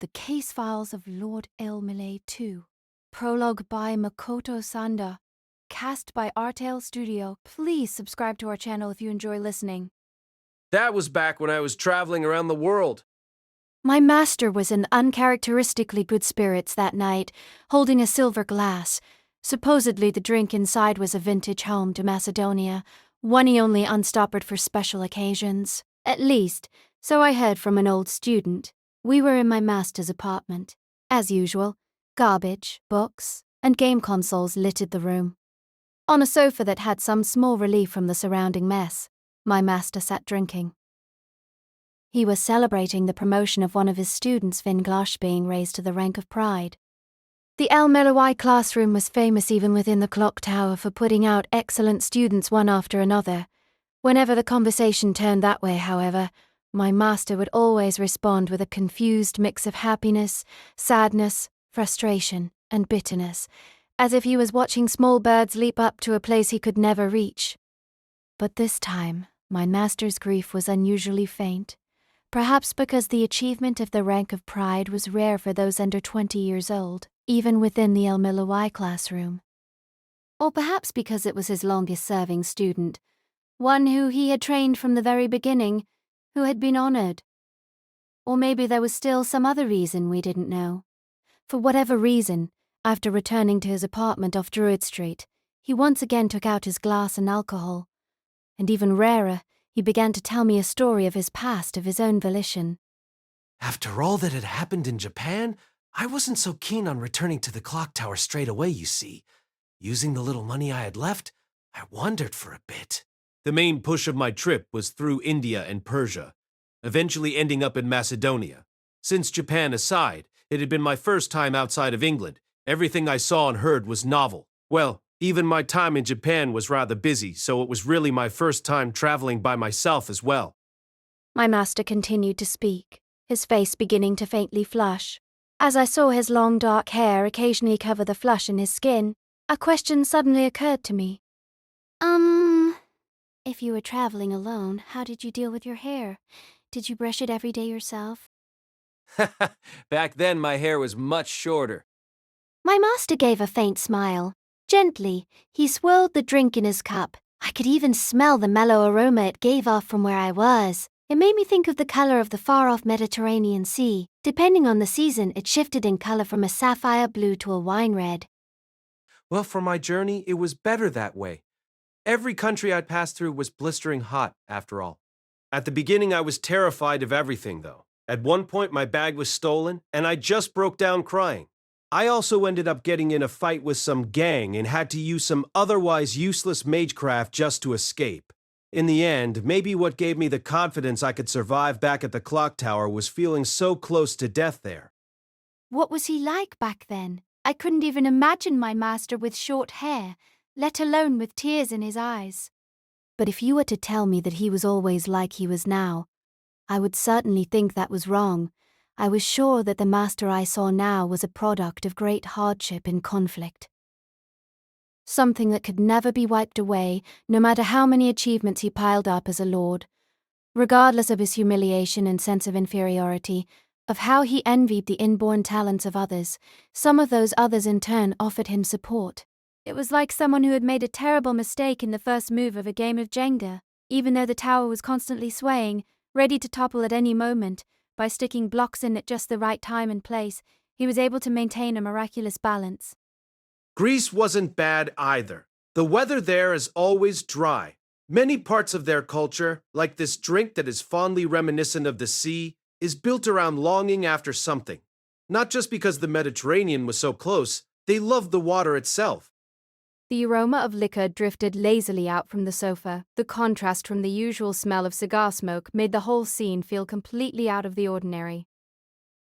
The Case Files of Lord El-Melloi II. Prologue by Makoto Sanda. Cast by Artale Studio. Please subscribe to our channel if you enjoy listening. That was back when I was traveling around the world. My master was in uncharacteristically good spirits that night, holding a silver glass. Supposedly the drink inside was a vintage home to Macedonia, one he only unstoppered for special occasions. At least, so I heard from an old student. We were in my master's apartment. As usual, garbage, books, and game consoles littered the room. On a sofa that had some small relief from the surrounding mess, my master sat drinking. He was celebrating the promotion of one of his students, Vinglash, being raised to the rank of pride. The El-Melloi classroom was famous even within the clock tower for putting out excellent students one after another. Whenever the conversation turned that way, however, my master would always respond with a confused mix of happiness, sadness, frustration, and bitterness, as if he was watching small birds leap up to a place he could never reach. But this time, my master's grief was unusually faint, perhaps because the achievement of the rank of pride was rare for those under 20 years old, even within the El-Melloi classroom. Or perhaps because it was his longest-serving student, one who he had trained from the very beginning, who had been honored. Or maybe there was still some other reason we didn't know. For whatever reason, after returning to his apartment off Druid Street, he once again took out his glass and alcohol. And even rarer, he began to tell me a story of his past of his own volition. After all that had happened in Japan, I wasn't so keen on returning to the clock tower straight away, you see. Using the little money I had left, I wandered for a bit. The main push of my trip was through India and Persia, eventually ending up in Macedonia. Since Japan aside, it had been my first time outside of England. Everything I saw and heard was novel. Well, even my time in Japan was rather busy, so it was really my first time traveling by myself as well. My master continued to speak, his face beginning to faintly flush. As I saw his long dark hair occasionally cover the flush in his skin, a question suddenly occurred to me. If you were traveling alone, how did you deal with your hair? Did you brush it every day yourself? Back then, my hair was much shorter. My master gave a faint smile. Gently, he swirled the drink in his cup. I could even smell the mellow aroma it gave off from where I was. It made me think of the color of the far-off Mediterranean Sea. Depending on the season, it shifted in color from a sapphire blue to a wine red. Well, for my journey, it was better that way. Every country I'd passed through was blistering hot, after all. At the beginning, I was terrified of everything, though. At one point, my bag was stolen, and I just broke down crying. I also ended up getting in a fight with some gang and had to use some otherwise useless magecraft just to escape. In the end, maybe what gave me the confidence I could survive back at the clock tower was feeling so close to death there. What was he like back then? I couldn't even imagine my master with short hair, let alone with tears in his eyes. But if you were to tell me that he was always like he was now, I would certainly think that was wrong. I was sure that the master I saw now was a product of great hardship and conflict. Something that could never be wiped away, no matter how many achievements he piled up as a lord. Regardless of his humiliation and sense of inferiority, of how he envied the inborn talents of others, some of those others in turn offered him support. It was like someone who had made a terrible mistake in the first move of a game of Jenga, even though the tower was constantly swaying, ready to topple at any moment. By sticking blocks in at just the right time and place, he was able to maintain a miraculous balance. Greece wasn't bad either. The weather there is always dry. Many parts of their culture, like this drink that is fondly reminiscent of the sea, is built around longing after something. Not just because the Mediterranean was so close, they loved the water itself. The aroma of liquor drifted lazily out from the sofa. The contrast from the usual smell of cigar smoke made the whole scene feel completely out of the ordinary.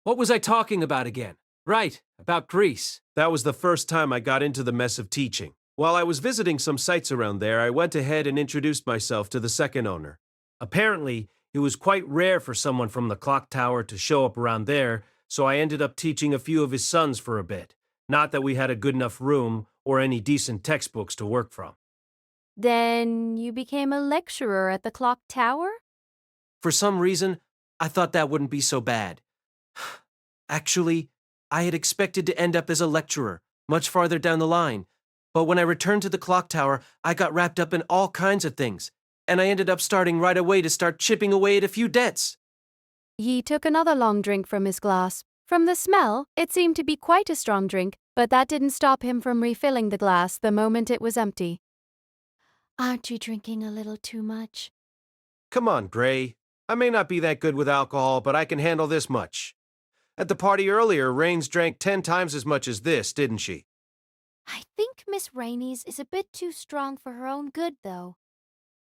What was I talking about again? Right, about Greece. That was the first time I got into the mess of teaching. While I was visiting some sites around there, I went ahead and introduced myself to the second owner. Apparently, it was quite rare for someone from the clock tower to show up around there, so I ended up teaching a few of his sons for a bit. Not that we had a good enough room or any decent textbooks to work from. Then you became a lecturer at the clock tower? For some reason, I thought that wouldn't be so bad. Actually, I had expected to end up as a lecturer, much farther down the line. But when I returned to the clock tower, I got wrapped up in all kinds of things, and I ended up starting right away to start chipping away at a few debts. He took another long drink from his glass. From the smell, it seemed to be quite a strong drink, but that didn't stop him from refilling the glass the moment it was empty. Aren't you drinking a little too much? Come on, Gray. I may not be that good with alcohol, but I can handle this much. At the party earlier, Raines drank 10 times as much as this, didn't she? I think Miss Rainey's is a bit too strong for her own good, though.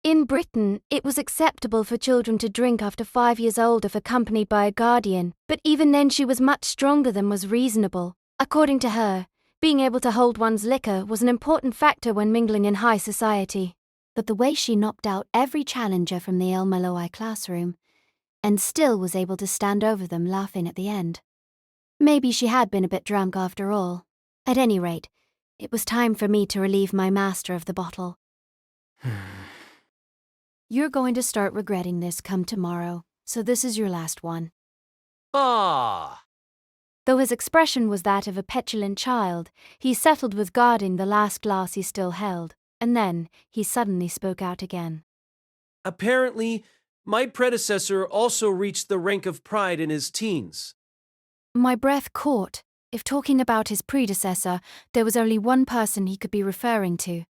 In Britain, it was acceptable for children to drink after 5 years old if accompanied by a guardian, but even then she was much stronger than was reasonable. According to her, being able to hold one's liquor was an important factor when mingling in high society. But the way she knocked out every challenger from the El-Melloi classroom, and still was able to stand over them laughing at the end. Maybe she had been a bit drunk after all. At any rate, it was time for me to relieve my master of the bottle. You're going to start regretting this come tomorrow, so this is your last one. Ah! Though his expression was that of a petulant child, he settled with guarding the last glass he still held, and then he suddenly spoke out again. Apparently, my predecessor also reached the rank of pride in his teens. My breath caught. If talking about his predecessor, there was only one person he could be referring to.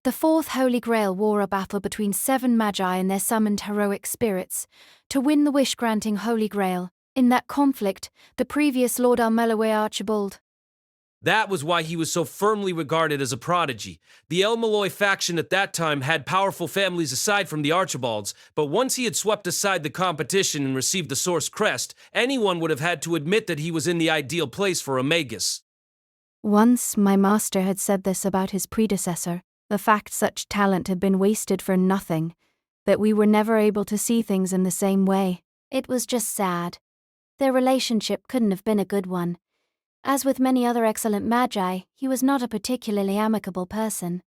The fourth Holy Grail wore a battle between 7 magi and their summoned heroic spirits. To win the wish-granting Holy Grail, in that conflict, the previous Lord El-Melloi Archibald. That was why he was so firmly regarded as a prodigy. The El-Melloi faction at that time had powerful families aside from the Archibalds, but once he had swept aside the competition and received the Source Crest, anyone would have had to admit that he was in the ideal place for a magus. Once my master had said this about his predecessor, the fact such talent had been wasted for nothing, that we were never able to see things in the same way. It was just sad. Their relationship couldn't have been a good one. As with many other excellent magi, he was not a particularly amicable person.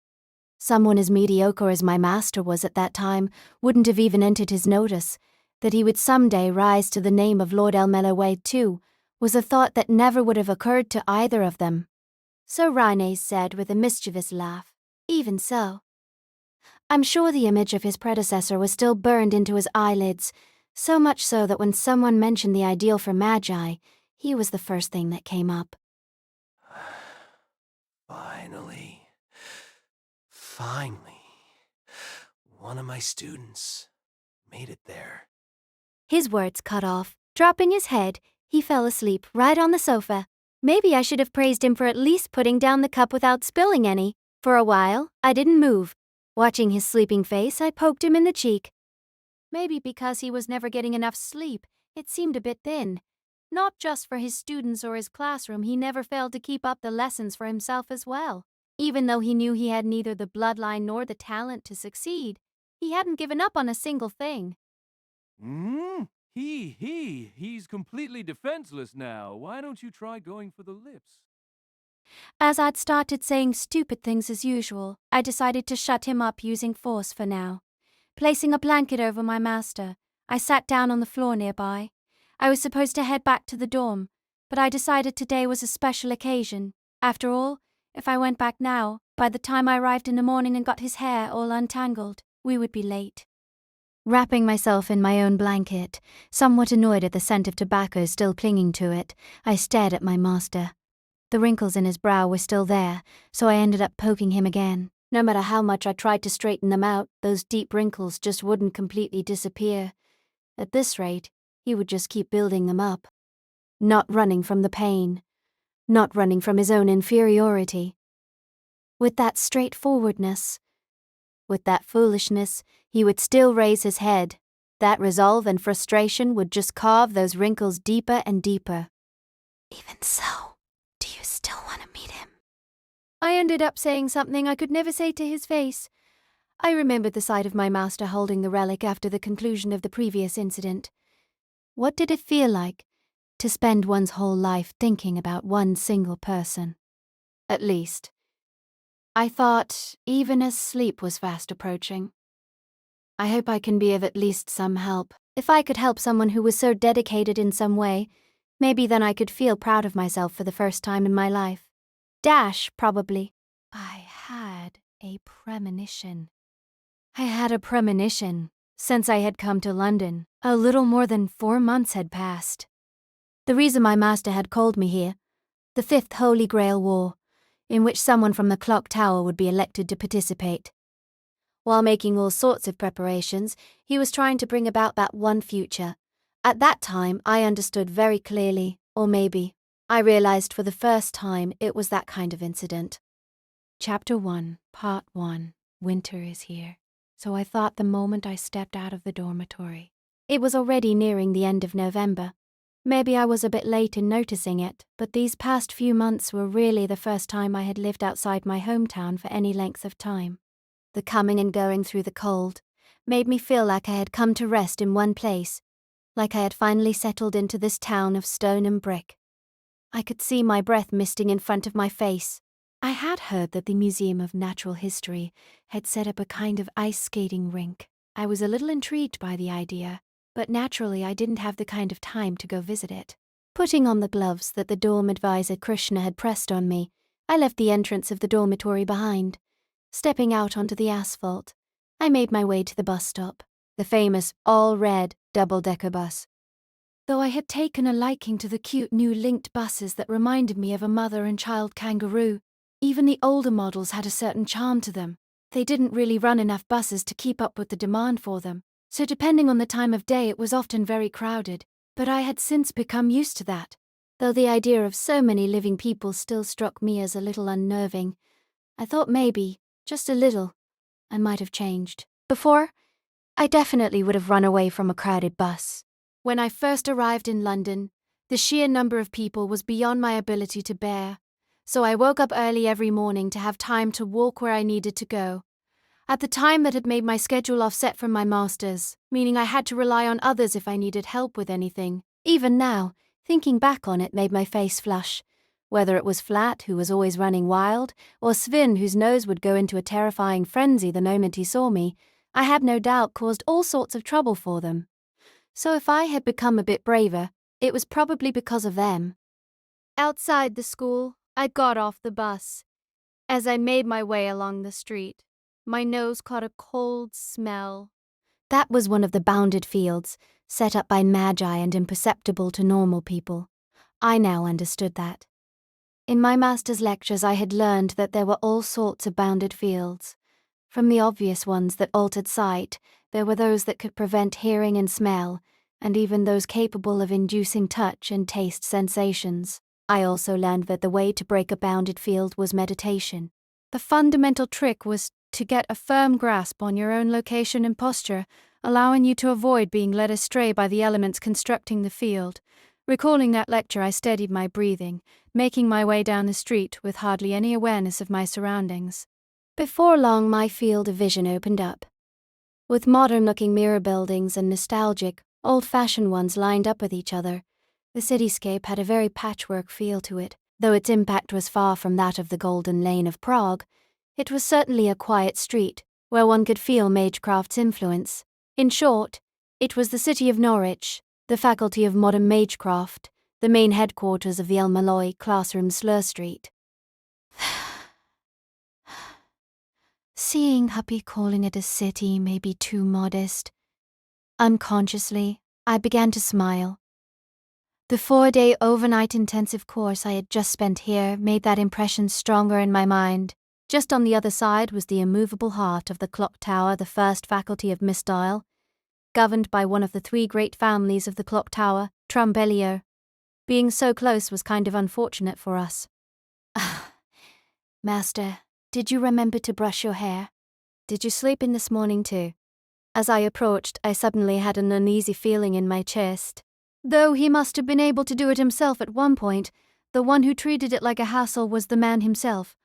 Someone as mediocre as my master was at that time wouldn't have even entered his notice. That he would someday rise to the name of Lord El-Melloi II was a thought that never would have occurred to either of them. So Rhanes said with a mischievous laugh, "Even so." I'm sure the image of his predecessor was still burned into his eyelids, so much so that when someone mentioned the ideal for magi, he was the first thing that came up. Finally, one of my students made it there. His words cut off. Dropping his head, he fell asleep right on the sofa. Maybe I should have praised him for at least putting down the cup without spilling any. For a while, I didn't move. Watching his sleeping face, I poked him in the cheek. Maybe because he was never getting enough sleep, it seemed a bit thin. Not just for his students or his classroom, he never failed to keep up the lessons for himself as well. Even though he knew he had neither the bloodline nor the talent to succeed, he hadn't given up on a single thing. He's completely defenseless now. Why don't you try going for the lips? As I'd started saying stupid things as usual, I decided to shut him up using force for now. Placing a blanket over my master, I sat down on the floor nearby. I was supposed to head back to the dorm, but I decided today was a special occasion. After all, if I went back now, by the time I arrived in the morning and got his hair all untangled, we would be late. Wrapping myself in my own blanket, somewhat annoyed at the scent of tobacco still clinging to it, I stared at my master. The wrinkles in his brow were still there, so I ended up poking him again. No matter how much I tried to straighten them out, those deep wrinkles just wouldn't completely disappear. At this rate, he would just keep building them up. Not running from the pain. Not running from his own inferiority. With that straightforwardness, with that foolishness, he would still raise his head. That resolve and frustration would just carve those wrinkles deeper and deeper. Even so, do you still want to meet him? I ended up saying something I could never say to his face. I remembered the sight of my master holding the relic after the conclusion of the previous incident. What did it feel like to spend one's whole life thinking about one single person? At least, I thought, even as sleep was fast approaching. I hope I can be of at least some help. If I could help someone who was so dedicated in some way, Maybe then I could feel proud of myself for the first time in my life. Probably. I had a premonition. Since I had come to London, a little more than 4 months had passed. The reason my master had called me here, the Fifth Holy Grail War, in which someone from the clock tower would be elected to participate. While making all sorts of preparations, he was trying to bring about that one future. At that time, I understood very clearly, or maybe, I realized for the first time it was that kind of incident. Chapter 1, Part 1, Winter is here. So I thought the moment I stepped out of the dormitory. It was already nearing the end of November. Maybe I was a bit late in noticing it, but these past few months were really the first time I had lived outside my hometown for any length of time. The coming and going through the cold made me feel like I had come to rest in one place, like I had finally settled into this town of stone and brick. I could see my breath misting in front of my face. I had heard that the Museum of Natural History had set up a kind of ice skating rink. I was a little intrigued by the idea, but naturally I didn't have the kind of time to go visit it. Putting on the gloves that the dorm advisor Krishna had pressed on me, I left the entrance of the dormitory behind. Stepping out onto the asphalt, I made my way to the bus stop, the famous all-red double-decker bus. Though I had taken a liking to the cute new linked buses that reminded me of a mother and child kangaroo, even the older models had a certain charm to them. They didn't really run enough buses to keep up with the demand for them, so depending on the time of day it was often very crowded, but I had since become used to that. Though the idea of so many living people still struck me as a little unnerving, I thought maybe, just a little, I might have changed. Before, I definitely would have run away from a crowded bus. When I first arrived in London, the sheer number of people was beyond my ability to bear, so I woke up early every morning to have time to walk where I needed to go. At the time that had made my schedule offset from my master's, meaning I had to rely on others if I needed help with anything. Even now, thinking back on it made my face flush. Whether it was Flat, who was always running wild, or Svin, whose nose would go into a terrifying frenzy the moment he saw me, I had no doubt caused all sorts of trouble for them. So if I had become a bit braver, it was probably because of them. Outside the school, I got off the bus. As I made my way along the street, my nose caught a cold smell. That was one of the bounded fields, set up by magi and imperceptible to normal people. I now understood that. In my master's lectures I had learned that there were all sorts of bounded fields. From the obvious ones that altered sight, there were those that could prevent hearing and smell, and even those capable of inducing touch and taste sensations. I also learned that the way to break a bounded field was meditation. The fundamental trick was to get a firm grasp on your own location and posture, allowing you to avoid being led astray by the elements constructing the field. Recalling that lecture, I steadied my breathing, making my way down the street with hardly any awareness of my surroundings. Before long, my field of vision opened up. With modern-looking mirror buildings and nostalgic, old-fashioned ones lined up with each other, the cityscape had a very patchwork feel to it. Though its impact was far from that of the Golden Lane of Prague, it was certainly a quiet street where one could feel magecrafts' influence. In short, it was the city of Norwich, the Faculty of Modern Magecraft, the main headquarters of the El-Melloi classroom Slur Street. Seeing Huppy calling it a city may be too modest. Unconsciously, I began to smile. The 4-day overnight intensive course I had just spent here made that impression stronger in my mind. Just on the other side was the immovable heart of the clock tower, the first faculty of Mistile, governed by one of the 3 great families of the clock tower, Trumbellier. Being so close was kind of unfortunate for us. Master, did you remember to brush your hair? Did you sleep in this morning too? As I approached, I suddenly had an uneasy feeling in my chest. Though he must have been able to do it himself at one point, the one who treated it like a hassle was the man himself.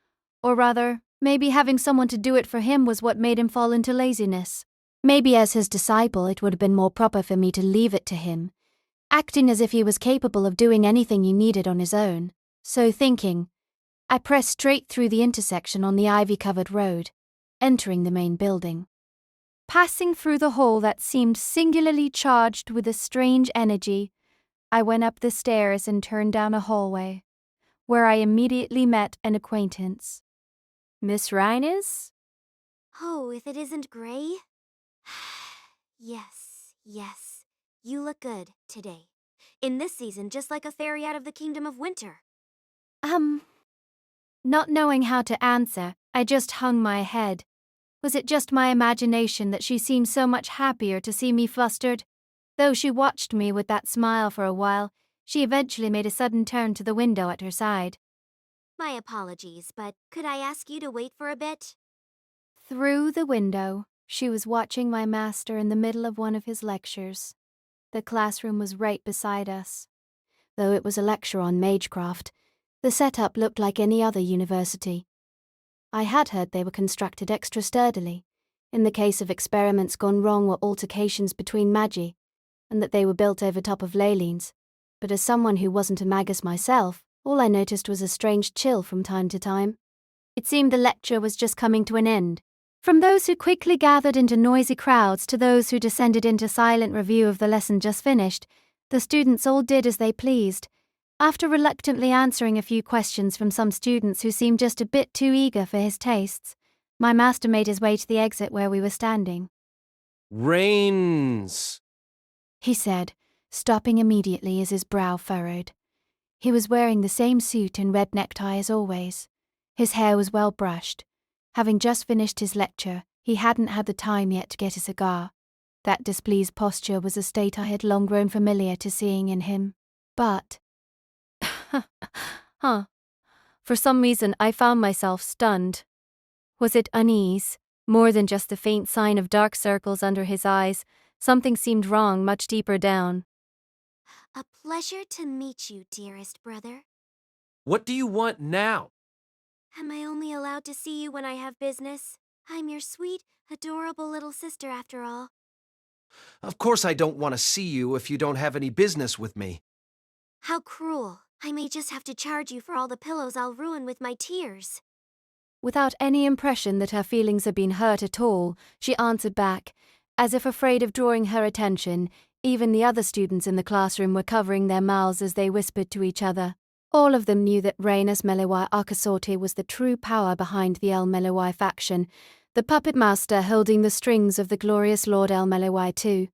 Or rather, maybe having someone to do it for him was what made him fall into laziness. Maybe as his disciple it would have been more proper for me to leave it to him, acting as if he was capable of doing anything he needed on his own. So thinking, I pressed straight through the intersection on the ivy-covered road, entering the main building. Passing through the hall that seemed singularly charged with a strange energy, I went up the stairs and turned down a hallway, where I immediately met an acquaintance. Miss Rhinus? Oh, if it isn't Gray? Yes. You look good today. In this season, just like a fairy out of the Kingdom of Winter. Not knowing how to answer, I just hung my head. Was it just my imagination that she seemed so much happier to see me flustered? Though she watched me with that smile for a while, she eventually made a sudden turn to the window at her side. My apologies, but could I ask you to wait for a bit? Through the window, she was watching my master in the middle of one of his lectures. The classroom was right beside us. Though it was a lecture on magecraft, the setup looked like any other university. I had heard they were constructed extra sturdily, in the case of experiments gone wrong or altercations between magi, and that they were built over top of ley lines. But as someone who wasn't a magus myself, all I noticed was a strange chill from time to time. It seemed the lecture was just coming to an end. From those who quickly gathered into noisy crowds to those who descended into silent review of the lesson just finished, the students all did as they pleased. After reluctantly answering a few questions from some students who seemed just a bit too eager for his tastes, my master made his way to the exit where we were standing. Rains! He said, stopping immediately as his brow furrowed. He was wearing the same suit and red necktie as always. His hair was well brushed. Having just finished his lecture, he hadn't had the time yet to get a cigar. That displeased posture was a state I had long grown familiar to seeing in him. But... For some reason, I found myself stunned. Was it unease? More than just the faint sign of dark circles under his eyes, something seemed wrong much deeper down. A pleasure to meet you, dearest brother. What do you want now? Am I only allowed to see you when I have business? I'm your sweet, adorable little sister after all. Of course I don't want to see you if you don't have any business with me. How cruel. I may just have to charge you for all the pillows I'll ruin with my tears. Without any impression that her feelings had been hurt at all, she answered back, as if afraid of drawing her attention. Even the other students in the classroom were covering their mouths as they whispered to each other. All of them knew that El-Melloi was the true power behind the El-Melloi faction, the puppet master holding the strings of the glorious Lord El-Melloi II.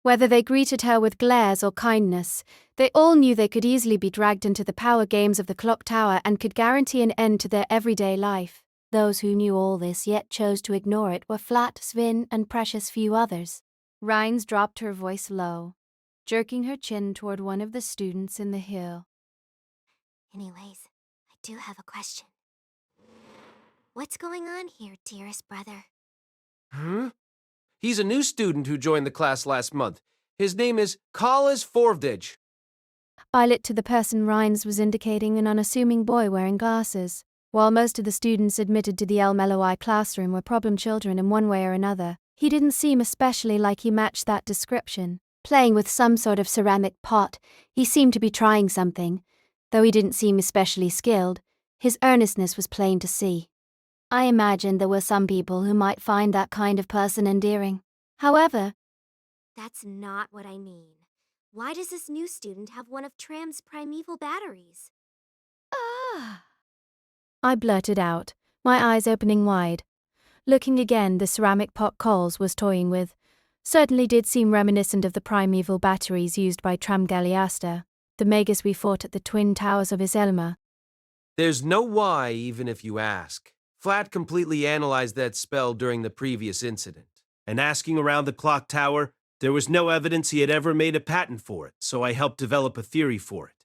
Whether they greeted her with glares or kindness, they all knew they could easily be dragged into the power games of the clock tower and could guarantee an end to their everyday life. Those who knew all this yet chose to ignore it were Flat, Svin, and precious few others. Rhines dropped her voice low, jerking her chin toward one of the students in the hill. Anyways, I do have a question. What's going on here, dearest brother? He's a new student who joined the class last month. His name is Collis Forvdage. I lit to the person Rhines was indicating, an unassuming boy wearing glasses. While most of the students admitted to the El-Melloi classroom were problem children in one way or another, he didn't seem especially like he matched that description. Playing with some sort of ceramic pot, he seemed to be trying something. Though he didn't seem especially skilled, his earnestness was plain to see. I imagined there were some people who might find that kind of person endearing. However, That's not what I mean. Why does this new student have one of Tram's primeval batteries? I blurted out, my eyes opening wide. Looking again, the ceramic pot Coles was toying with certainly did seem reminiscent of the primeval batteries used by Tram Galliaster, the magus we fought at the twin towers of Iselma. There's no why, even if you ask. Flat completely analyzed that spell during the previous incident. And asking around the clock tower, there was no evidence he had ever made a patent for it, so I helped develop a theory for it.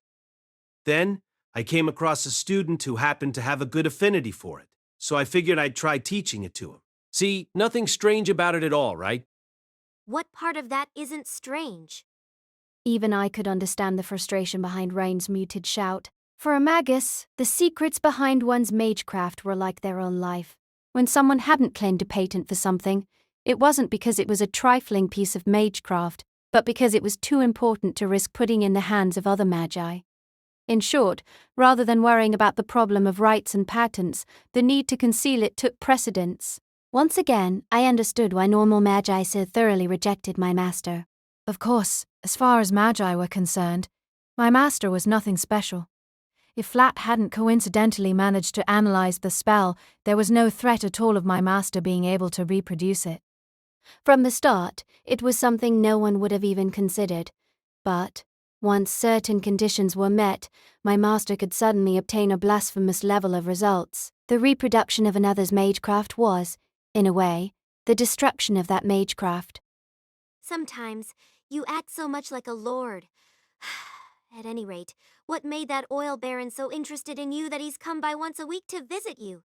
Then, I came across a student who happened to have a good affinity for it, so I figured I'd try teaching it to him. See, nothing strange about it at all, right? What part of that isn't strange? Even I could understand the frustration behind Rhines' muted shout. For a magus, the secrets behind one's magecraft were like their own life. When someone hadn't claimed a patent for something, it wasn't because it was a trifling piece of magecraft, but because it was too important to risk putting in the hands of other magi. In short, rather than worrying about the problem of rights and patents, the need to conceal it took precedence. Once again, I understood why normal magi so thoroughly rejected my master. Of course, as far as magi were concerned, My master was nothing special. If Flat hadn't coincidentally managed to analyze the spell, there was no threat at all of my master being able to reproduce it. From the start, it was something no one would have even considered. But, once certain conditions were met, my master could suddenly obtain a blasphemous level of results. The reproduction of another's magecraft was, in a way, the destruction of that magecraft. Sometimes you act so much like a lord. At any rate, what made that oil baron so interested in you that he's come by once a week to visit you?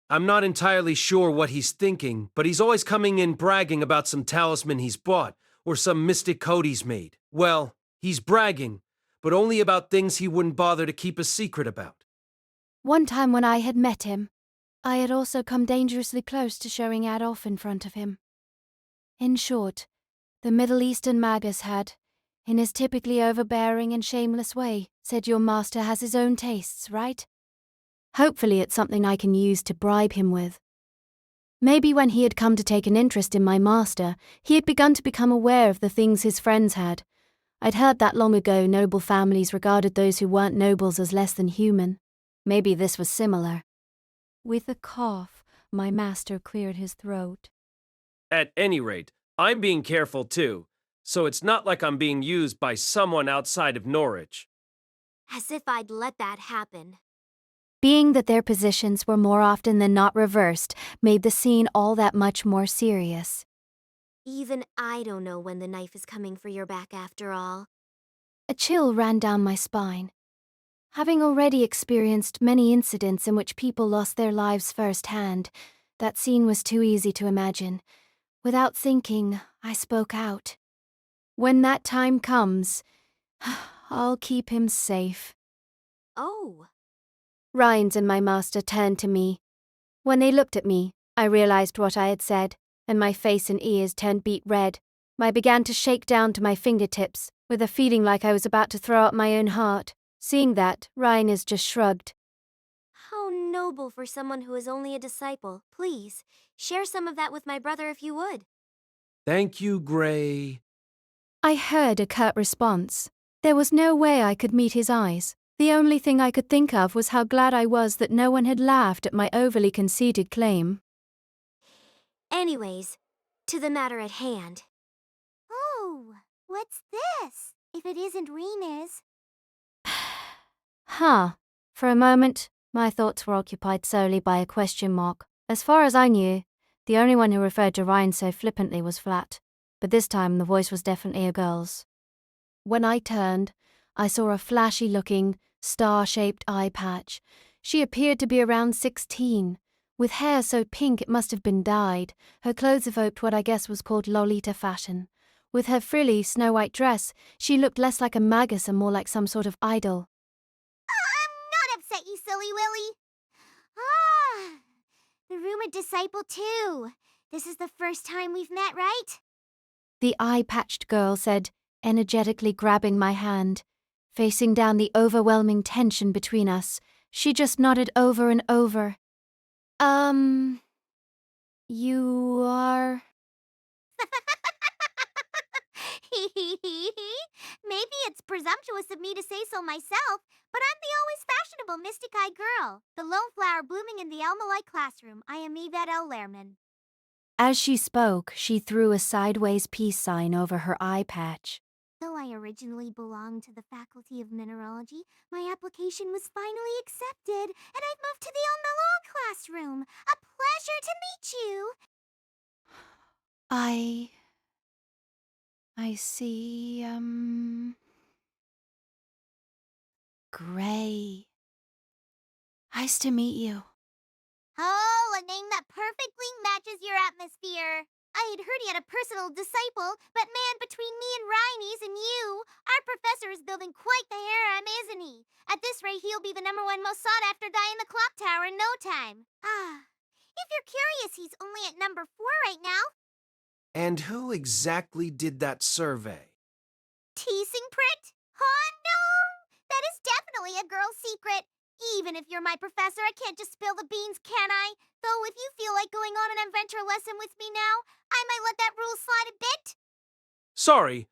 I'm not entirely sure what he's thinking, but he's always coming in bragging about some talisman he's bought, or some mystic code he's made. Well, he's bragging, but only about things he wouldn't bother to keep a secret about. One time when I had met him, I had also come dangerously close to showing Adolf in front of him. In short, the Middle Eastern magus had, in his typically overbearing and shameless way, said your master has his own tastes, right? Hopefully it's something I can use to bribe him with. Maybe when he had come to take an interest in my master, he had begun to become aware of the things his friends had. I'd heard that long ago noble families regarded those who weren't nobles as less than human. Maybe this was similar. With a cough, my master cleared his throat. At any rate, I'm being careful too, so it's not like I'm being used by someone outside of Norwich. As if I'd let that happen. Being that their positions were more often than not reversed made the scene all that much more serious. Even I don't know when the knife is coming for your back after all. A chill ran down my spine. Having already experienced many incidents in which people lost their lives firsthand, that scene was too easy to imagine. Without thinking, I spoke out. When that time comes, I'll keep him safe. Oh. Rhines and my master turned to me. When they looked at me, I realized what I had said, and my face and ears turned beet red. I began to shake down to my fingertips, with a feeling like I was about to throw out my own heart. Seeing that, Rhines just shrugged. How noble for someone who is only a disciple. Please, share some of that with my brother if you would. Thank you, Gray. I heard a curt response. There was no way I could meet his eyes. The only thing I could think of was how glad I was that no one had laughed at my overly conceited claim. Anyways, to the matter at hand. Oh, what's this? If it isn't Rena's. Huh. For a moment, my thoughts were occupied solely by a question mark. As far as I knew, the only one who referred to Ryan so flippantly was Flat, but this time the voice was definitely a girl's. When I turned, I saw a flashy-looking, star-shaped eye patch. She appeared to be around 16, with hair so pink it must have been dyed. Her clothes evoked what I guess was called Lolita fashion. With her frilly, snow-white dress, she looked less like a magus and more like some sort of idol. I'm not upset, you silly Willy. Ah, the rumored disciple too. This is the first time we've met, right? The eye-patched girl said, energetically grabbing my hand. Facing down the overwhelming tension between us, she just nodded over and over. You are... Maybe it's presumptuous of me to say so myself, but I'm the always fashionable mystic-eyed girl, the lone flower blooming in the El-Melloi classroom. I am Yvette L. Lehrman. As she spoke, she threw a sideways peace sign over her eye patch. Though I originally belonged to the Faculty of Mineralogy, my application was finally accepted, and I've moved to the El-Melloi classroom. A pleasure to meet you. I see, Gray. Nice to meet you. Oh, a name that perfectly matches your atmosphere. I had heard he had a personal disciple, but man, between me and Rhiney's and you, our professor is building quite the harem, isn't he? At this rate, he'll be the #1 most sought-after guy in the clock tower in no time. If you're curious, he's only at #4 right now. And who exactly did that survey? Teasing pricked? Oh, no! That is definitely a girl's secret. Even if you're my professor, I can't just spill the beans, can I? Though if you feel like going on an adventure lesson with me now, I might let that rule slide a bit. Sorry,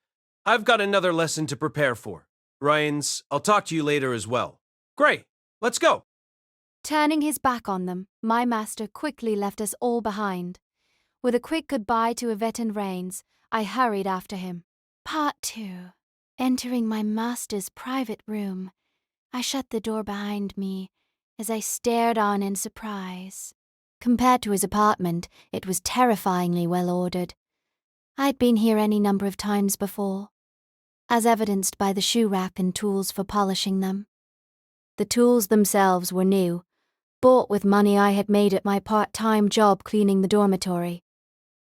I've got another lesson to prepare for. Ryans, I'll talk to you later as well. Gray, let's go. Turning his back on them, my master quickly left us all behind. With a quick goodbye to Yvette and Rains, I hurried after him. Part 2. Entering my master's private room, I shut the door behind me as I stared on in surprise. Compared to his apartment, it was terrifyingly well ordered. I'd been here any number of times before, as evidenced by the shoe rack and tools for polishing them. The tools themselves were new, bought with money I had made at my part-time job cleaning the dormitory.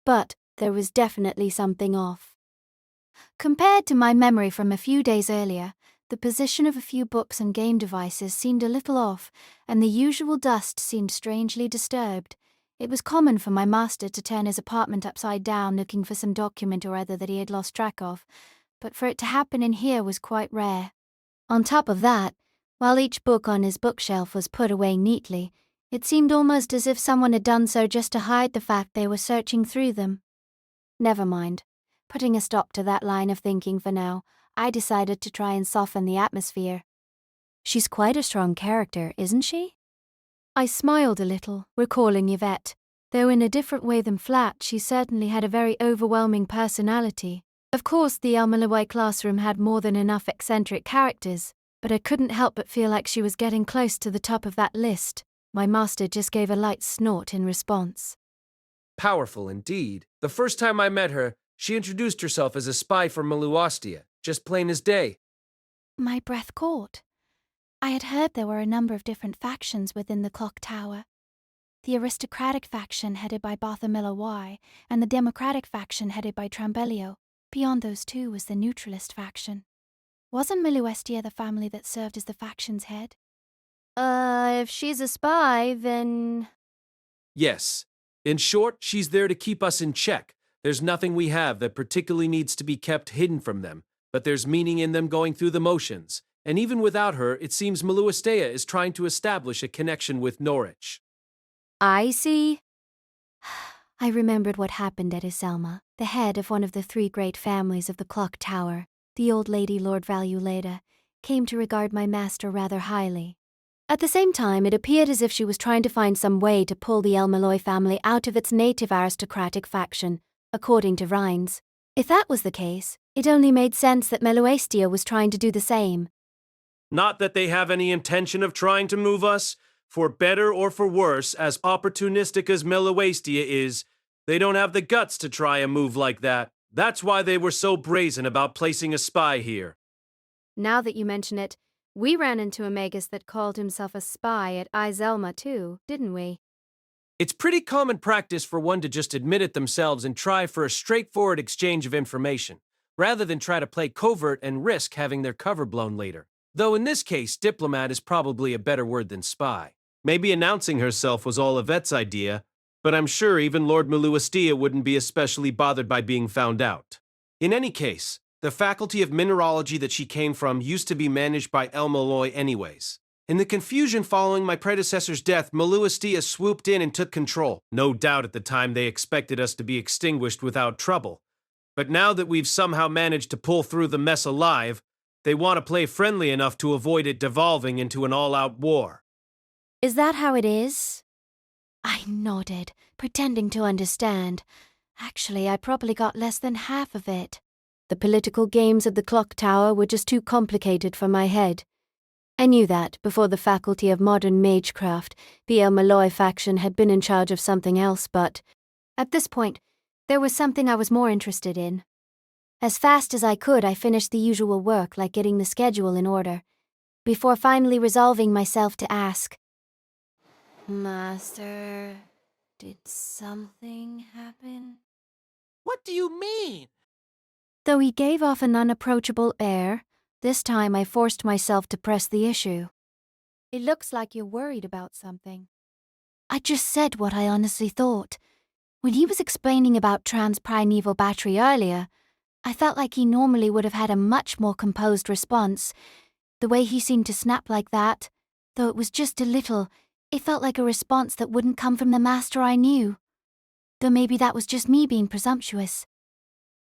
But there was definitely something off. Compared to my memory from a few days earlier, the position of a few books and game devices seemed a little off, and the usual dust seemed strangely disturbed. It was common for my master to turn his apartment upside down looking for some document or other that he had lost track of, but for it to happen in here was quite rare. On top of that, while each book on his bookshelf was put away neatly, it seemed almost as if someone had done so just to hide the fact they were searching through them. Never mind. Putting a stop to that line of thinking for now, I decided to try and soften the atmosphere. She's quite a strong character, isn't she? I smiled a little, recalling Yvette. Though in a different way than Flat, she certainly had a very overwhelming personality. Of course, the El-Melloi classroom had more than enough eccentric characters, but I couldn't help but feel like she was getting close to the top of that list. My master just gave a light snort in response. Powerful indeed. The first time I met her, she introduced herself as a spy for Meluostia, just plain as day. My breath caught. I had heard there were a number of different factions within the clock tower. The aristocratic faction headed by El-Melloi, and the democratic faction headed by Trambellio. Beyond those two was the neutralist faction. Wasn't Meluostia the family that served as the faction's head? If she's a spy, then... Yes. In short, she's there to keep us in check. There's nothing we have that particularly needs to be kept hidden from them, but there's meaning in them going through the motions. And even without her, it seems Meluostia is trying to establish a connection with Norwich. I see. I remembered what happened at Iselma, the head of one of the three great families of the clock tower. The old lady Lord Valuleda came to regard my master rather highly. At the same time, it appeared as if she was trying to find some way to pull the El-Melloi family out of its native aristocratic faction, according to Rhines. If that was the case, it only made sense that Meluostia was trying to do the same. Not that they have any intention of trying to move us. For better or for worse, as opportunistic as Meluostia is, they don't have the guts to try a move like that. That's why they were so brazen about placing a spy here. Now that you mention it, we ran into a magus that called himself a spy at Iselma too, didn't we? It's pretty common practice for one to just admit it themselves and try for a straightforward exchange of information, rather than try to play covert and risk having their cover blown later. Though in this case, diplomat is probably a better word than spy. Maybe announcing herself was all Yvette's idea, but I'm sure even Lord Meluostia wouldn't be especially bothered by being found out. In any case, the faculty of mineralogy that she came from used to be managed by El-Melloi anyways. In the confusion following my predecessor's death, Meluostia swooped in and took control. No doubt at the time they expected us to be extinguished without trouble. But now that we've somehow managed to pull through the mess alive, they want to play friendly enough to avoid it devolving into an all-out war. Is that how it is? I nodded, pretending to understand. Actually, I probably got less than half of it. The political games of the clock tower were just too complicated for my head. I knew that, before the Faculty of Modern Magecraft, the El-Melloi faction had been in charge of something else, but at this point, there was something I was more interested in. As fast as I could, I finished the usual work, like getting the schedule in order, before finally resolving myself to ask, Master, did something happen? What do you mean? Though he gave off an unapproachable air, this time I forced myself to press the issue. It looks like you're worried about something. I just said what I honestly thought. When he was explaining about trans-primeval battery earlier, I felt like he normally would have had a much more composed response. The way he seemed to snap like that, though it was just a little, it felt like a response that wouldn't come from the master I knew. Though maybe that was just me being presumptuous.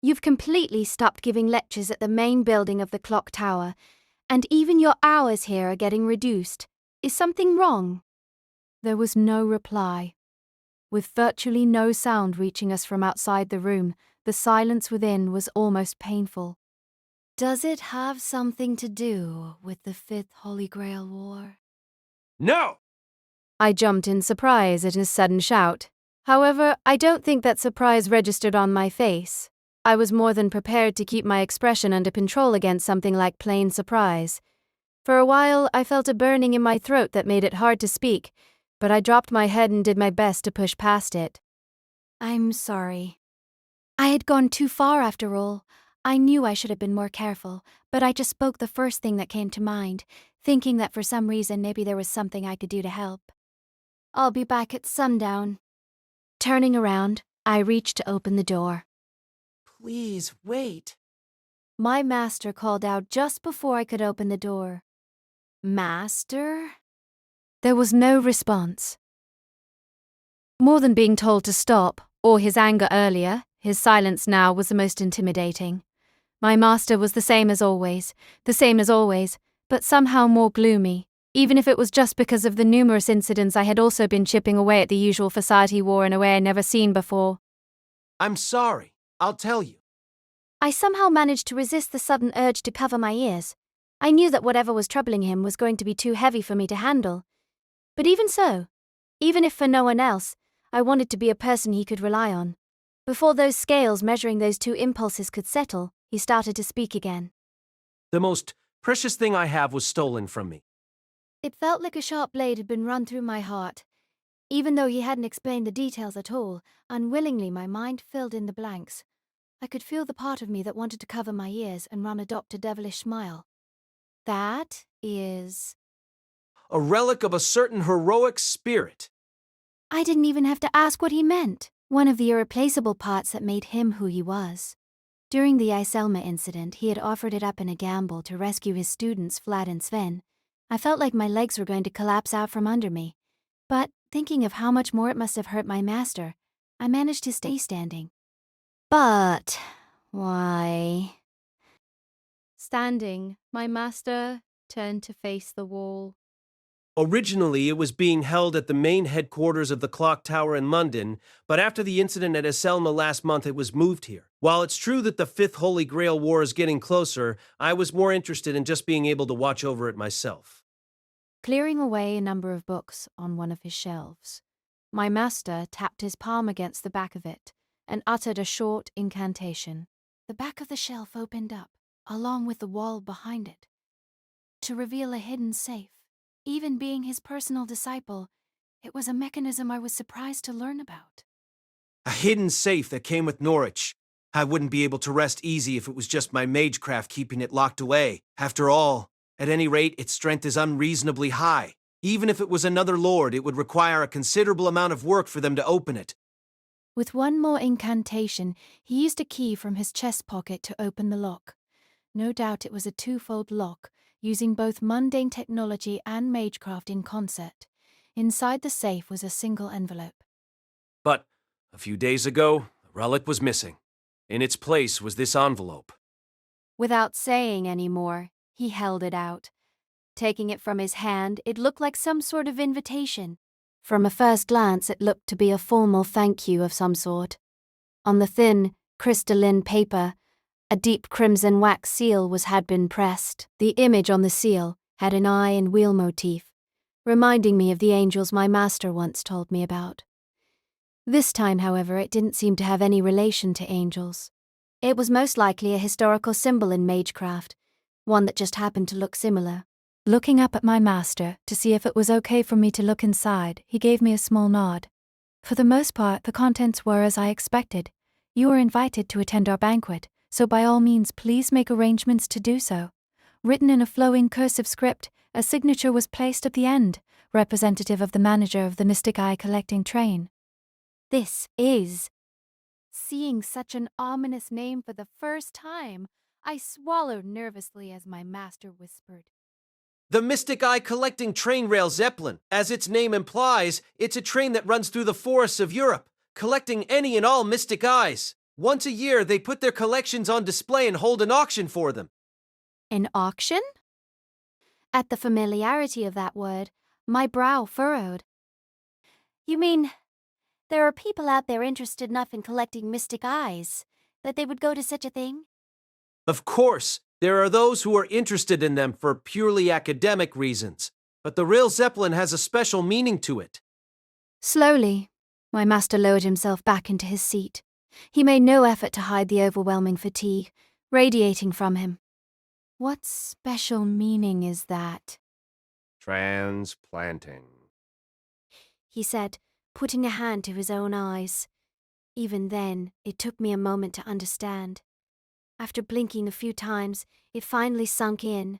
You've completely stopped giving lectures at the main building of the clock tower, and even your hours here are getting reduced. Is something wrong?" There was no reply. With virtually no sound reaching us from outside the room, the silence within was almost painful. "Does it have something to do with the Fifth Holy Grail War?" No! I jumped in surprise at his sudden shout. However, I don't think that surprise registered on my face. I was more than prepared to keep my expression under control against something like plain surprise. For a while, I felt a burning in my throat that made it hard to speak, but I dropped my head and did my best to push past it. "I'm sorry. I had gone too far after all. I knew I should have been more careful, but I just spoke the first thing that came to mind, thinking that for some reason maybe there was something I could do to help. I'll be back at sundown." Turning around, I reached to open the door. Please wait. My master called out just before I could open the door. "Master?" There was no response. More than being told to stop, or his anger earlier, his silence now was the most intimidating. My master was the same as always, but somehow more gloomy, even if it was just because of the numerous incidents I had also been chipping away at the usual society war in a way I'd never seen before. I'm sorry. I'll tell you. I somehow managed to resist the sudden urge to cover my ears. I knew that whatever was troubling him was going to be too heavy for me to handle. But even so, even if for no one else, I wanted to be a person he could rely on. Before those scales measuring those two impulses could settle, he started to speak again. The most precious thing I have was stolen from me. It felt like a sharp blade had been run through my heart. Even though he hadn't explained the details at all, unwillingly my mind filled in the blanks. I could feel the part of me that wanted to cover my ears and adopt a devilish smile. "That is..." A relic of a certain heroic spirit. I didn't even have to ask what he meant. One of the irreplaceable parts that made him who he was. During the El-Melloi incident, he had offered it up in a gamble to rescue his students, Vlad and Sven. I felt like my legs were going to collapse out from under me. But, thinking of how much more it must have hurt my master, I managed to stay standing. "But, why?" Standing, my master turned to face the wall. Originally, it was being held at the main headquarters of the clock tower in London, but after the incident at El-Melloi last month, it was moved here. While it's true that the Fifth Holy Grail War is getting closer, I was more interested in just being able to watch over it myself. Clearing away a number of books on one of his shelves, my master tapped his palm against the back of it and uttered a short incantation. The back of the shelf opened up, along with the wall behind it, to reveal a hidden safe. Even being his personal disciple, it was a mechanism I was surprised to learn about. A hidden safe that came with Norwich. I wouldn't be able to rest easy if it was just my magecraft keeping it locked away. After all, at any rate, its strength is unreasonably high. Even if it was another lord, it would require a considerable amount of work for them to open it. With one more incantation, he used a key from his chest pocket to open the lock. No doubt it was a twofold lock, using both mundane technology and magecraft in concert. Inside the safe was a single envelope. But a few days ago, the relic was missing. In its place was this envelope. Without saying any more, he held it out. Taking it from his hand, it looked like some sort of invitation. From a first glance, it looked to be a formal thank you of some sort. On the thin, crystalline paper, a deep crimson wax seal had been pressed. The image on the seal had an eye and wheel motif, reminding me of the angels my master once told me about. This time, however, it didn't seem to have any relation to angels. It was most likely a historical symbol in magecraft, one that just happened to look similar. Looking up at my master to see if it was okay for me to look inside, he gave me a small nod. For the most part, the contents were as I expected. "You were invited to attend our banquet, so by all means please make arrangements to do so." Written in a flowing cursive script, a signature was placed at the end, representative of the manager of the Mystic Eye collecting train. This is... Seeing such an ominous name for the first time, I swallowed nervously as my master whispered. The Mystic Eye collecting train Rail Zeppelin. As its name implies, it's a train that runs through the forests of Europe, collecting any and all mystic eyes. Once a year, they put their collections on display and hold an auction for them. An auction? At the familiarity of that word, my brow furrowed. You mean, there are people out there interested enough in collecting mystic eyes that they would go to such a thing? Of course, there are those who are interested in them for purely academic reasons, but the Rail Zeppelin has a special meaning to it. Slowly, my master lowered himself back into his seat. He made no effort to hide the overwhelming fatigue radiating from him. What special meaning is that? Transplanting. He said, putting a hand to his own eyes. Even then, it took me a moment to understand. After blinking a few times, it finally sunk in.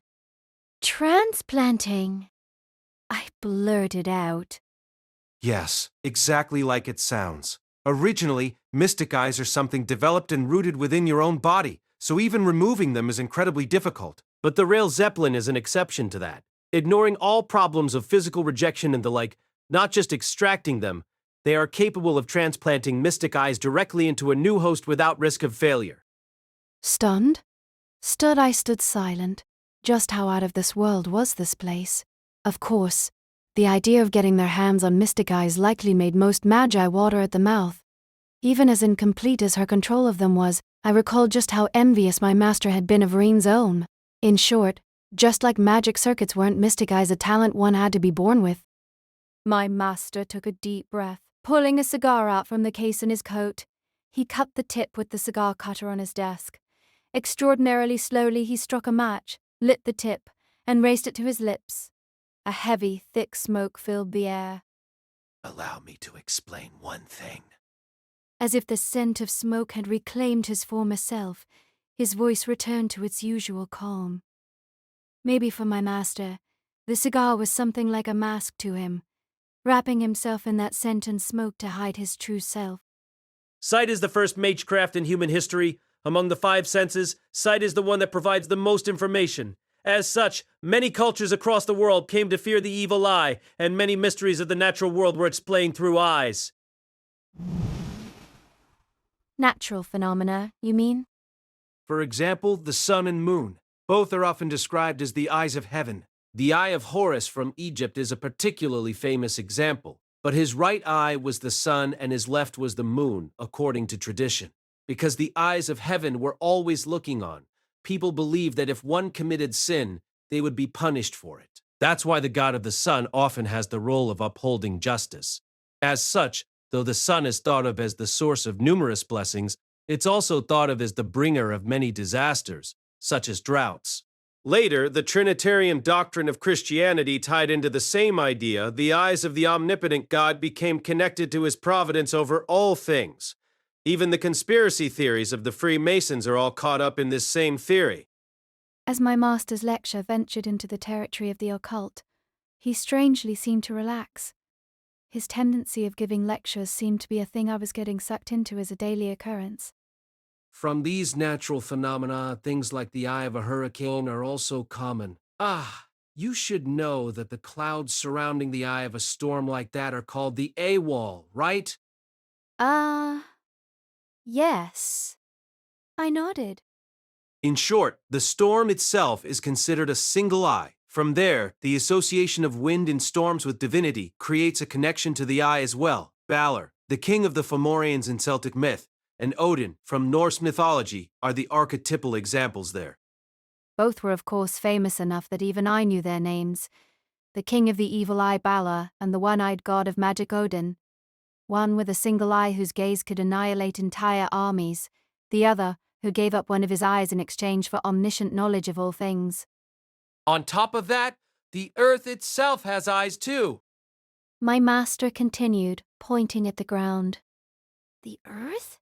Transplanting, I blurted out. Yes, exactly like it sounds. Originally, mystic eyes are something developed and rooted within your own body, so even removing them is incredibly difficult. But the Rail Zeppelin is an exception to that. Ignoring all problems of physical rejection and the like, not just extracting them, they are capable of transplanting mystic eyes directly into a new host without risk of failure. Stunned? I stood silent. Just how out of this world was this place? Of course, the idea of getting their hands on mystic eyes likely made most magi water at the mouth. Even as incomplete as her control of them was, I recalled just how envious my master had been of Reen's own. In short, just like magic circuits weren't mystic eyes a talent one had to be born with. My master took a deep breath, pulling a cigar out from the case in his coat. He cut the tip with the cigar cutter on his desk. Extraordinarily slowly he struck a match, lit the tip, and raised it to his lips. A heavy, thick smoke filled the air. Allow me to explain one thing. As if the scent of smoke had reclaimed his former self, his voice returned to its usual calm. Maybe for my master, the cigar was something like a mask to him, wrapping himself in that scent and smoke to hide his true self. Sight is the first magecraft in human history. Among the 5 senses, sight is the one that provides the most information. As such, many cultures across the world came to fear the evil eye, and many mysteries of the natural world were explained through eyes. Natural phenomena, you mean? For example, the sun and moon. Both are often described as the eyes of heaven. The eye of Horus from Egypt is a particularly famous example, but his right eye was the sun and his left was the moon, according to tradition. Because the eyes of heaven were always looking on, people believed that if one committed sin, they would be punished for it. That's why the god of the sun often has the role of upholding justice. As such, though the sun is thought of as the source of numerous blessings, it's also thought of as the bringer of many disasters, such as droughts. Later, the Trinitarian doctrine of Christianity tied into the same idea. The eyes of the omnipotent God became connected to his providence over all things. Even the conspiracy theories of the Freemasons are all caught up in this same theory. As my master's lecture ventured into the territory of the occult, he strangely seemed to relax. His tendency of giving lectures seemed to be a thing I was getting sucked into as a daily occurrence. From these natural phenomena, things like the eye of a hurricane are also common. You should know that the clouds surrounding the eye of a storm like that are called the A-wall, right? Yes. I nodded. In short, the storm itself is considered a single eye. From there, the association of wind in storms with divinity creates a connection to the eye as well. Balor, the king of the Fomorians in Celtic myth, and Odin from Norse mythology are the archetypal examples there. Both were of course famous enough that even I knew their names. The king of the evil eye Balor and the one-eyed god of magic Odin. One with a single eye whose gaze could annihilate entire armies, the other who gave up one of his eyes in exchange for omniscient knowledge of all things. On top of that, the earth itself has eyes too. My master continued, pointing at the ground. The earth?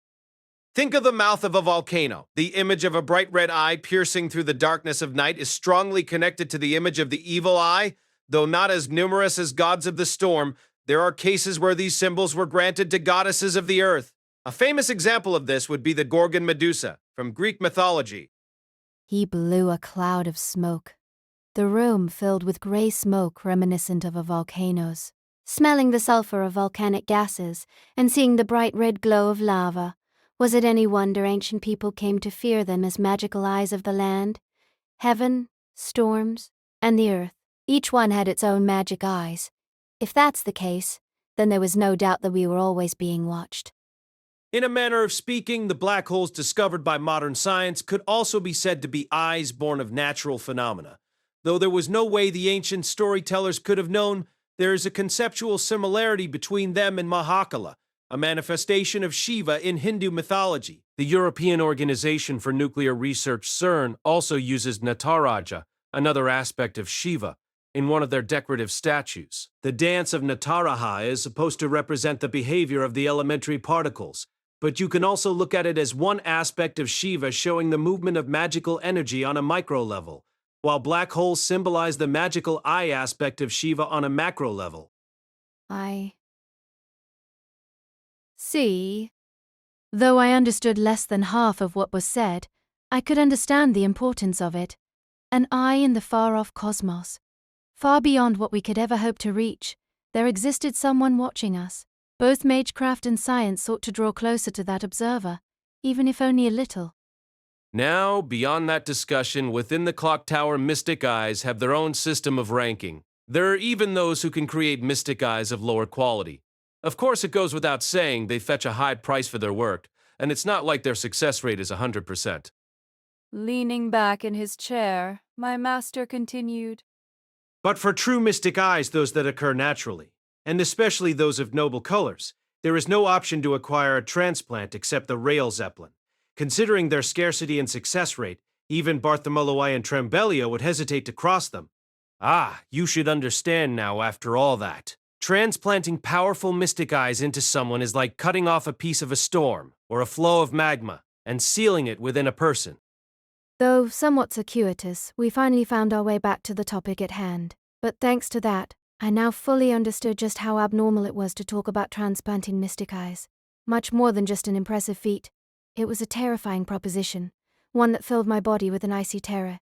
Think of the mouth of a volcano. The image of a bright red eye piercing through the darkness of night is strongly connected to the image of the evil eye. Though not as numerous as gods of the storm, there are cases where these symbols were granted to goddesses of the earth. A famous example of this would be the Gorgon Medusa from Greek mythology. He blew a cloud of smoke. The room filled with gray smoke reminiscent of a volcano's. Smelling the sulfur of volcanic gases and seeing the bright red glow of lava, was it any wonder ancient people came to fear them as magical eyes of the land, heaven, storms, and the earth? Each one had its own magic eyes. If that's the case, then there was no doubt that we were always being watched. In a manner of speaking, the black holes discovered by modern science could also be said to be eyes born of natural phenomena. Though there was no way the ancient storytellers could have known, there is a conceptual similarity between them and Mahakala, a manifestation of Shiva in Hindu mythology. The European Organization for Nuclear Research, CERN, also uses Nataraja, another aspect of Shiva, in one of their decorative statues. The dance of Nataraja is supposed to represent the behavior of the elementary particles, but you can also look at it as one aspect of Shiva showing the movement of magical energy on a micro level, while black holes symbolize the magical eye aspect of Shiva on a macro level. I see. Though I understood less than half of what was said, I could understand the importance of it. An eye in the far-off cosmos. Far beyond what we could ever hope to reach, there existed someone watching us. Both magecraft and science sought to draw closer to that observer, even if only a little. Now, beyond that discussion, within the clock tower, mystic eyes have their own system of ranking. There are even those who can create mystic eyes of lower quality. Of course, it goes without saying they fetch a high price for their work, and it's not like their success rate is 100%. Leaning back in his chair, my master continued. But for true mystic eyes, those that occur naturally, and especially those of noble colors, there is no option to acquire a transplant except the Rail Zeppelin. Considering their scarcity and success rate, even Bartholomew and Trembelio would hesitate to cross them. Ah, you should understand now after all that. Transplanting powerful mystic eyes into someone is like cutting off a piece of a storm or a flow of magma and sealing it within a person. Though somewhat circuitous, we finally found our way back to the topic at hand. But thanks to that, I now fully understood just how abnormal it was to talk about transplanting mystic eyes. Much more than just an impressive feat. It was a terrifying proposition, one that filled my body with an icy terror.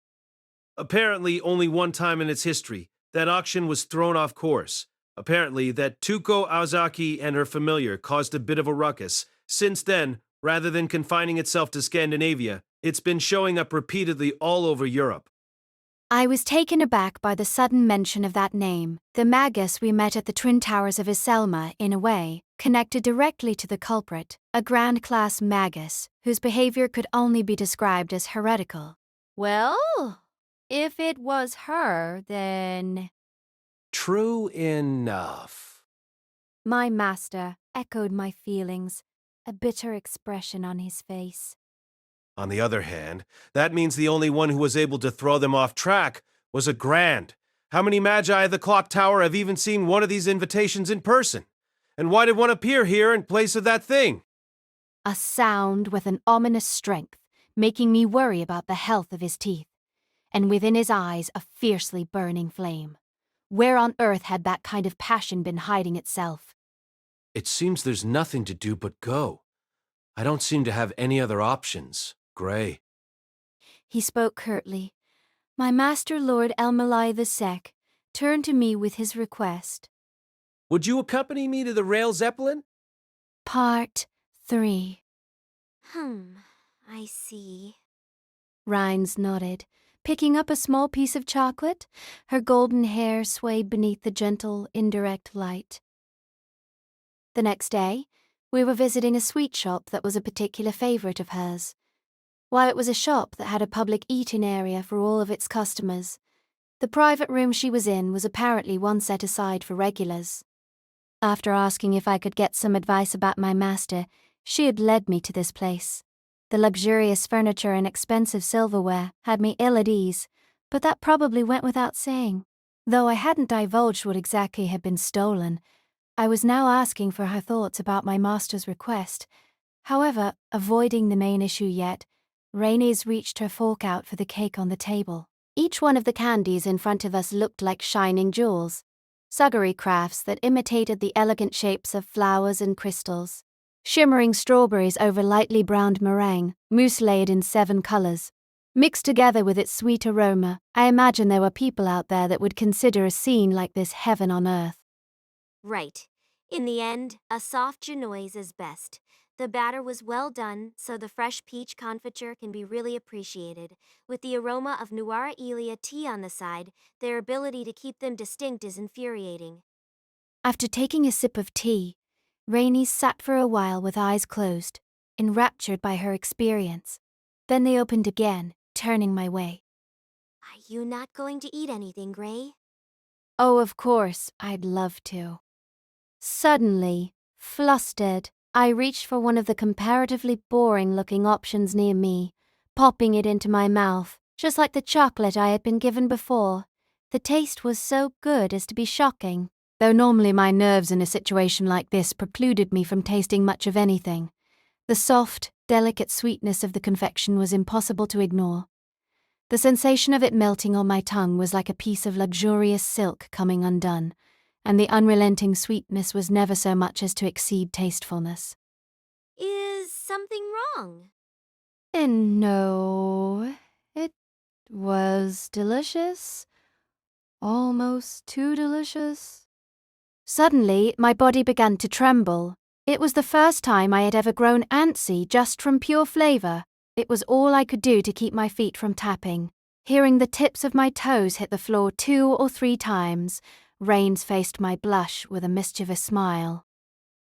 Apparently, only one time in its history, that auction was thrown off course. Apparently, that Tuko Aozaki and her familiar caused a bit of a ruckus. Since then, rather than confining itself to Scandinavia, it's been showing up repeatedly all over Europe. I was taken aback by the sudden mention of that name. The magus we met at the Twin Towers of Iselma, in a way, connected directly to the culprit, a Grand Class magus, whose behavior could only be described as heretical. Well, if it was her, then... True enough. My master echoed my feelings, a bitter expression on his face. On the other hand, that means the only one who was able to throw them off track was a Grand. How many magi at the clock tower have even seen one of these invitations in person? And why did one appear here in place of that thing? A sound with an ominous strength, making me worry about the health of his teeth, and within his eyes a fiercely burning flame. Where on earth had that kind of passion been hiding itself? It seems there's nothing to do but go. I don't seem to have any other options, Gray. He spoke curtly. My master Lord El-Melloi II turned to me with his request. Would you accompany me to the Rail Zeppelin? Part 3. I see. Rhines nodded, picking up a small piece of chocolate. Her golden hair swayed beneath the gentle, indirect light. The next day, we were visiting a sweet shop that was a particular favorite of hers. While it was a shop that had a public eating area for all of its customers, the private room she was in was apparently one set aside for regulars. After asking if I could get some advice about my master, she had led me to this place. The luxurious furniture and expensive silverware had me ill at ease, but that probably went without saying. Though I hadn't divulged what exactly had been stolen, I was now asking for her thoughts about my master's request. However, avoiding the main issue yet, Rainey's reached her fork out for the cake on the table. Each one of the candies in front of us looked like shining jewels, sugary crafts that imitated the elegant shapes of flowers and crystals. Shimmering strawberries over lightly browned meringue, mousse-laid in 7 colors. Mixed together with its sweet aroma, I imagine there were people out there that would consider a scene like this heaven on earth. Right. In the end, a soft genoise is best. The batter was well done, so the fresh peach confiture can be really appreciated. With the aroma of Nuara-Elia tea on the side, their ability to keep them distinct is infuriating. After taking a sip of tea, Rainey sat for a while with eyes closed, enraptured by her experience. Then they opened again, turning my way. Are you not going to eat anything, Gray? Oh, of course, I'd love to. Suddenly, flustered, I reached for one of the comparatively boring-looking options near me, popping it into my mouth, just like the chocolate I had been given before. The taste was so good as to be shocking, though normally my nerves in a situation like this precluded me from tasting much of anything. The soft, delicate sweetness of the confection was impossible to ignore. The sensation of it melting on my tongue was like a piece of luxurious silk coming undone, and the unrelenting sweetness was never so much as to exceed tastefulness. Is something wrong? And no, it was delicious. Almost too delicious. Suddenly, my body began to tremble. It was the first time I had ever grown antsy just from pure flavor. It was all I could do to keep my feet from tapping. Hearing the tips of my toes hit the floor 2 or 3 times, Rains faced my blush with a mischievous smile.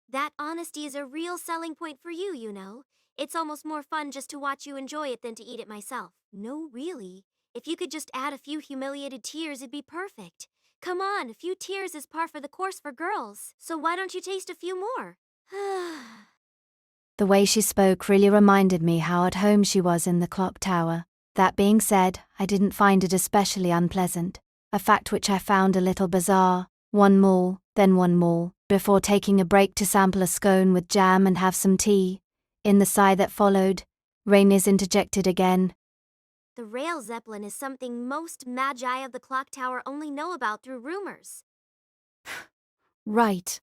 That honesty is a real selling point for you, you know. It's almost more fun just to watch you enjoy it than to eat it myself. No, really. If you could just add a few humiliated tears, it'd be perfect. Come on, a few tears is par for the course for girls. So why don't you taste a few more? The way she spoke really reminded me how at home she was in the clock tower. That being said, I didn't find it especially unpleasant, a fact which I found a little bizarre. One more, then one more, before taking a break to sample a scone with jam and have some tea. In the sigh that followed, Rainiers interjected again. The Rail Zeppelin is something most magi of the clock tower only know about through rumors. Right.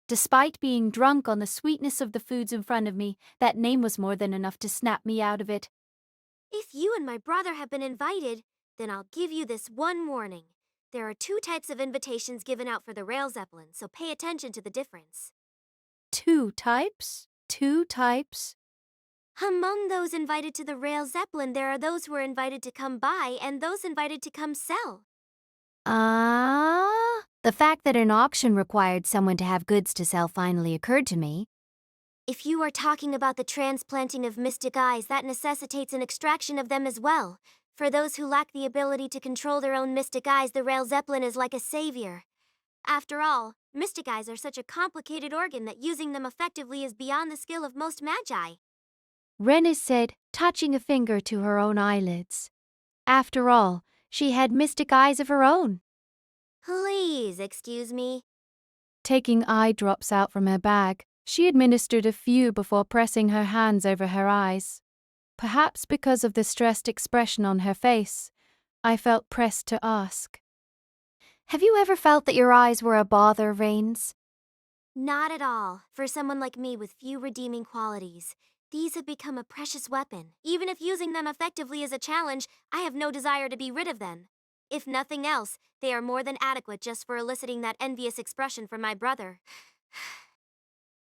Despite being drunk on the sweetness of the foods in front of me, that name was more than enough to snap me out of it. If you and my brother have been invited, then I'll give you this one warning. There are 2 types of invitations given out for the Rail Zeppelin, so pay attention to the difference. 2 types? 2 types? Among those invited to the Rail Zeppelin, there are those who are invited to come buy and those invited to come sell. The fact that an auction required someone to have goods to sell finally occurred to me. If you are talking about the transplanting of mystic eyes, that necessitates an extraction of them as well. For those who lack the ability to control their own mystic eyes, the Rail Zeppelin is like a savior. After all, mystic eyes are such a complicated organ that using them effectively is beyond the skill of most magi. Rennis said, touching a finger to her own eyelids. After all, she had mystic eyes of her own. Please excuse me. Taking eye drops out from her bag, she administered a few before pressing her hands over her eyes. Perhaps because of the stressed expression on her face, I felt pressed to ask. Have you ever felt that your eyes were a bother, Rains? Not at all. For someone like me with few redeeming qualities, these have become a precious weapon. Even if using them effectively is a challenge, I have no desire to be rid of them. If nothing else, they are more than adequate just for eliciting that envious expression from my brother.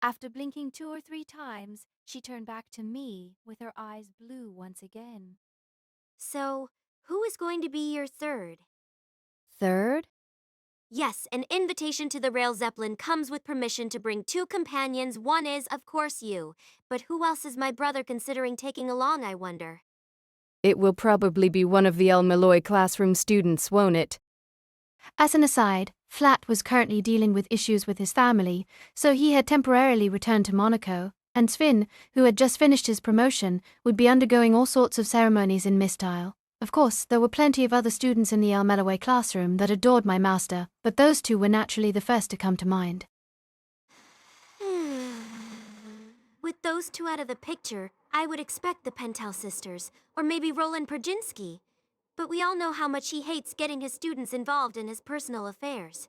After blinking 2 or 3 times, she turned back to me with her eyes blue once again. So, who is going to be your third? Third? Yes, an invitation to the Rail Zeppelin comes with permission to bring 2 companions. One is, of course, you. But who else is my brother considering taking along, I wonder? It will probably be one of the El-Melloi classroom students, won't it? As an aside, Flat was currently dealing with issues with his family, so he had temporarily returned to Monaco, and Sven, who had just finished his promotion, would be undergoing all sorts of ceremonies in Mistile. Of course, there were plenty of other students in the El-Melloi classroom that adored my master, but those 2 were naturally the first to come to mind. With those 2 out of the picture, I would expect the Pentel sisters, or maybe Roland Perjinsky. But we all know how much he hates getting his students involved in his personal affairs.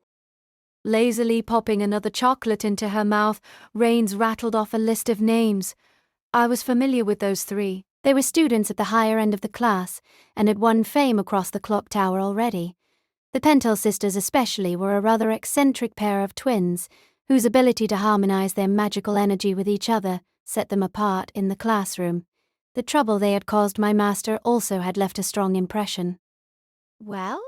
Lazily popping another chocolate into her mouth, Rains rattled off a list of names. I was familiar with those 3. They were students at the higher end of the class, and had won fame across the clock tower already. The Pentel sisters especially were a rather eccentric pair of twins, whose ability to harmonize their magical energy with each other set them apart in the classroom. The trouble they had caused my master also had left a strong impression. Well,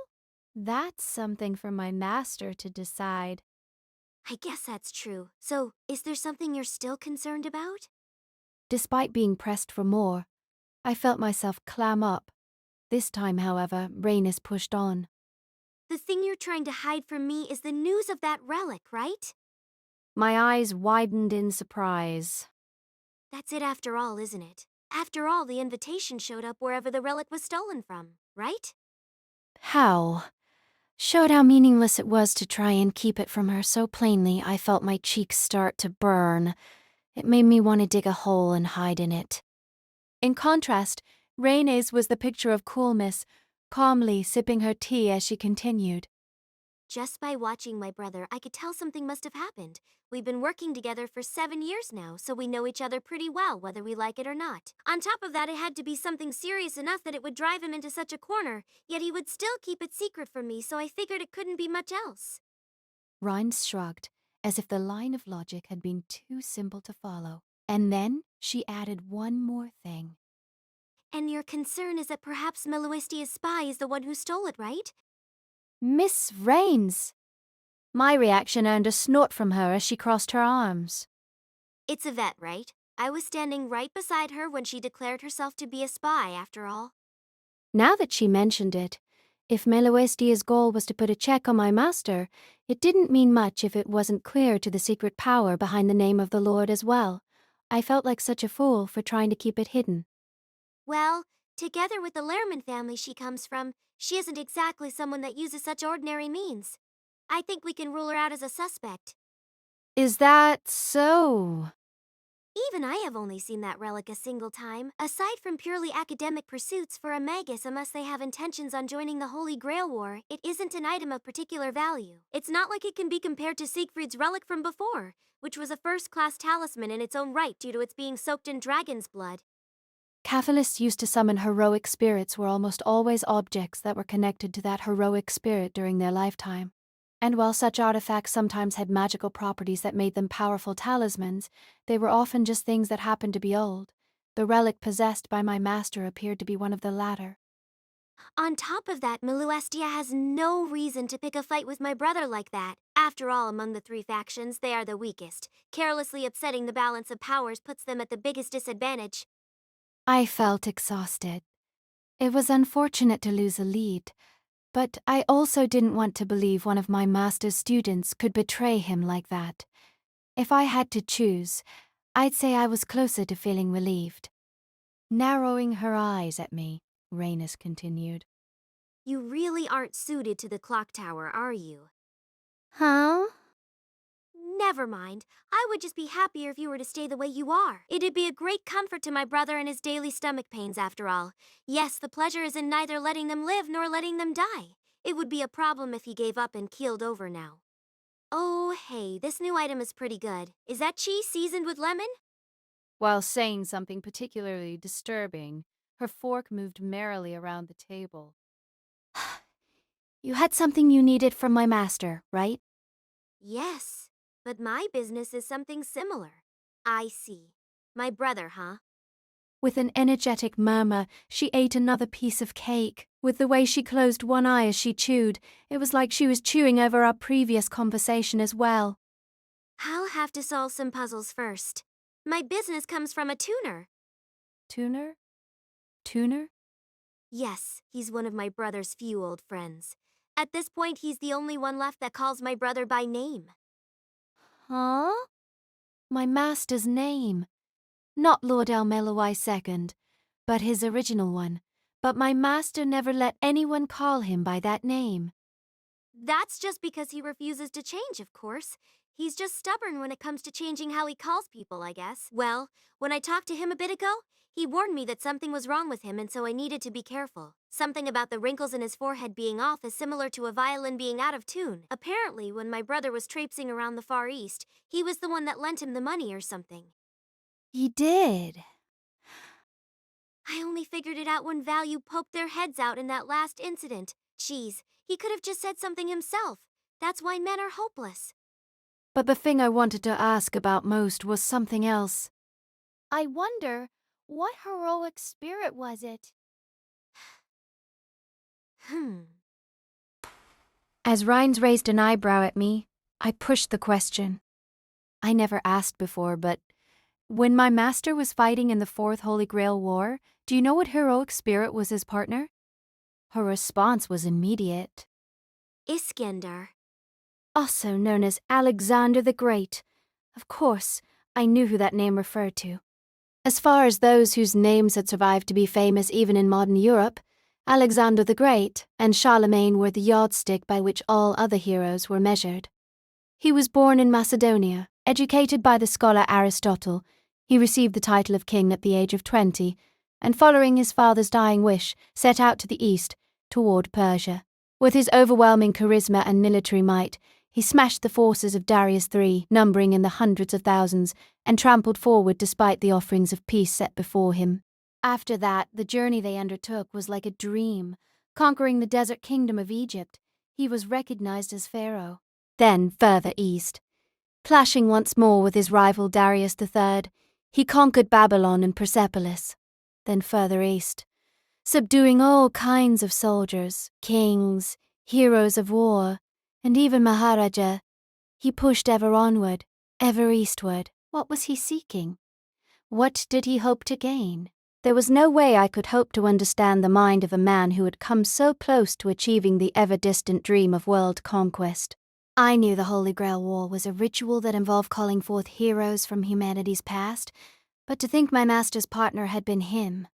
that's something for my master to decide. I guess that's true. So, is there something you're still concerned about? Despite being pressed for more, I felt myself clam up. This time, however, Rhaenys pushed on. The thing you're trying to hide from me is the news of that relic, right? My eyes widened in surprise. That's it after all, isn't it? After all, the invitation showed up wherever the relic was stolen from, right? How? Showed how meaningless it was to try and keep it from her so plainly I felt my cheeks start to burn. It made me want to dig a hole and hide in it. In contrast, Rhaenys was the picture of coolness, calmly sipping her tea as she continued. Just by watching my brother, I could tell something must have happened. We've been working together for 7 years now, so we know each other pretty well, whether we like it or not. On top of that, it had to be something serious enough that it would drive him into such a corner, yet he would still keep it secret from me, so I figured it couldn't be much else. Rhines shrugged, as if the line of logic had been too simple to follow. And then she added one more thing. And your concern is that perhaps Meloistia's spy is the one who stole it, right? Miss Rains! My reaction earned a snort from her as she crossed her arms. It's Yvette, right? I was standing right beside her when she declared herself to be a spy, after all. Now that she mentioned it, if Meloistia's goal was to put a check on my master, it didn't mean much if it wasn't clear to the secret power behind the name of the Lord as well. I felt like such a fool for trying to keep it hidden. Well, together with the Lerman family she comes from, she isn't exactly someone that uses such ordinary means. I think we can rule her out as a suspect. Is that so? Even I have only seen that relic a single time, aside from purely academic pursuits for a magus unless they have intentions on joining the Holy Grail War. It isn't an item of particular value. It's not like it can be compared to Siegfried's relic from before, which was a first-class talisman in its own right due to its being soaked in dragon's blood. Catholics used to summon heroic spirits were almost always objects that were connected to that heroic spirit during their lifetime. And while such artifacts sometimes had magical properties that made them powerful talismans, they were often just things that happened to be old. The relic possessed by my master appeared to be one of the latter. On top of that, Meloestia has no reason to pick a fight with my brother like that. After all, among the 3 factions, they are the weakest. Carelessly upsetting the balance of powers puts them at the biggest disadvantage. I felt exhausted. It was unfortunate to lose a lead, but I also didn't want to believe one of my master's students could betray him like that. If I had to choose, I'd say I was closer to feeling relieved. Narrowing her eyes at me, Rhaenys continued. You really aren't suited to the clock tower, are you? Huh? Never mind. I would just be happier if you were to stay the way you are. It'd be a great comfort to my brother and his daily stomach pains, after all. Yes, the pleasure is in neither letting them live nor letting them die. It would be a problem if he gave up and keeled over now. Oh, hey, this new item is pretty good. Is that cheese seasoned with lemon? While saying something particularly disturbing, her fork moved merrily around the table. You had something you needed from my master, right? Yes, but my business is something similar. I see. My brother, huh? With an energetic murmur, she ate another piece of cake. With the way she closed one eye as she chewed, it was like she was chewing over our previous conversation as well. I'll have to solve some puzzles first. My business comes from a tuner. Tuner? Tuner? Yes, he's one of my brother's few old friends. At this point, he's the only one left that calls my brother by name. Huh? My master's name. Not Lord El-Melloi II, but his original one. But my master never let anyone call him by that name. That's just because he refuses to change, of course. He's just stubborn when it comes to changing how he calls people, I guess. Well, when I talked to him a bit ago, he warned me that something was wrong with him and so I needed to be careful. Something about the wrinkles in his forehead being off is similar to a violin being out of tune. Apparently, when my brother was traipsing around the Far East, he was the one that lent him the money or something. He did. I only figured it out when Value poked their heads out in that last incident. Jeez, he could have just said something himself. That's why men are hopeless. But the thing I wanted to ask about most was something else. I wonder, what heroic spirit was it? As Rhines raised an eyebrow at me, I pushed the question. I never asked before, but when my master was fighting in the Fourth Holy Grail War, do you know what heroic spirit was his partner? Her response was immediate. Iskandar. Also known as Alexander the Great. Of course, I knew who that name referred to. As far as those whose names had survived to be famous even in modern Europe, Alexander the Great and Charlemagne were the yardstick by which all other heroes were measured. He was born in Macedonia, educated by the scholar Aristotle. He received the title of king at the age of 20, and following his father's dying wish, set out to the east, toward Persia. With his overwhelming charisma and military might, he smashed the forces of Darius III, numbering in the hundreds of thousands, and trampled forward despite the offerings of peace set before him. After that, the journey they undertook was like a dream. Conquering the desert kingdom of Egypt, he was recognized as pharaoh. Then further east. Clashing once more with his rival Darius III, he conquered Babylon and Persepolis. Then further east. Subduing all kinds of soldiers, kings, heroes of war, and even Maharaja, he pushed ever onward, ever eastward. What was he seeking? What did he hope to gain? There was no way I could hope to understand the mind of a man who had come so close to achieving the ever-distant dream of world conquest. I knew the Holy Grail War was a ritual that involved calling forth heroes from humanity's past, but to think my master's partner had been him.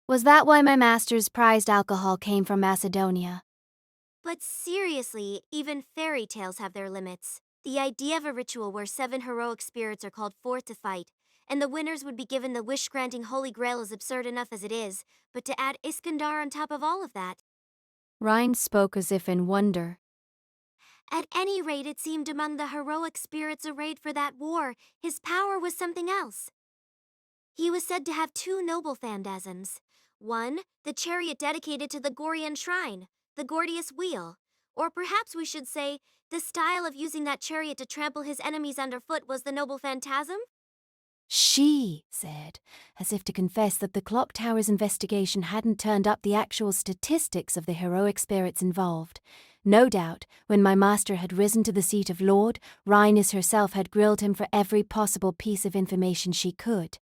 Was that why my master's prized alcohol came from Macedonia? But seriously, even fairy tales have their limits. The idea of a ritual where 7 heroic spirits are called forth to fight, and the winners would be given the wish-granting Holy Grail is absurd enough as it is, but to add Iskandar on top of all of that. Rhine spoke as if in wonder. At any rate, it seemed among the heroic spirits arrayed for that war, his power was something else. He was said to have 2 noble phantasms. One, the chariot dedicated to the Gordian shrine, the Gordius wheel. Or perhaps we should say, the style of using that chariot to trample his enemies underfoot was the noble phantasm? She said, as if to confess that the clock tower's investigation hadn't turned up the actual statistics of the heroic spirits involved. No doubt, when my master had risen to the seat of Lord, Rhaenys herself had grilled him for every possible piece of information she could.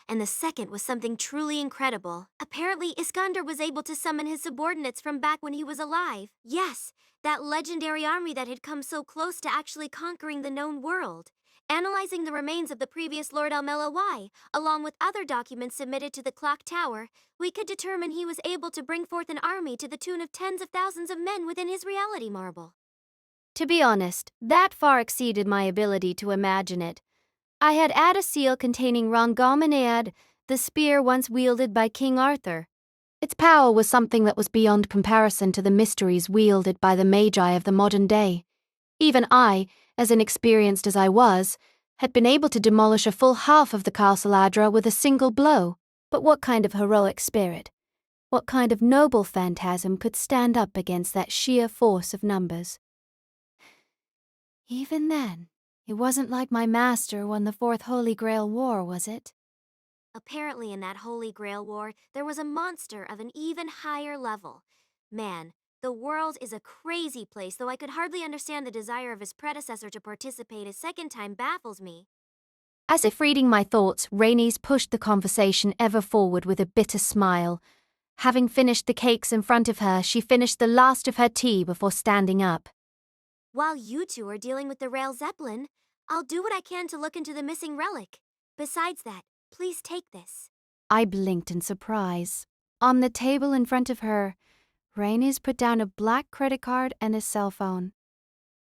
And the second was something truly incredible. Apparently, Iskandar was able to summon his subordinates from back when he was alive. Yes, that legendary army that had come so close to actually conquering the known world. Analyzing the remains of the previous Lord El-Melloi, along with other documents submitted to the clock tower, we could determine he was able to bring forth an army to the tune of tens of thousands of men within his reality marble. To be honest, that far exceeded my ability to imagine it. I had had a seal containing Rongomenead, the spear once wielded by King Arthur. Its power was something that was beyond comparison to the mysteries wielded by the magi of the modern day. Even I, as inexperienced as I was, had been able to demolish a full half of the Castle Adra with a single blow. But what kind of heroic spirit, what kind of noble phantasm could stand up against that sheer force of numbers? Even then, it wasn't like my master won the Fourth Holy Grail War, was it? Apparently in that Holy Grail War, there was a monster of an even higher level. Man, the world is a crazy place, though I could hardly understand the desire of his predecessor to participate a second time baffles me. As if reading my thoughts, Rhaenys pushed the conversation ever forward with a bitter smile. Having finished the cakes in front of her, she finished the last of her tea before standing up. While you two are dealing with the Rail Zeppelin, I'll do what I can to look into the missing relic. Besides that, please take this. I blinked in surprise. On the table in front of her, Rhaenys put down a black credit card and a cell phone.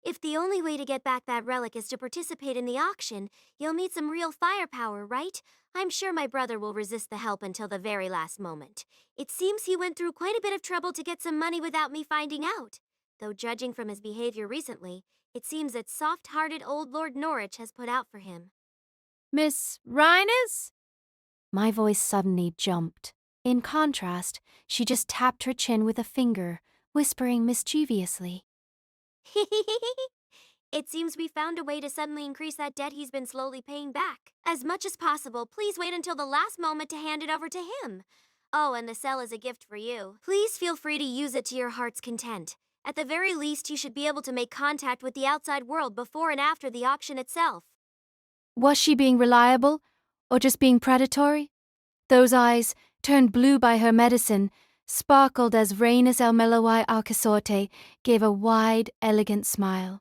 If the only way to get back that relic is to participate in the auction, you'll need some real firepower, right? I'm sure my brother will resist the help until the very last moment. It seems he went through quite a bit of trouble to get some money without me finding out. Though judging from his behavior recently, it seems that soft-hearted old Lord Norwich has put out for him. Miss Rhaenys? My voice suddenly jumped. In contrast, she just tapped her chin with a finger, whispering mischievously. It seems we found a way to suddenly increase that debt he's been slowly paying back. As much as possible, please wait until the last moment to hand it over to him. Oh, and the cell is a gift for you. Please feel free to use it to your heart's content. At the very least, you should be able to make contact with the outside world before and after the auction itself. Was she being reliable, or just being predatory? Those eyes, turned blue by her medicine, sparkled as rain as El-Melloi Alcasorte gave a wide, elegant smile.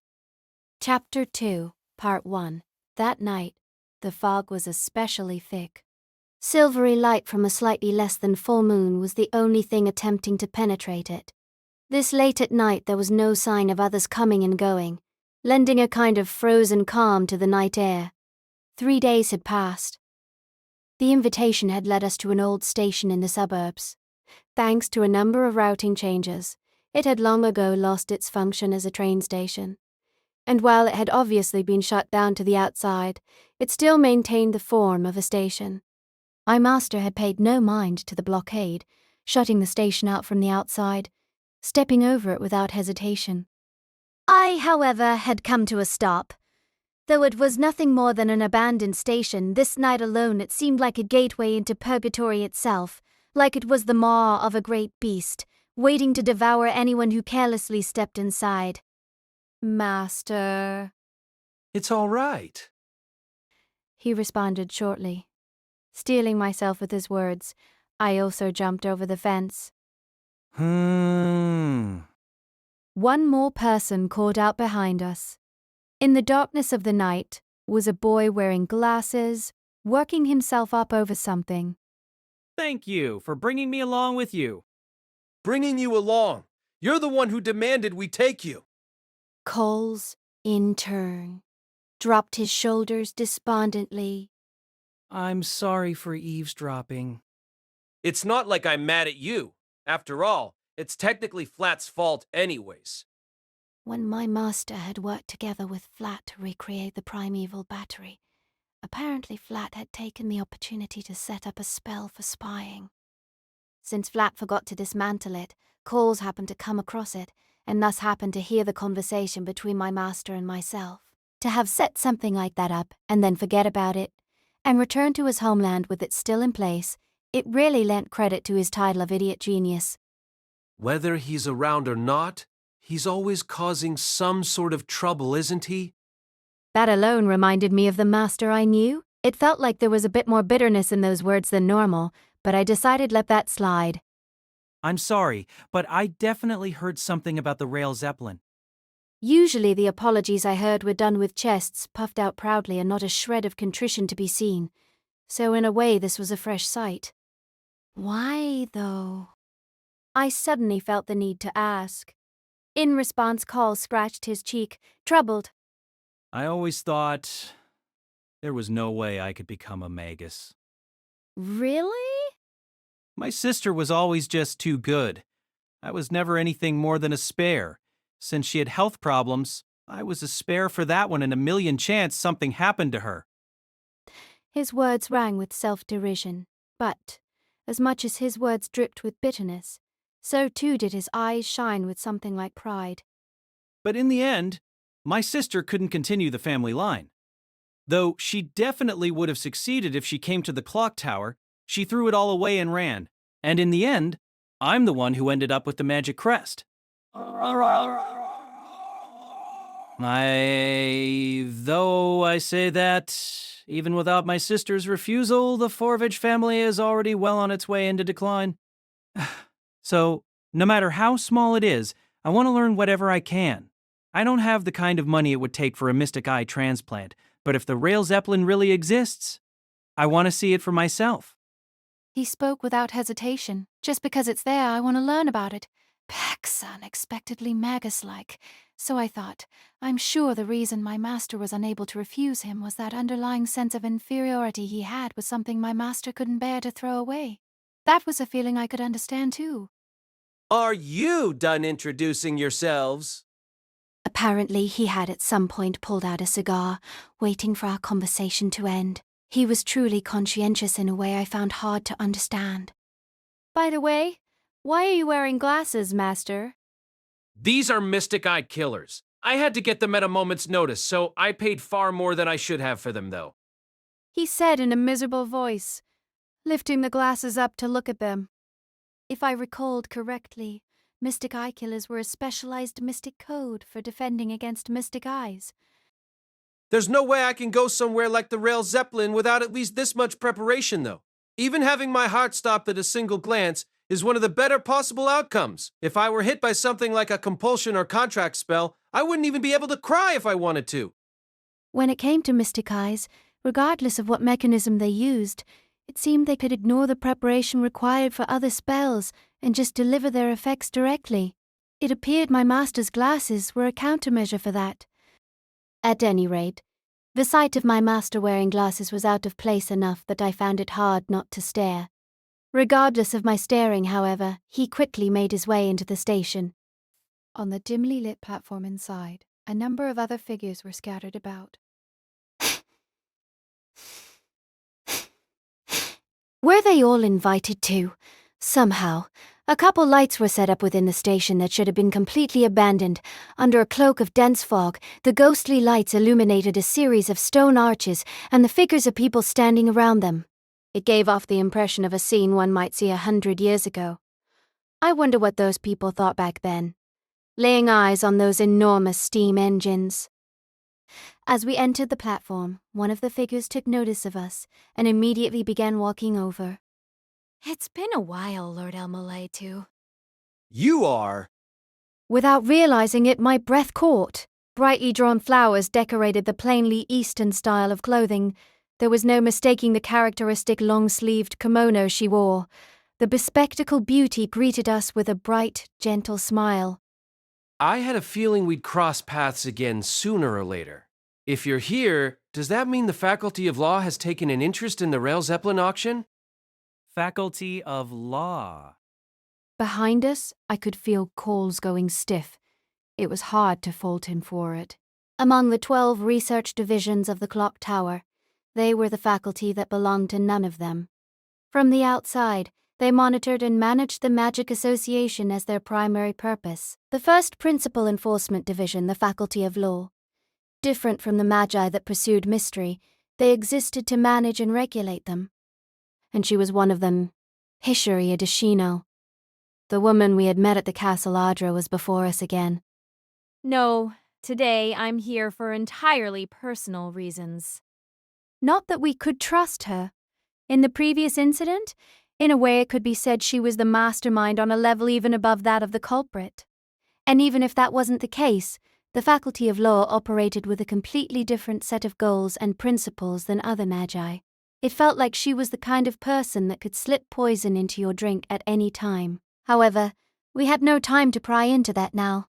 Chapter 2, Part 1. That night, the fog was especially thick. Silvery light from a slightly less than full moon was the only thing attempting to penetrate it. This late at night there was no sign of others coming and going, lending a kind of frozen calm to the night air. 3 days had passed. The invitation had led us to an old station in the suburbs. Thanks to a number of routing changes, it had long ago lost its function as a train station. And while it had obviously been shut down to the outside, it still maintained the form of a station. My master had paid no mind to the blockade, shutting the station out from the outside, stepping over it without hesitation. I, however, had come to a stop. Though it was nothing more than an abandoned station, this night alone it seemed like a gateway into purgatory itself, like it was the maw of a great beast, waiting to devour anyone who carelessly stepped inside. Master, It's all right. he responded shortly. Steeling myself with his words, I also jumped over the fence. One more person called out behind us. In the darkness of the night was a boy wearing glasses, working himself up over something. Thank you for bringing me along with you. Bringing you along. You're the one who demanded we take you. Coles, in turn, dropped his shoulders despondently. I'm sorry for eavesdropping. It's not like I'm mad at you. After all, it's technically Flat's fault anyways. When my master had worked together with Flat to recreate the primeval battery, apparently Flat had taken the opportunity to set up a spell for spying. Since Flat forgot to dismantle it, Coles happened to come across it, and thus happened to hear the conversation between my master and myself. To have set something like that up, and then forget about it, and return to his homeland with it still in place, it really lent credit to his title of idiot genius. Whether he's around or not, he's always causing some sort of trouble, isn't he? That alone reminded me of the master I knew. It felt like there was a bit more bitterness in those words than normal, but I decided let that slide. I'm sorry, but I definitely heard something about the Rail Zeppelin. Usually the apologies I heard were done with chests puffed out proudly and not a shred of contrition to be seen. So in a way this was a fresh sight. Why, though? I suddenly felt the need to ask. In response, Call scratched his cheek, troubled. I always thought there was no way I could become a magus. Really? My sister was always just too good. I was never anything more than a spare. Since she had health problems, I was a spare for that one and a million chance something happened to her. His words rang with self-derision, but, as much as his words dripped with bitterness, so too did his eyes shine with something like pride. But in the end, my sister couldn't continue the family line. Though she definitely would have succeeded if she came to the clock tower, she threw it all away and ran. And in the end, I'm the one who ended up with the magic crest. Though I say that, even without my sister's refusal, the Forvage family is already well on its way into decline. So, no matter how small it is, I want to learn whatever I can. I don't have the kind of money it would take for a mystic eye transplant, but if the Rail Zeppelin really exists, I want to see it for myself. He spoke without hesitation. Just because it's there, I want to learn about it. Pax unexpectedly magus-like. So I thought, I'm sure the reason my master was unable to refuse him was that underlying sense of inferiority he had was something my master couldn't bear to throw away. That was a feeling I could understand too. Are you done introducing yourselves? Apparently he had at some point pulled out a cigar, waiting for our conversation to end. He was truly conscientious in a way I found hard to understand. By the way, why are you wearing glasses, Master? These are Mystic Eye killers. I had to get them at a moment's notice, so I paid far more than I should have for them, though. He said in a miserable voice, lifting the glasses up to look at them. If I recalled correctly, mystic eye killers were a specialized mystic code for defending against mystic eyes. There's no way I can go somewhere like the Rail Zeppelin without at least this much preparation, though. Even having my heart stopped at a single glance is one of the better possible outcomes. If I were hit by something like a compulsion or contract spell, I wouldn't even be able to cry if I wanted to. When it came to mystic eyes, regardless of what mechanism they used, it seemed they could ignore the preparation required for other spells and just deliver their effects directly. It appeared my master's glasses were a countermeasure for that. At any rate, the sight of my master wearing glasses was out of place enough that I found it hard not to stare. Regardless of my staring, however, he quickly made his way into the station. On the dimly lit platform inside, a number of other figures were scattered about. Were they all invited too? Somehow, a couple lights were set up within the station that should have been completely abandoned. Under a cloak of dense fog, the ghostly lights illuminated a series of stone arches and the figures of people standing around them. It gave off the impression of a scene one might see 100 years ago. I wonder what those people thought back then, laying eyes on those enormous steam engines. As we entered the platform, one of the figures took notice of us and immediately began walking over. It's been a while, Lord El-Melloi II. You are? Without realizing it, my breath caught. Brightly drawn flowers decorated the plainly Eastern style of clothing. There was no mistaking the characteristic long-sleeved kimono she wore. The bespectacled beauty greeted us with a bright, gentle smile. I had a feeling we'd cross paths again sooner or later. If you're here, does that mean the Faculty of Law has taken an interest in the Rail Zeppelin auction? Faculty of Law. Behind us, I could feel Cole's going stiff. It was hard to fault him for it. Among the 12 research divisions of the clock tower, they were the faculty that belonged to none of them. From the outside, they monitored and managed the Magic Association as their primary purpose. The first principal enforcement division, the Faculty of Law. Different from the Magi that pursued mystery, they existed to manage and regulate them. And she was one of them, Hishari Adeshino. The woman we had met at the Castle Adra was before us again. No, today I'm here for entirely personal reasons. Not that we could trust her. In the previous incident, in a way it could be said she was the mastermind on a level even above that of the culprit. And even if that wasn't the case, the Faculty of Law operated with a completely different set of goals and principles than other Magi. It felt like she was the kind of person that could slip poison into your drink at any time. However, we had no time to pry into that now.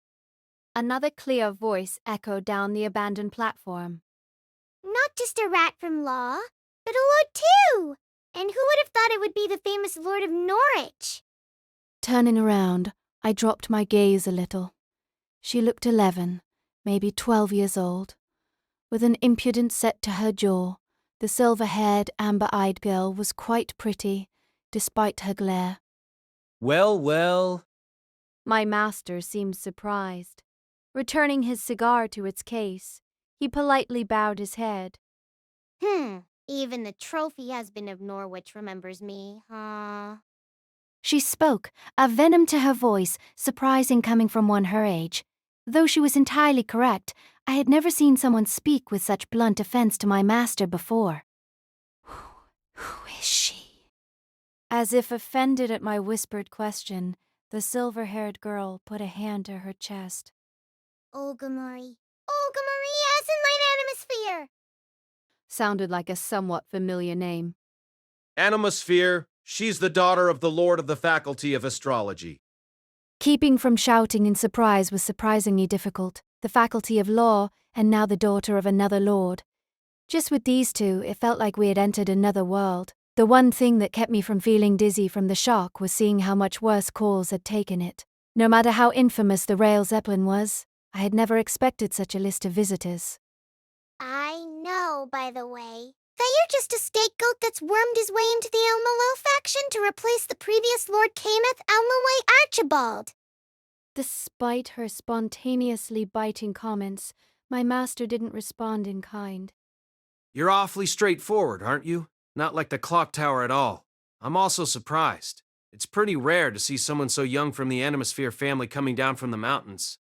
Another clear voice echoed down the abandoned platform. Not just a rat from Law, but a lord too! And who would have thought it would be the famous Lord of Norwich? Turning around, I dropped my gaze a little. She looked 11, maybe 12 years old. With an impudence set to her jaw, the silver-haired, amber-eyed girl was quite pretty, despite her glare. Well, well. My master seemed surprised. Returning his cigar to its case, he politely bowed his head. Even the trophy husband of Norwich remembers me, huh? She spoke, a venom to her voice, surprising coming from one her age. Though she was entirely correct, I had never seen someone speak with such blunt offense to my master before. Who is she? As if offended at my whispered question, the silver-haired girl put a hand to her chest. Olga Marie. Olga Marie as in light Animosphere! Sounded like a somewhat familiar name. Animosphere, she's the daughter of the Lord of the Faculty of Astrology. Keeping from shouting in surprise was surprisingly difficult. The Faculty of Law, and now the daughter of another lord. Just with these two, it felt like we had entered another world. The one thing that kept me from feeling dizzy from the shock was seeing how much worse calls had taken it. No matter how infamous the Rail Zeppelin was, I had never expected such a list of visitors. I know, by the way, that you're just a scapegoat that's wormed his way into the El-Melloi faction to replace the previous Lord Kenneth El-Melloi Archibald. Despite her spontaneously biting comments, my master didn't respond in kind. You're awfully straightforward, aren't you? Not like the clock tower at all. I'm also surprised. It's pretty rare to see someone so young from the Animosphere family coming down from the mountains.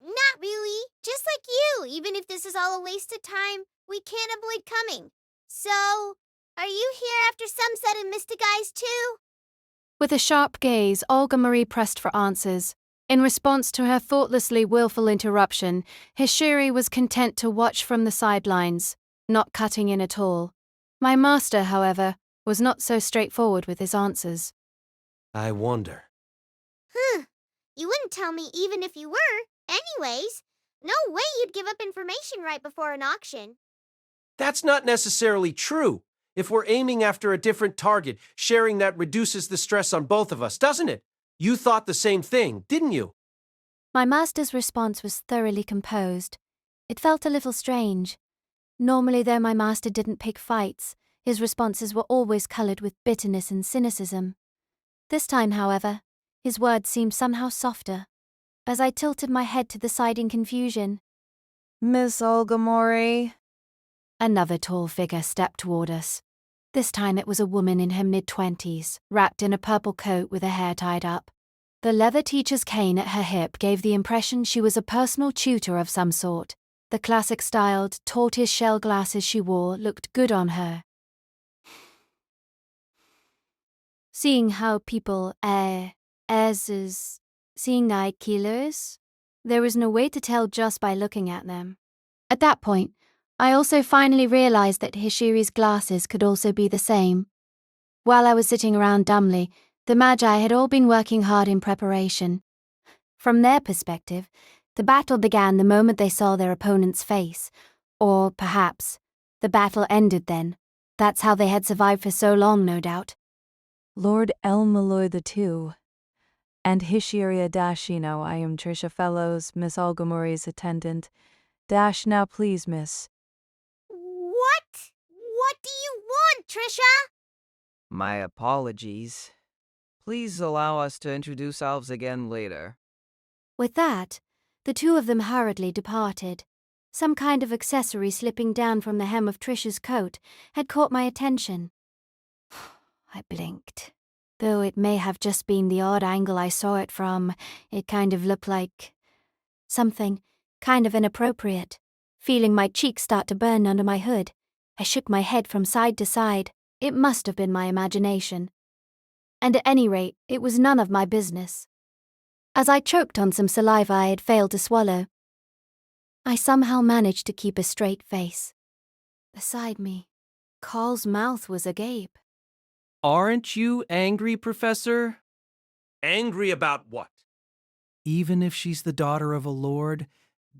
Not really. Just like you. Even if this is all a waste of time, we can't avoid coming. So, are you here after sunset and Mystic Eyes too? With a sharp gaze, Olga Marie pressed for answers. In response to her thoughtlessly willful interruption, Hishiri was content to watch from the sidelines, not cutting in at all. My master, however, was not so straightforward with his answers. I wonder. You wouldn't tell me even if you were. Anyways, no way you'd give up information right before an auction. That's not necessarily true. If we're aiming after a different target, sharing that reduces the stress on both of us, doesn't it? You thought the same thing, didn't you? My master's response was thoroughly composed. It felt a little strange. Normally, though my master didn't pick fights, his responses were always coloured with bitterness and cynicism. This time, however, his words seemed somehow softer. As I tilted my head to the side in confusion, Miss Olga Marie? another tall figure stepped toward us. This time it was a woman in her mid-20s, wrapped in a purple coat with her hair tied up. The leather teacher's cane at her hip gave the impression she was a personal tutor of some sort. The classic-styled, tortoise-shell glasses she wore looked good on her. Seeing how people, seeing night killers, there was no way to tell just by looking at them. At that point, I also finally realized that Hishiri's glasses could also be the same. While I was sitting around dumbly, the Magi had all been working hard in preparation. From their perspective, the battle began the moment they saw their opponent's face. Or, perhaps, the battle ended then. That's how they had survived for so long, no doubt. Lord El-Melloi II and Hishiri Dashino, I am Trisha Fellows, Miss Olga Marie's attendant. Dash now, please, miss. What? What do you want, Trisha? My apologies. Please allow us to introduce ourselves again later. With that, the two of them hurriedly departed. Some kind of accessory slipping down from the hem of Trisha's coat had caught my attention. I blinked. Though it may have just been the odd angle I saw it from, it kind of looked like something kind of inappropriate. Feeling my cheeks start to burn under my hood, I shook my head from side to side. It must have been my imagination. And at any rate, it was none of my business. As I choked on some saliva I had failed to swallow, I somehow managed to keep a straight face. Beside me, Carl's mouth was agape. Aren't you angry, Professor? Angry about what? Even if she's the daughter of a lord,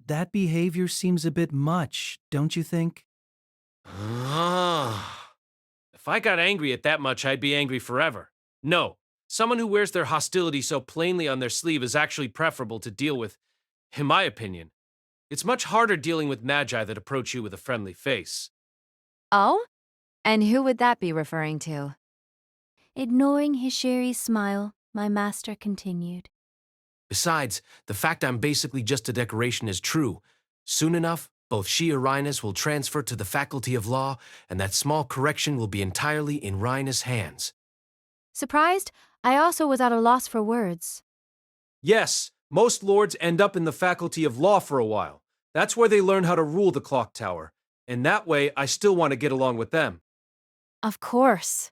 that behavior seems a bit much, don't you think? If I got angry at that much, I'd be angry forever. No, someone who wears their hostility so plainly on their sleeve is actually preferable to deal with, in my opinion. It's much harder dealing with Magi that approach you with a friendly face. Oh? And who would that be referring to? Ignoring Hishiri's smile, my master continued. Besides, the fact I'm basically just a decoration is true. Soon enough, both she and Rhinus will transfer to the Faculty of Law, and that small correction will be entirely in Rhinus' hands. Surprised, I also was at a loss for words. Yes, most lords end up in the Faculty of Law for a while. That's where they learn how to rule the clock tower. And that way, I still want to get along with them. Of course.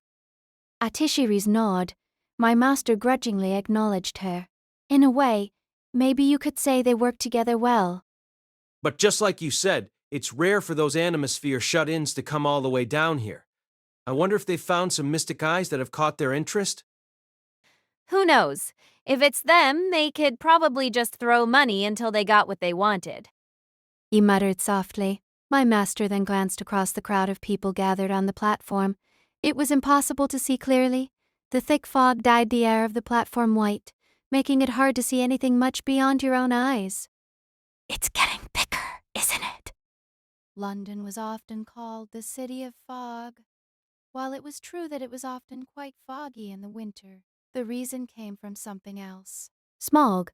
At Hishiri's nod, my master grudgingly acknowledged her. In a way, maybe you could say they worked together well. But just like you said, it's rare for those Animosphere shut-ins to come all the way down here. I wonder if they've found some mystic eyes that have caught their interest? Who knows? If it's them, they could probably just throw money until they got what they wanted. He muttered softly. My master then glanced across the crowd of people gathered on the platform. It was impossible to see clearly. The thick fog dyed the air of the platform white, making it hard to see anything much beyond your own eyes. It's getting thicker, isn't it? London was often called the City of Fog. While it was true that it was often quite foggy in the winter, the reason came from something else. Smog.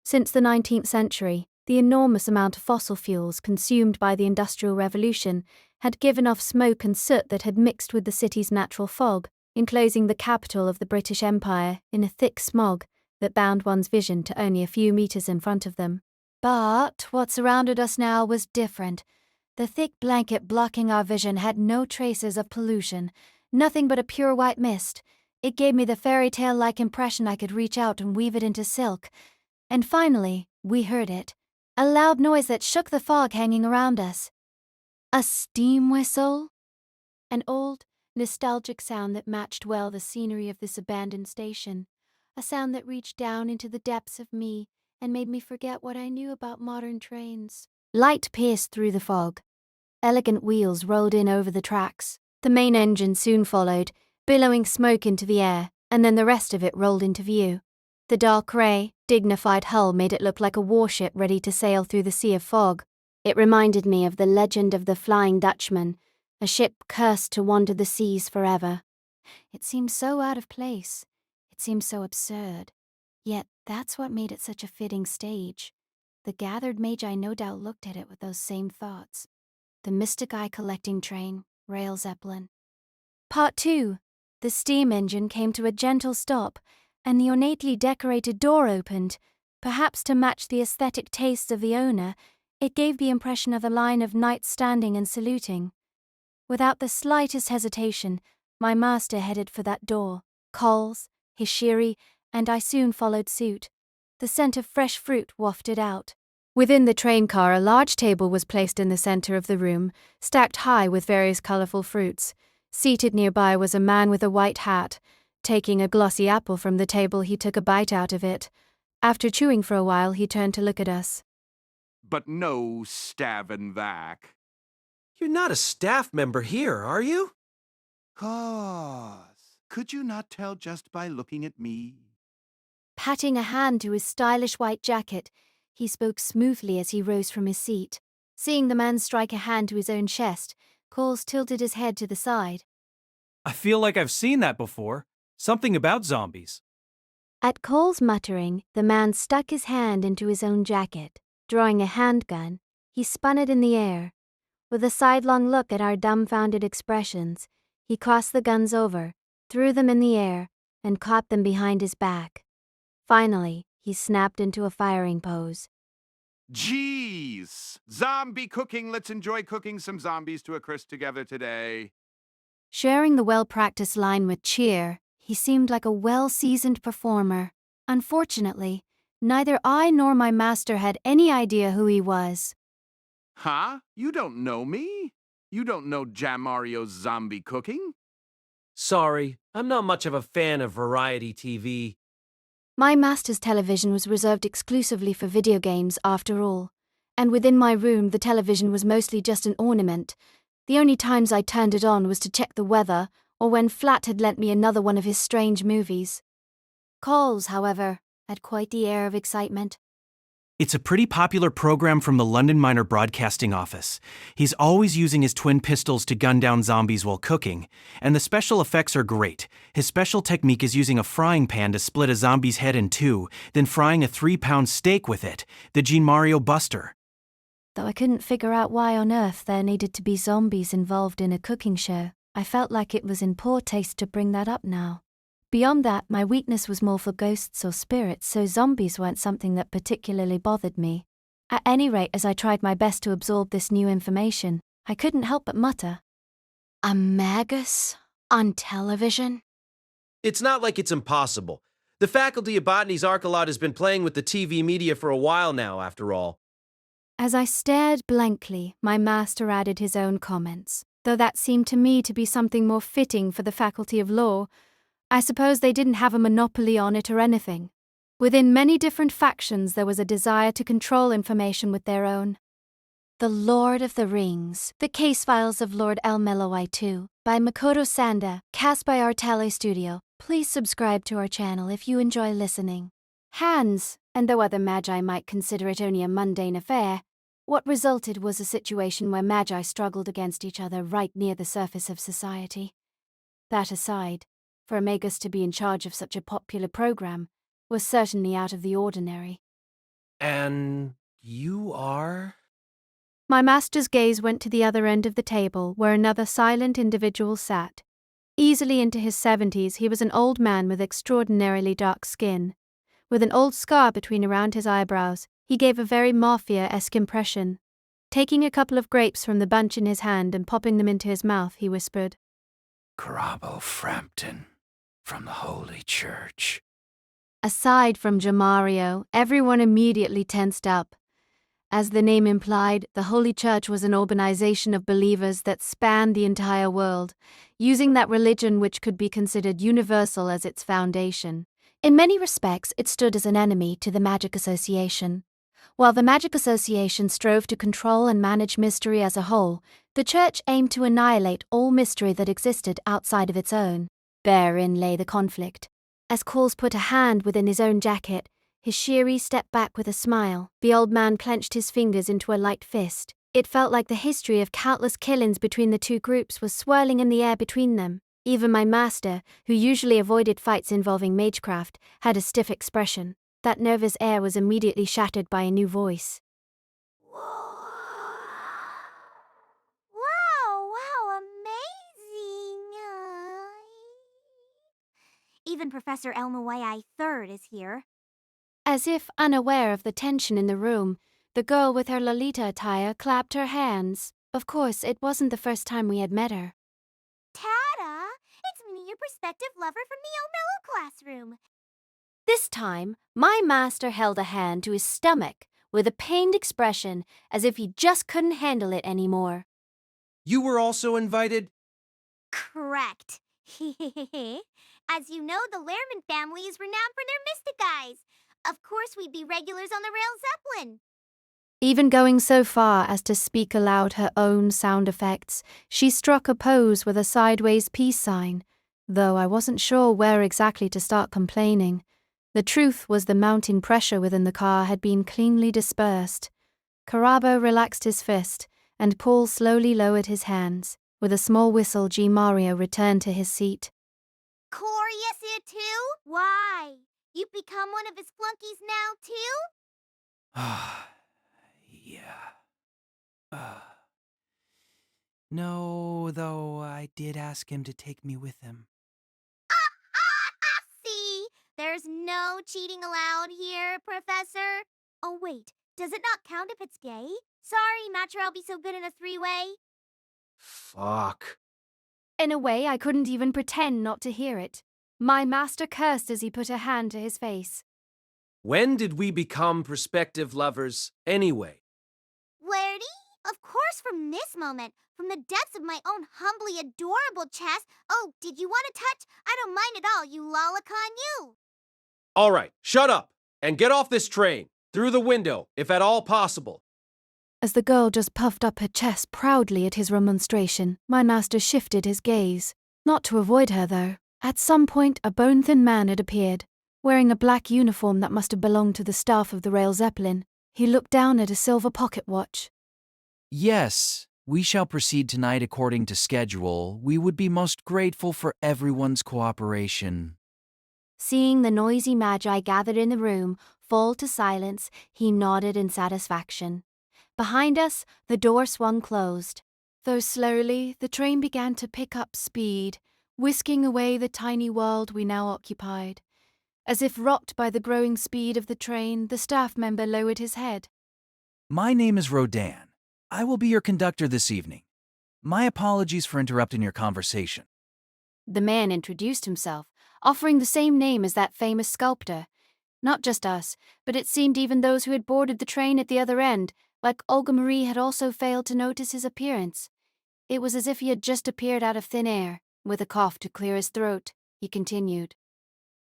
Since the 19th century, the enormous amount of fossil fuels consumed by the Industrial Revolution had given off smoke and soot that had mixed with the city's natural fog, enclosing the capital of the British Empire in a thick smog that bound one's vision to only a few meters in front of them. But what surrounded us now was different. The thick blanket blocking our vision had no traces of pollution, nothing but a pure white mist. It gave me the fairy tale-like impression I could reach out and weave it into silk. And finally, we heard it. A loud noise that shook the fog hanging around us. A steam whistle? An old, nostalgic sound that matched well the scenery of this abandoned station. A sound that reached down into the depths of me and made me forget what I knew about modern trains. Light pierced through the fog. Elegant wheels rolled in over the tracks. The main engine soon followed, billowing smoke into the air, and then the rest of it rolled into view. The dark grey, dignified hull made it look like a warship ready to sail through the sea of fog. It reminded me of the legend of the Flying Dutchman, a ship cursed to wander the seas forever. It seemed so out of place. It seemed so absurd. Yet that's what made it such a fitting stage. The gathered magi no doubt looked at it with those same thoughts. The Mystic Eye collecting train, Rail Zeppelin. Part 2. The steam engine came to a gentle stop, and the ornately decorated door opened. Perhaps to match the aesthetic tastes of the owner, it gave the impression of a line of knights standing and saluting. Without the slightest hesitation, my master headed for that door. Coles, his sherry, and I soon followed suit. The scent of fresh fruit wafted out. Within the train car, a large table was placed in the center of the room, stacked high with various colorful fruits. Seated nearby was a man with a white hat. Taking a glossy apple from the table, he took a bite out of it. After chewing for a while, he turned to look at us. But no stavin' vac. You're not a staff member here, are you? Cause, could you not tell just by looking at me? Patting a hand to his stylish white jacket, he spoke smoothly as he rose from his seat. Seeing the man strike a hand to his own chest, Coles tilted his head to the side. I feel like I've seen that before. Something about zombies. At Cole's muttering, the man stuck his hand into his own jacket. Drawing a handgun, he spun it in the air. With a sidelong look at our dumbfounded expressions, he crossed the guns over, threw them in the air, and caught them behind his back. Finally, he snapped into a firing pose. Jeez! Zombie cooking, let's enjoy cooking some zombies to a crisp together today. Sharing the well-practiced line with cheer, he seemed like a well-seasoned performer. Unfortunately, neither I nor my master had any idea who he was. Huh? You don't know me? You don't know Jam Mario's zombie cooking? Sorry, I'm not much of a fan of variety TV. My master's television was reserved exclusively for video games, after all, and within my room the television was mostly just an ornament. The only times I turned it on was to check the weather, or when Flat had lent me another one of his strange movies. Coles, however, had quite the air of excitement. It's a pretty popular program from the London Minor Broadcasting Office. He's always using his twin pistols to gun down zombies while cooking, and the special effects are great. His special technique is using a frying pan to split a zombie's head in two, then frying a 3-pound steak with it, the Gene Mario Buster. Though I couldn't figure out why on earth there needed to be zombies involved in a cooking show, I felt like it was in poor taste to bring that up now. Beyond that, my weakness was more for ghosts or spirits, so zombies weren't something that particularly bothered me. At any rate, as I tried my best to absorb this new information, I couldn't help but mutter. A magus on television? It's not like it's impossible. The Faculty of Botany's Archelot has been playing with the TV media for a while now, after all. As I stared blankly, my master added his own comments, though that seemed to me to be something more fitting for the Faculty of Law. I suppose they didn't have a monopoly on it or anything. Within many different factions there was a desire to control information with their own. The Lord of the Rings, The Case Files of Lord El-Melloi II, by Makoto Sanda, cast by Artale Studio. Please subscribe to our channel if you enjoy listening. Hands, and though other magi might consider it only a mundane affair, what resulted was a situation where magi struggled against each other right near the surface of society. That aside, for a magus to be in charge of such a popular program was certainly out of the ordinary. And you are? My master's gaze went to the other end of the table, where another silent individual sat. Easily into his 70s, he was an old man with extraordinarily dark skin. With an old scar between around his eyebrows, he gave a very mafia-esque impression. Taking a couple of grapes from the bunch in his hand and popping them into his mouth, he whispered, Carabo Frampton, from the Holy Church. Aside from Jamario, everyone immediately tensed up. As the name implied, the Holy Church was an organization of believers that spanned the entire world, using that religion which could be considered universal as its foundation. In many respects, it stood as an enemy to the Magic Association. While the Magic Association strove to control and manage mystery as a whole, the Church aimed to annihilate all mystery that existed outside of its own. Therein lay the conflict. As Calls put a hand within his own jacket, his Shiri stepped back with a smile. The old man clenched his fingers into a light fist. It felt like the history of countless killings between the two groups was swirling in the air between them. Even my master, who usually avoided fights involving magecraft, had a stiff expression. That nervous air was immediately shattered by a new voice. Wow, amazing! Even Professor El-Melloi III is here. As if unaware of the tension in the room, the girl with her Lolita attire clapped her hands. Of course, it wasn't the first time we had met her. Tada! It's me, your prospective lover from the El-Melloi classroom. This time, my master held a hand to his stomach with a pained expression as if he just couldn't handle it anymore. You were also invited? Correct. As you know, the Lehrman family is renowned for their mystic eyes. Of course, we'd be regulars on the Rail Zeppelin. Even going so far as to speak aloud her own sound effects, she struck a pose with a sideways peace sign, though I wasn't sure where exactly to start complaining. The truth was the mounting pressure within the car had been cleanly dispersed. Carabo relaxed his fist, and Paul slowly lowered his hands. With a small whistle, G. Mario returned to his seat. Curious here too? Why? You've become one of his flunkies now too? Yeah. No, though I did ask him to take me with him. See, there's no cheating allowed here, Professor. Oh wait, does it not count if it's gay? Sorry, Matra, I'll be so good in a three-way. Fuck. In a way, I couldn't even pretend not to hear it. My master cursed as he put a hand to his face. When did we become prospective lovers, anyway? Flaherty? Of course from this moment, from the depths of my own humbly adorable chest. Oh, did you want to touch? I don't mind at all, you lolicon, you. All right, shut up and get off this train. Through the window, if at all possible. As the girl just puffed up her chest proudly at his remonstration, my master shifted his gaze. Not to avoid her, though. At some point, a bone-thin man had appeared, wearing a black uniform that must have belonged to the staff of the Rail Zeppelin. He looked down at a silver pocket watch. Yes, we shall proceed tonight according to schedule. We would be most grateful for everyone's cooperation. Seeing the noisy magi gathered in the room fall to silence, he nodded in satisfaction. Behind us, the door swung closed. Though slowly, the train began to pick up speed, whisking away the tiny world we now occupied. As if rocked by the growing speed of the train, the staff member lowered his head. My name is Rodan. I will be your conductor this evening. My apologies for interrupting your conversation. The man introduced himself, offering the same name as that famous sculptor. Not just us, but it seemed even those who had boarded the train at the other end, like Olga Marie, had also failed to notice his appearance. It was as if he had just appeared out of thin air. With a cough to clear his throat, he continued.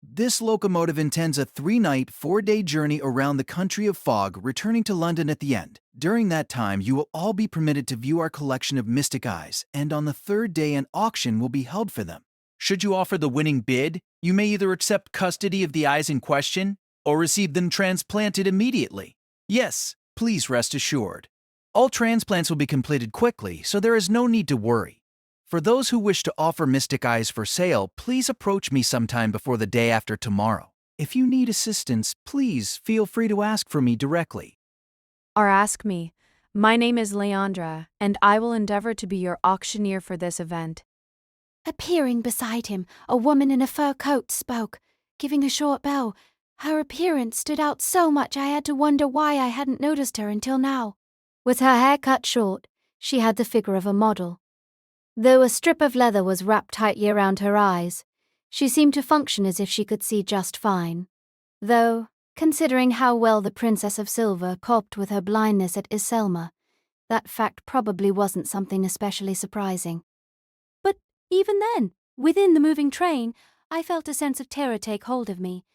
This locomotive intends a 3-night, 4-day journey around the country of fog, returning to London at the end. During that time, you will all be permitted to view our collection of mystic eyes, and on the 3rd day an auction will be held for them. Should you offer the winning bid, you may either accept custody of the eyes in question, or receive them transplanted immediately. Yes, please rest assured. All transplants will be completed quickly, so there is no need to worry. For those who wish to offer mystic eyes for sale, please approach me sometime before the day after tomorrow. If you need assistance, please feel free to ask for me directly. Or ask me. My name is Leandra, and I will endeavor to be your auctioneer for this event. Appearing beside him, a woman in a fur coat spoke, giving a short bow. Her appearance stood out so much I had to wonder why I hadn't noticed her until now. With her hair cut short, she had the figure of a model. Though a strip of leather was wrapped tightly around her eyes, she seemed to function as if she could see just fine. Though, considering how well the Princess of Silver coped with her blindness at Iselma, that fact probably wasn't something especially surprising. But even then, within the moving train, I felt a sense of terror take hold of me.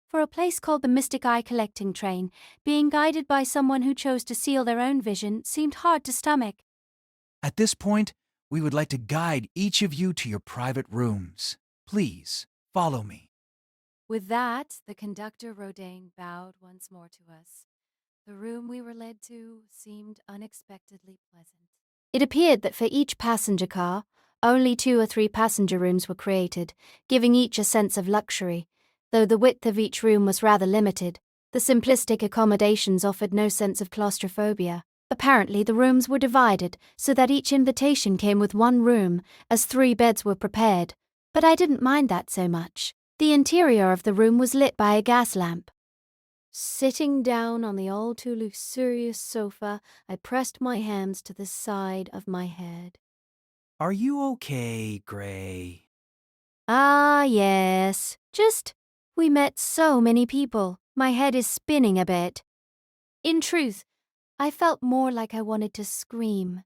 For a place called the Mystic Eye Collecting Train, being guided by someone who chose to seal their own vision seemed hard to stomach. At this point, we would like to guide each of you to your private rooms. Please, follow me. With that, the conductor Rodin bowed once more to us. The room we were led to seemed unexpectedly pleasant. It appeared that for each passenger car, only 2 or 3 passenger rooms were created, giving each a sense of luxury. Though the width of each room was rather limited, the simplistic accommodations offered no sense of claustrophobia. Apparently, the rooms were divided so that each invitation came with one room, as 3 beds were prepared. But I didn't mind that so much. The interior of the room was lit by a gas lamp. Sitting down on the all too luxurious sofa, I pressed my hands to the side of my head. Are you okay, Gray? Ah, yes. We met so many people. My head is spinning a bit. In truth, I felt more like I wanted to scream.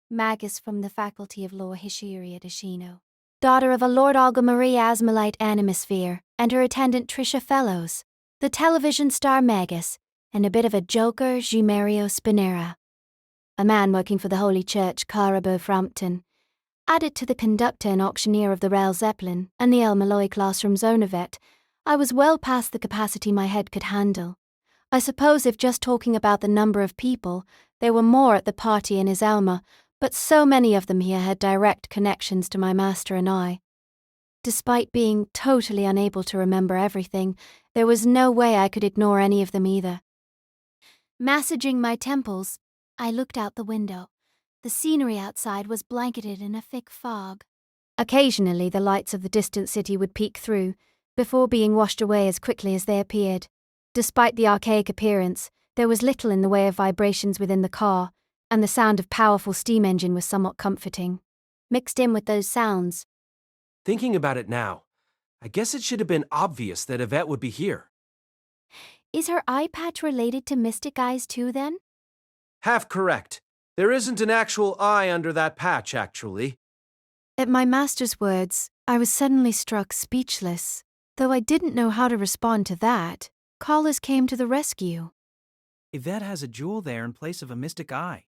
Magus from the Faculty of Law Hishiria Dashino, daughter of a Lord Algamarie Asmolite Animosphere, and her attendant Trisha Fellows, the television star Magus, and a bit of a joker Gimerio Spinera, a man working for the Holy Church Carabo Frampton, added to the conductor and auctioneer of the Rail Zeppelin and the El-Melloi classroom Zonavet. I was well past the capacity my head could handle. I suppose if just talking about the number of people, there were more at the party in Iselma, but so many of them here had direct connections to my master and I. Despite being totally unable to remember everything, there was no way I could ignore any of them either. Massaging my temples, I looked out the window. The scenery outside was blanketed in a thick fog. Occasionally, the lights of the distant city would peek through, before being washed away as quickly as they appeared. Despite the archaic appearance, there was little in the way of vibrations within the car, and the sound of powerful steam engine was somewhat comforting. Mixed in with those sounds, Thinking about it now, I guess it should have been obvious that Yvette would be here. is her eye patch related to Mystic Eyes too, then? Half correct. There isn't an actual eye under that patch, actually. At my master's words, I was suddenly struck speechless. Though I didn't know how to respond to that, callers came to the rescue. Yvette has a jewel there in place of a mystic eye.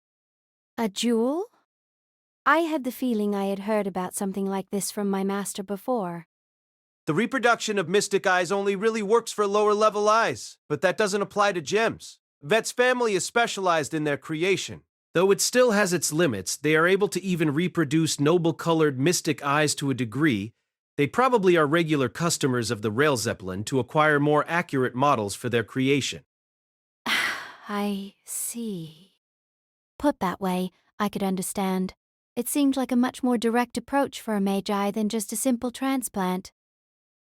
A jewel? I had the feeling I had heard about something like this from my master before. The reproduction of mystic eyes only really works for lower-level eyes, but that doesn't apply to gems. Vet's family is specialized in their creation. Though it still has its limits, they are able to even reproduce noble-colored mystic eyes to a degree. They probably are regular customers of the Rail Zeppelin to acquire more accurate models for their creation. I see. Put that way, I could understand. It seemed like a much more direct approach for a magi than just a simple transplant.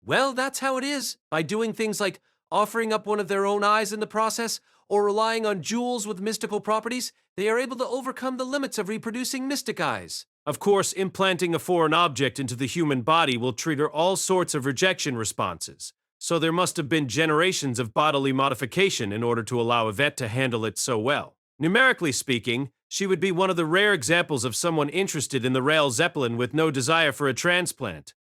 Well, that's how it is. By doing things like offering up one of their own eyes in the process, or relying on jewels with mystical properties, they are able to overcome the limits of reproducing mystic eyes. Of course, implanting a foreign object into the human body will trigger all sorts of rejection responses, so there must have been generations of bodily modification in order to allow Yvette to handle it so well. Numerically speaking, she would be one of the rare examples of someone interested in the Rail Zeppelin with no desire for a transplant.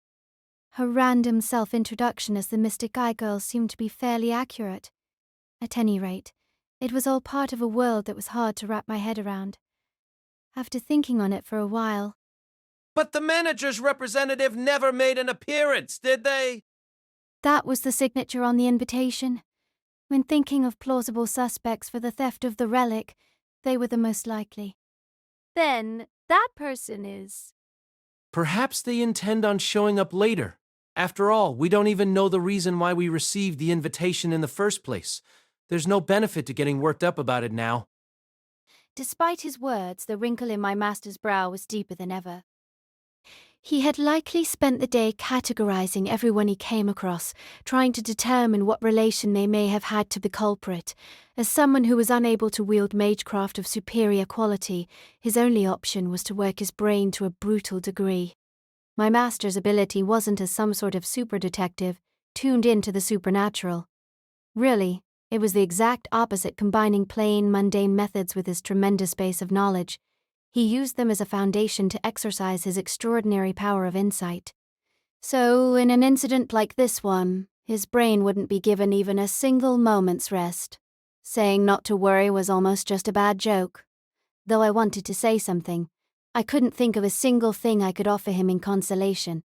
Her random self-introduction as the Mystic Eye Girl seemed to be fairly accurate. At any rate, it was all part of a world that was hard to wrap my head around. After thinking on it for a while, But the manager's representative never made an appearance, did they? that was the signature on the invitation. When thinking of plausible suspects for the theft of the relic, they were the most likely. Then, that person is... Perhaps they intend on showing up later, After all, we don't even know the reason why we received the invitation in the first place. There's no benefit to getting worked up about it now. Despite his words, the wrinkle in my master's brow was deeper than ever. He had likely spent the day categorizing everyone he came across, trying to determine what relation they may have had to the culprit. As someone who was unable to wield magecraft of superior quality, his only option was to work his brain to a brutal degree. My master's ability wasn't as some sort of super detective, tuned into the supernatural. Really, it was the exact opposite, combining plain, mundane methods with his tremendous base of knowledge. He used them as a foundation to exercise his extraordinary power of insight. So, in an incident like this one, his brain wouldn't be given even a single moment's rest. Saying not to worry was almost just a bad joke. Though I wanted to say something, I couldn't think of a single thing I could offer him in consolation.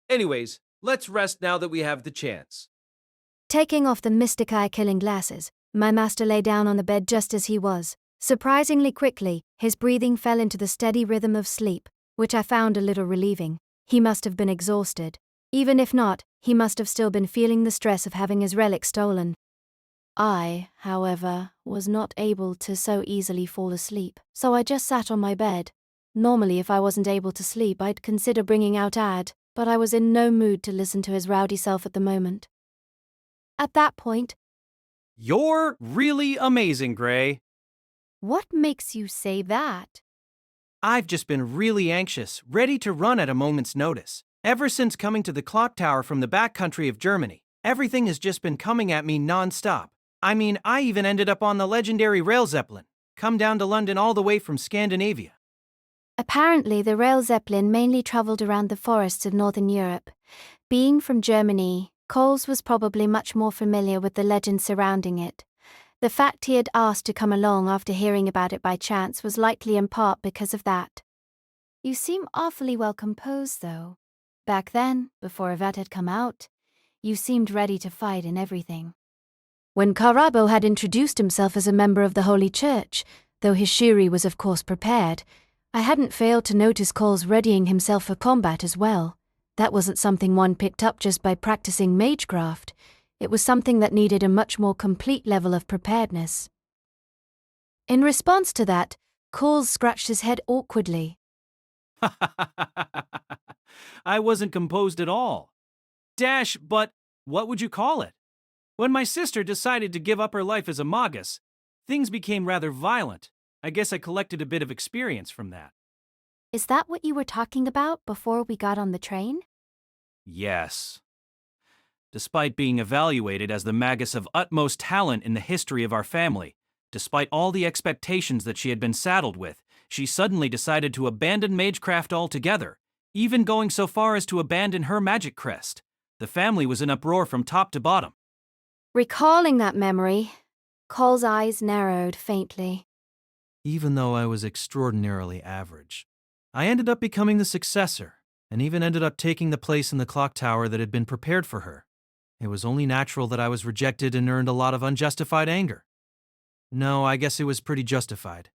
Anyways, let's rest now that we have the chance. Taking off the mystic eye-killing glasses, my master lay down on the bed just as he was. Surprisingly quickly, his breathing fell into the steady rhythm of sleep, which I found a little relieving. He must have been exhausted. Even if not, he must have still been feeling the stress of having his relic stolen. I, however, was not able to so easily fall asleep, so I just sat on my bed. Normally, if I wasn't able to sleep, I'd consider bringing out Ad, but I was in no mood to listen to his rowdy self at the moment. At that point, You're really amazing, Gray. What makes you say that? I've just been really anxious, ready to run at a moment's notice. Ever since coming to the clock tower from the backcountry of Germany, everything has just been coming at me non-stop. I mean, I even ended up on the legendary Rail Zeppelin, come down to London all the way from Scandinavia. apparently the Rail Zeppelin mainly travelled around the forests of Northern Europe. Being from Germany, Coles was probably much more familiar with the legend surrounding it. The fact he had asked to come along after hearing about it by chance was likely in part because of that. You seem awfully well composed, though. Back then, before Yvette had come out, you seemed ready to fight in everything. When Karabo had introduced himself as a member of the Holy Church, though his shuri was of course prepared, I hadn't failed to notice Coles readying himself for combat as well. That wasn't something one picked up just by practicing magecraft. It was something that needed a much more complete level of preparedness. In response to that, Coles scratched his head awkwardly. I wasn't composed at all. But what would you call it? When my sister decided to give up her life as a magus, things became rather violent. I guess I collected a bit of experience from that. Is that what you were talking about before we got on the train? Yes. Despite being evaluated as the magus of utmost talent in the history of our family, despite all the expectations that she had been saddled with, she suddenly decided to abandon magecraft altogether, even going so far as to abandon her magic crest. The family was in uproar from top to bottom. Recalling that memory, Cole's eyes narrowed faintly. Even though I was extraordinarily average, I ended up becoming the successor, and even ended up taking the place in the clock tower that had been prepared for her. It was only natural that I was rejected and earned a lot of unjustified anger. No, I guess it was pretty justified.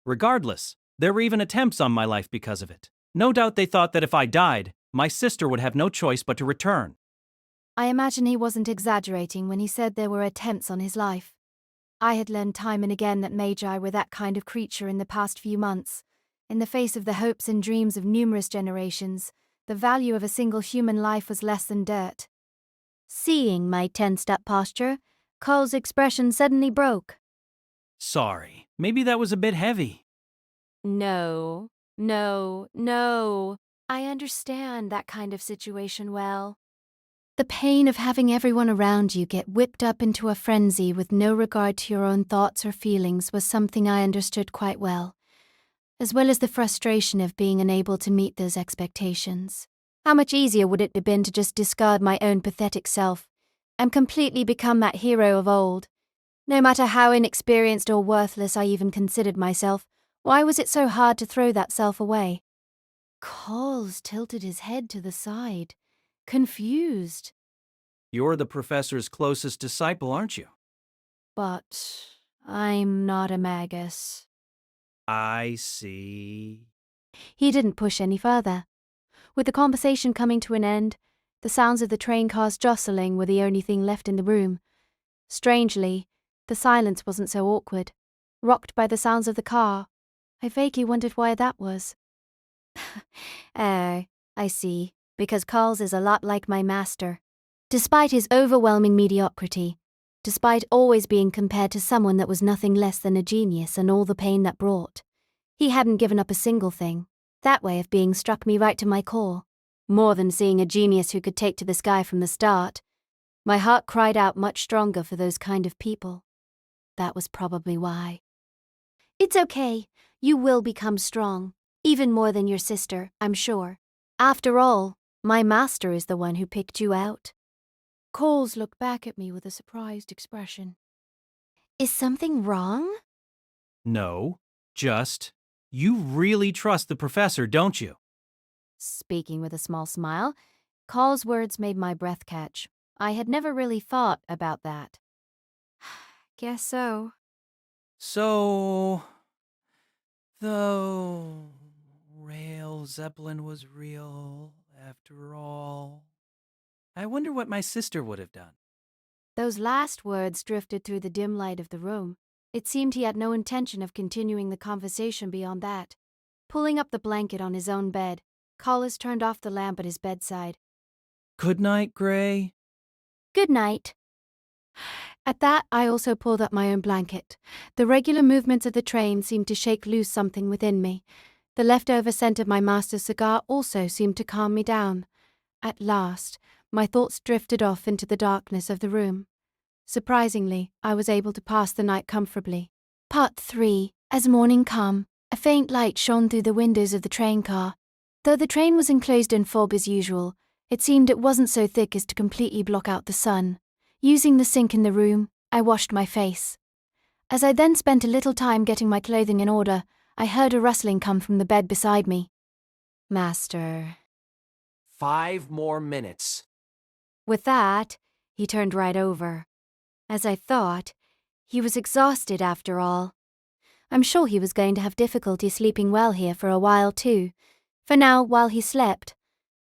Regardless, there were even attempts on my life because of it. No doubt they thought that if I died, my sister would have no choice but to return. I imagine he wasn't exaggerating when he said there were attempts on his life. I had learned time and again that magi were that kind of creature in the past few months. In the face of the hopes and dreams of numerous generations, the value of a single human life was less than dirt. Seeing my tensed-up posture, Cole's expression suddenly broke. Sorry, maybe that was a bit heavy. No. I understand that kind of situation well. The pain of having everyone around you get whipped up into a frenzy with no regard to your own thoughts or feelings was something I understood quite well, as well as the frustration of being unable to meet those expectations. How much easier would it have been to just discard my own pathetic self and completely become that hero of old? No matter how inexperienced or worthless I even considered myself, why was it so hard to throw that self away? Coles tilted his head to the side, confused. You're the professor's closest disciple, aren't you? But I'm not a magus. I see. He didn't push any further. With the conversation coming to an end, The sounds of the train cars jostling were the only thing left in the room. Strangely, the silence wasn't so awkward. Rocked by the sounds of the car, I vaguely wondered why that was. I see, because Carl's is a lot like my master. Despite his overwhelming mediocrity, despite always being compared to someone that was nothing less than a genius and all the pain that brought, he hadn't given up a single thing. That way of being struck me right to my core. More than seeing a genius who could take to the sky from the start. My heart cried out much stronger for those kind of people. That was probably why. It's okay. You will become strong. Even more than your sister, I'm sure. After all, my master is the one who picked you out. Coles looked back at me with a surprised expression. Is something wrong? No, just, you really trust the professor, don't you? Speaking with a small smile, Cole's words made my breath catch. I had never really thought about that. Guess so. So, though Rail Zeppelin was real, after all, I wonder what my sister would have done. Those last words drifted through the dim light of the room. It seemed he had no intention of continuing the conversation beyond that. Pulling up the blanket on his own bed, Collis turned off the lamp at his bedside. Good night, Gray. Good night. At that, I also pulled up my own blanket. The regular movements of the train seemed to shake loose something within me. The leftover scent of my master's cigar also seemed to calm me down. At last, my thoughts drifted off into the darkness of the room. Surprisingly, I was able to pass the night comfortably. Part 3. As morning come, a faint light shone through the windows of the train car. Though the train was enclosed in fog as usual, it seemed it wasn't so thick as to completely block out the sun. Using the sink in the room, I washed my face. As I then spent a little time getting my clothing in order, I heard a rustling come from the bed beside me. Master. 5 more minutes. With that, he turned right over. As I thought, he was exhausted after all. I'm sure he was going to have difficulty sleeping well here for a while too. For now, while he slept,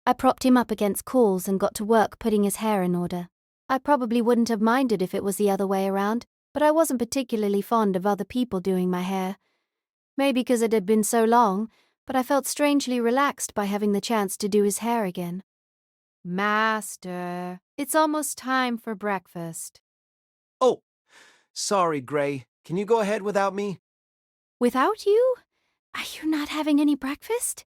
I propped him up against Coles and got to work putting his hair in order. I probably wouldn't have minded if it was the other way around, but I wasn't particularly fond of other people doing my hair. Maybe because it had been so long, but I felt strangely relaxed by having the chance to do his hair again. Master, it's almost time for breakfast. Oh, sorry, Gray. Can you go ahead without me? Without you? Are you not having any breakfast?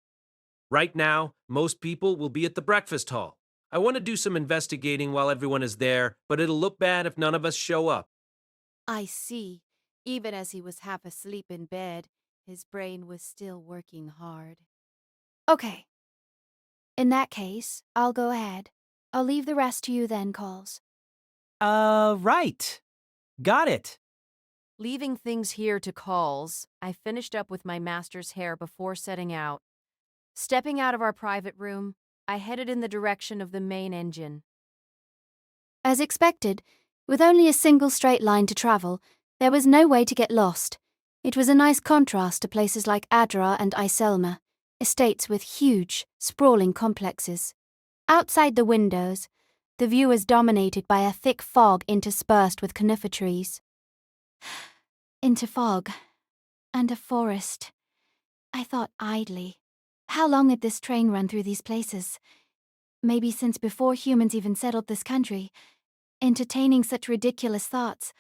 Right now, most people will be at the breakfast hall. I want to do some investigating while everyone is there, but it'll look bad if none of us show up. I see. Even as he was half asleep in bed, his brain was still working hard. Okay. In that case, I'll go ahead. I'll leave the rest to you then, Coles. Right. Got it. Leaving things here to Coles, I finished up with my master's hair before setting out. Stepping out of our private room, I headed in the direction of the main engine. As expected, with only a single straight line to travel, there was no way to get lost. It was a nice contrast to places like Adra and Iselma, estates with huge, sprawling complexes. Outside the windows, the view was dominated by a thick fog interspersed with conifer trees. Into fog. And a forest. I thought idly. How long had this train run through these places? Maybe since before humans even settled this country. Entertaining such ridiculous thoughts,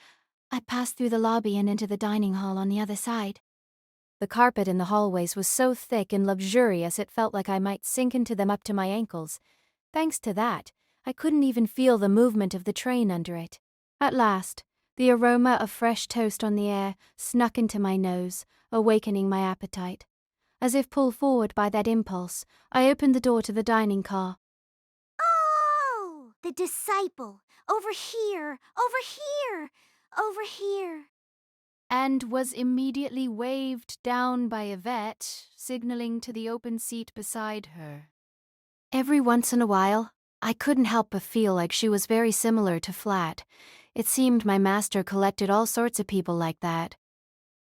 I passed through the lobby and into the dining hall on the other side. The carpet in the hallways was so thick and luxurious it felt like I might sink into them up to my ankles. Thanks to that, I couldn't even feel the movement of the train under it. At last, the aroma of fresh toast on the air snuck into my nose, awakening my appetite. As if pulled forward by that impulse, I opened the door to the dining car. Oh, the disciple. Over here, over here, over here. And was immediately waved down by Yvette, signaling to the open seat beside her. Every once in a while, I couldn't help but feel like she was very similar to Flat. It seemed my master collected all sorts of people like that.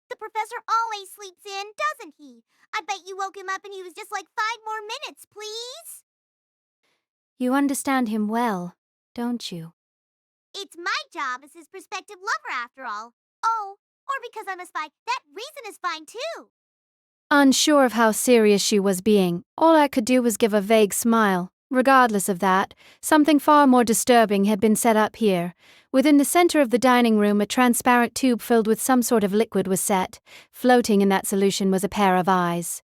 The professor always sleeps in, doesn't he? I bet you woke him up and he was just like 5 more minutes, please. You understand him well, don't you? It's my job as his prospective lover, after all. Oh, or because I'm a spy. That reason is fine, too. Unsure of how serious she was being, all I could do was give a vague smile. Regardless of that, something far more disturbing had been set up here. Within the center of the dining room, a transparent tube filled with some sort of liquid was set. Floating in that solution was a pair of eyes.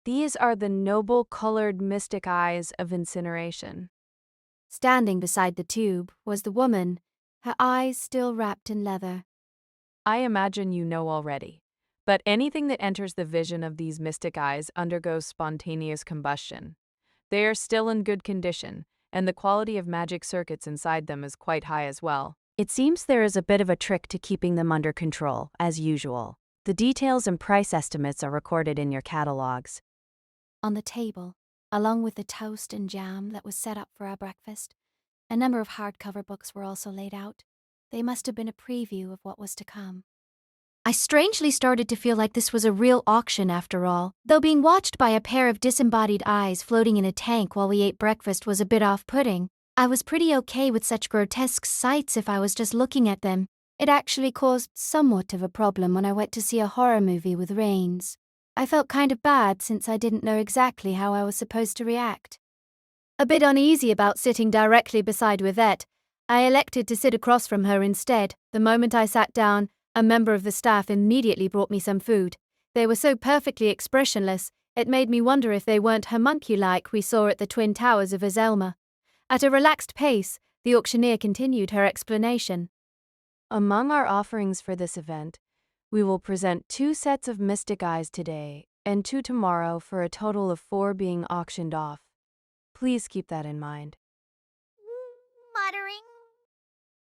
These are the noble-colored mystic eyes of incineration. Standing beside the tube was the woman, her eyes still wrapped in leather. I imagine you know already, but anything that enters the vision of these mystic eyes undergoes spontaneous combustion. They are still in good condition, and the quality of magic circuits inside them is quite high as well. It seems there is a bit of a trick to keeping them under control, as usual. The details and price estimates are recorded in your catalogs. On the table, along with the toast and jam that was set up for our breakfast, a number of hardcover books were also laid out. They must have been a preview of what was to come. I strangely started to feel like this was a real auction after all, though being watched by a pair of disembodied eyes floating in a tank while we ate breakfast was a bit off-putting. I was pretty okay with such grotesque sights if I was just looking at them. It actually caused somewhat of a problem when I went to see a horror movie with Rains. I felt kind of bad since I didn't know exactly how I was supposed to react. A bit uneasy about sitting directly beside Yvette, I elected to sit across from her instead. The moment I sat down, a member of the staff immediately brought me some food. They were so perfectly expressionless, it made me wonder if they weren't homunculi we saw at the Twin Towers of Azelma. At a relaxed pace, the auctioneer continued her explanation. Among our offerings for this event, we will present 2 sets of mystic eyes today and 2 tomorrow for a total of 4 being auctioned off. Please keep that in mind. Muttering.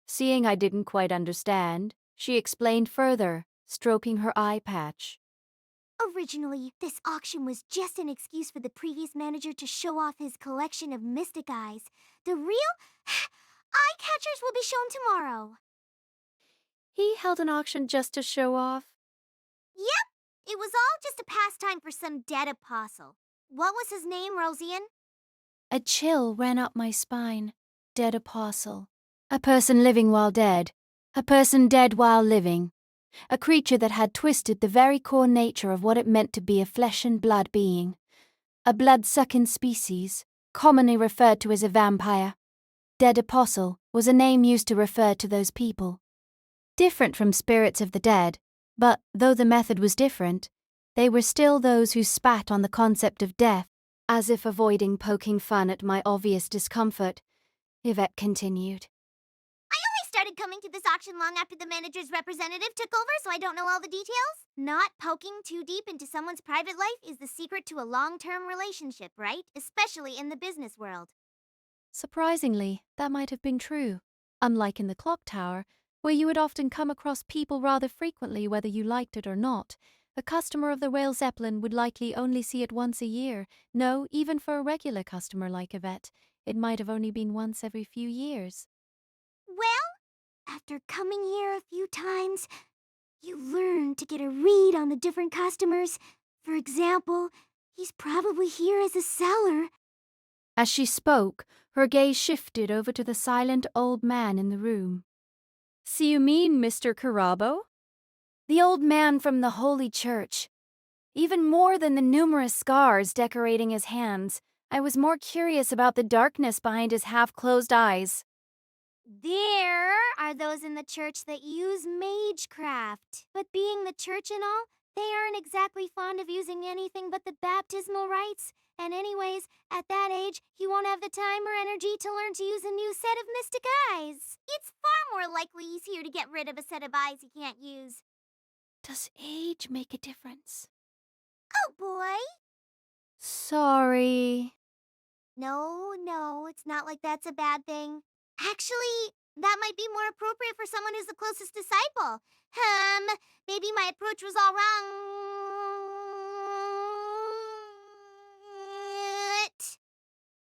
Seeing I didn't quite understand, she explained further, stroking her eye patch. Originally, this auction was just an excuse for the previous manager to show off his collection of mystic eyes. The real eye catchers will be shown tomorrow. He held an auction just to show off? Yep, it was all just a pastime for some dead apostle. What was his name, Rosian? A chill ran up my spine. Dead apostle. A person living while dead. A person dead while living. A creature that had twisted the very core nature of what it meant to be a flesh and blood being. A blood-sucking species, commonly referred to as a vampire. Dead apostle was a name used to refer to those people. Different from spirits of the dead, but though the method was different, they were still those who spat on the concept of death, as if avoiding poking fun at my obvious discomfort. Yvette continued. I only started coming to this auction long after the manager's representative took over, so I don't know all the details. Not poking too deep into someone's private life is the secret to a long-term relationship, right? Especially in the business world. Surprisingly, that might have been true. Unlike in the clock tower, where you would often come across people rather frequently whether you liked it or not, a customer of the Rail Zeppelin would likely only see it once a year. No, even for a regular customer like Yvette, it might have only been once every few years. Well, after coming here a few times, you learn to get a read on the different customers. For example, he's probably here as a seller. As she spoke, her gaze shifted over to the silent old man in the room. So you mean Mr. Carabo? The old man from the Holy Church. Even more than the numerous scars decorating his hands, I was more curious about the darkness behind his half-closed eyes. There are those in the church that use magecraft. But being the church and all, they aren't exactly fond of using anything but the baptismal rites. And anyways, at that age, he won't have the time or energy to learn to use a new set of mystic eyes. It's far more likely he's here to get rid of a set of eyes he can't use. Does age make a difference? Oh, boy. Sorry. No, it's not like that's a bad thing. Actually, that might be more appropriate for someone who's the closest disciple. Maybe my approach was all wrong.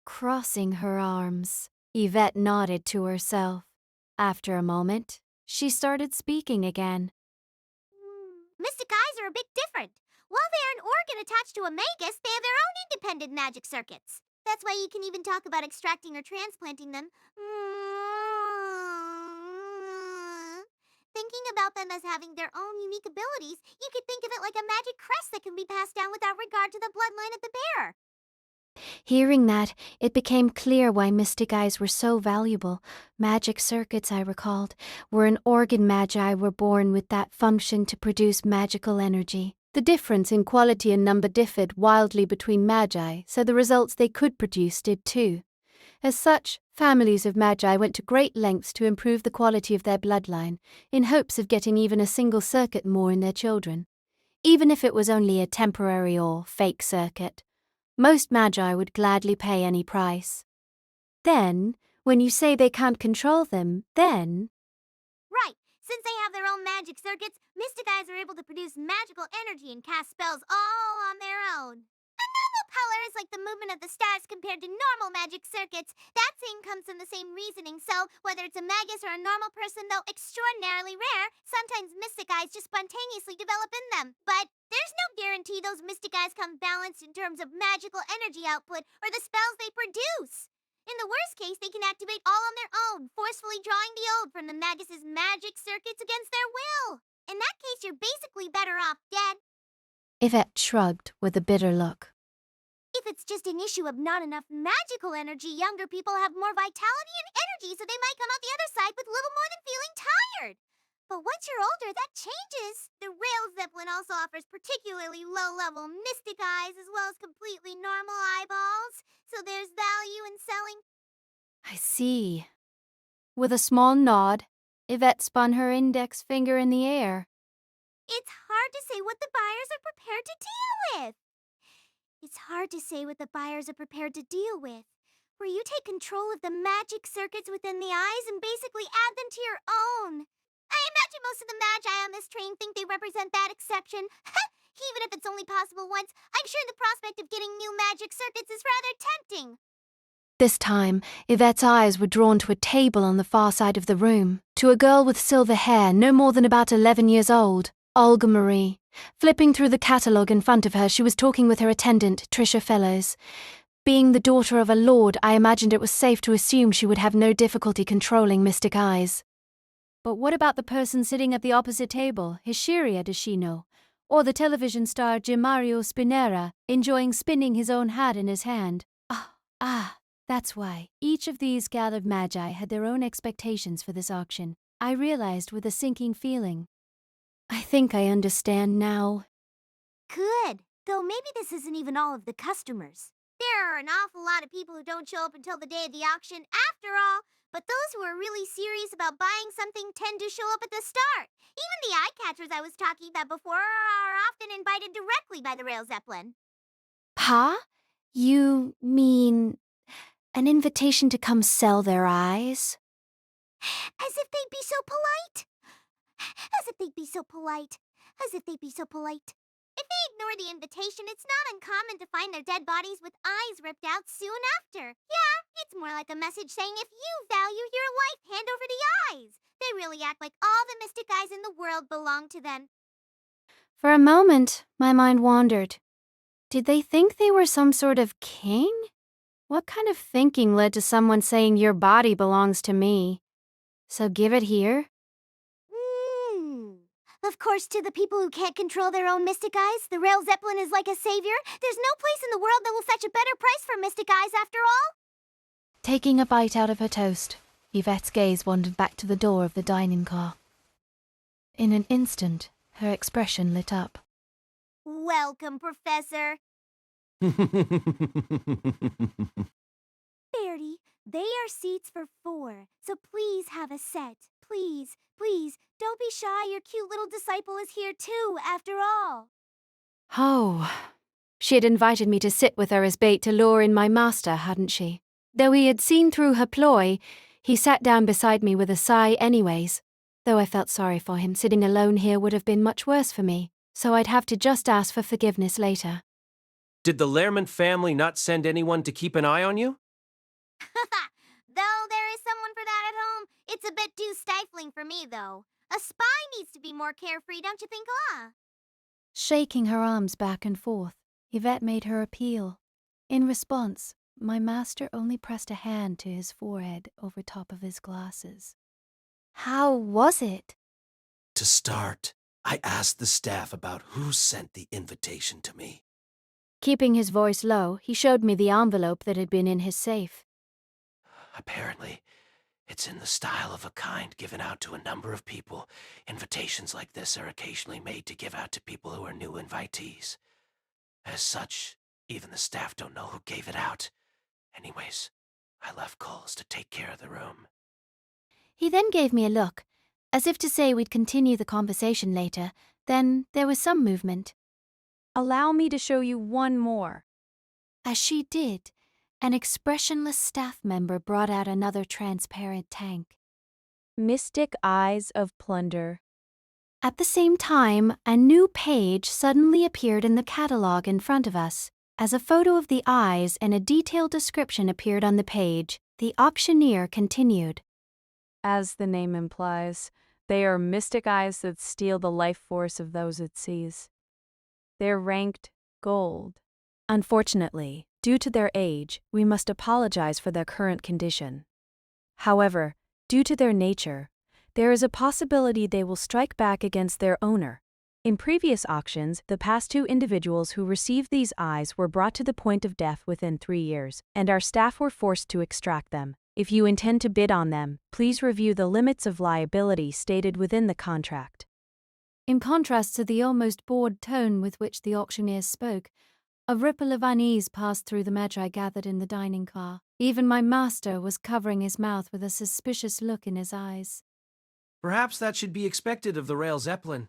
Crossing her arms, Yvette nodded to herself. After a moment, she started speaking again. Mystic eyes are a bit different. While they are an organ attached to a magus, they have their own independent magic circuits. That's why you can even talk about extracting or transplanting them. Thinking about them as having their own unique abilities, you could think of it like a magic crest that can be passed down without regard to the bloodline of the bearer. Hearing that, it became clear why mystic eyes were so valuable. Magic circuits, I recalled, were an organ magi were born with that function to produce magical energy. The difference in quality and number differed wildly between magi, so the results they could produce did too. As such, families of magi went to great lengths to improve the quality of their bloodline, in hopes of getting even a single circuit more in their children, even if it was only a temporary or fake circuit. Most magi would gladly pay any price. Then, when you say they can't control them, then... Right. Since they have their own magic circuits, mystic eyes are able to produce magical energy and cast spells all on their own. Another power is like the movement of the stars compared to normal magic circuits. That same comes from the same reasoning, so whether it's a magus or a normal person, though extraordinarily rare, sometimes mystic eyes just spontaneously develop in them. But there's no guarantee those mystic eyes come balanced in terms of magical energy output or the spells they produce. In the worst case, they can activate all on their own, forcefully drawing the old from the magus's magic circuits against their will. In that case, you're basically better off dead. Yvette shrugged with a bitter look. If it's just an issue of not enough magical energy, younger people have more vitality and energy, so they might come out the other side with little more than feeling tired. But once you're older, that changes. The Rail Zeppelin also offers particularly low-level mystic eyes as well as completely normal eyeballs, so there's value in selling. I see. With a small nod, Yvette spun her index finger in the air. It's hard to say what the buyers are prepared to deal with. Where you take control of the magic circuits within the eyes and basically add them to your own. I imagine most of the magi on this train think they represent that exception. Even if it's only possible once, I'm sure the prospect of getting new magic circuits is rather tempting. This time, Yvette's eyes were drawn to a table on the far side of the room, to a girl with silver hair no more than about 11 years old, Olga Marie. Flipping through the catalogue in front of her, she was talking with her attendant, Tricia Fellows. Being the daughter of a lord, I imagined it was safe to assume she would have no difficulty controlling mystic eyes. But what about the person sitting at the opposite table, Hishiria does she know? Or the television star Gimario Spinera, enjoying spinning his own hat in his hand? That's why. Each of these gathered magi had their own expectations for this auction. I realized with a sinking feeling. I think I understand now. Good. Though maybe this isn't even all of the customers. There are an awful lot of people who don't show up until the day of the auction after all, but those who are really serious about buying something tend to show up at the start. Even the eye-catchers I was talking about before are often invited directly by the Rail Zeppelin. Huh? You mean an invitation to come sell their eyes? As if they'd be so polite. As if they'd be so polite. As if they'd be so polite. If they ignore the invitation, it's not uncommon to find their dead bodies with eyes ripped out soon after. Yeah, it's more like a message saying if you value your life, hand over the eyes. They really act like all the mystic eyes in the world belong to them. For a moment, my mind wandered. Did they think they were some sort of king? What kind of thinking led to someone saying your body belongs to me? So give it here? Of course, to the people who can't control their own mystic eyes, the Rail Zeppelin is like a savior. There's no place in the world that will fetch a better price for mystic eyes after all. Taking a bite out of her toast, Yvette's gaze wandered back to the door of the dining car. In an instant, her expression lit up. Welcome, Professor. Bertie, they are seats for 4, so please have a set. Please, please, don't be shy. Your cute little disciple is here too, after all. Oh, she had invited me to sit with her as bait to lure in my master, hadn't she? Though he had seen through her ploy, he sat down beside me with a sigh anyways. Though I felt sorry for him, sitting alone here would have been much worse for me, so I'd have to just ask for forgiveness later. Did the Lehrman family not send anyone to keep an eye on you? Though there is someone for that at home, it's a bit too stifling for me, though. A spy needs to be more carefree, don't you think, Shaking her arms back and forth, Yvette made her appeal. In response, my master only pressed a hand to his forehead over top of his glasses. How was it? To start, I asked the staff about who sent the invitation to me. Keeping his voice low, he showed me the envelope that had been in his safe. Apparently, it's in the style of a kind given out to a number of people. Invitations like this are occasionally made to give out to people who are new invitees. As such, even the staff don't know who gave it out. Anyways, I left Coles to take care of the room. He then gave me a look, as if to say we'd continue the conversation later. Then there was some movement. Allow me to show you one more. As she did, an expressionless staff member brought out another transparent tank. Mystic Eyes of Plunder. At the same time, a new page suddenly appeared in the catalog in front of us. As a photo of the eyes and a detailed description appeared on the page, the auctioneer continued. As the name implies, they are mystic eyes that steal the life force of those it sees. They're ranked gold. Unfortunately, due to their age, we must apologize for their current condition. However, due to their nature, there is a possibility they will strike back against their owner. In previous auctions, the past 2 individuals who received these eyes were brought to the point of death within 3 years, and our staff were forced to extract them. If you intend to bid on them, please review the limits of liability stated within the contract. In contrast to the almost bored tone with which the auctioneer spoke, a ripple of unease passed through the magi gathered in the dining car. Even my master was covering his mouth with a suspicious look in his eyes. Perhaps that should be expected of the Rail Zeppelin.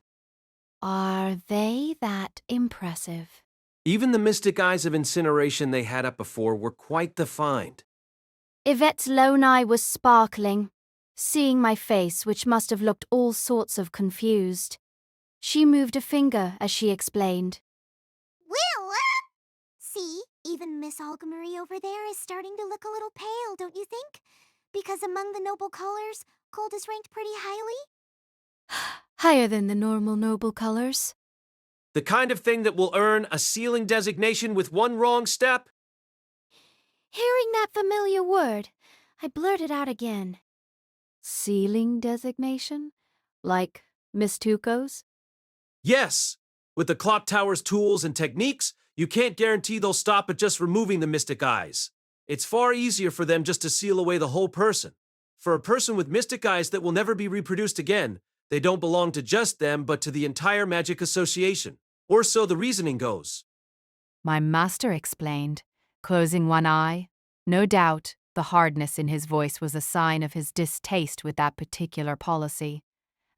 Are they that impressive? Even the mystic eyes of incineration they had up before were quite the find. Yvette's lone eye was sparkling, seeing my face, which must have looked all sorts of confused. She moved a finger as she explained. Will! See, even Miss Algemery over there is starting to look a little pale, don't you think? Because among the noble colors, gold is ranked pretty highly? Higher than the normal noble colors. The kind of thing that will earn a sealing designation with one wrong step? Hearing that familiar word, I blurted out again. Sealing designation? Like Miss Tuco's? Yes! With the clock tower's tools and techniques, you can't guarantee they'll stop at just removing the mystic eyes. It's far easier for them just to seal away the whole person. For a person with mystic eyes that will never be reproduced again, they don't belong to just them but to the entire magic association. Or so the reasoning goes. My master explained, closing one eye. No doubt, the hardness in his voice was a sign of his distaste with that particular policy.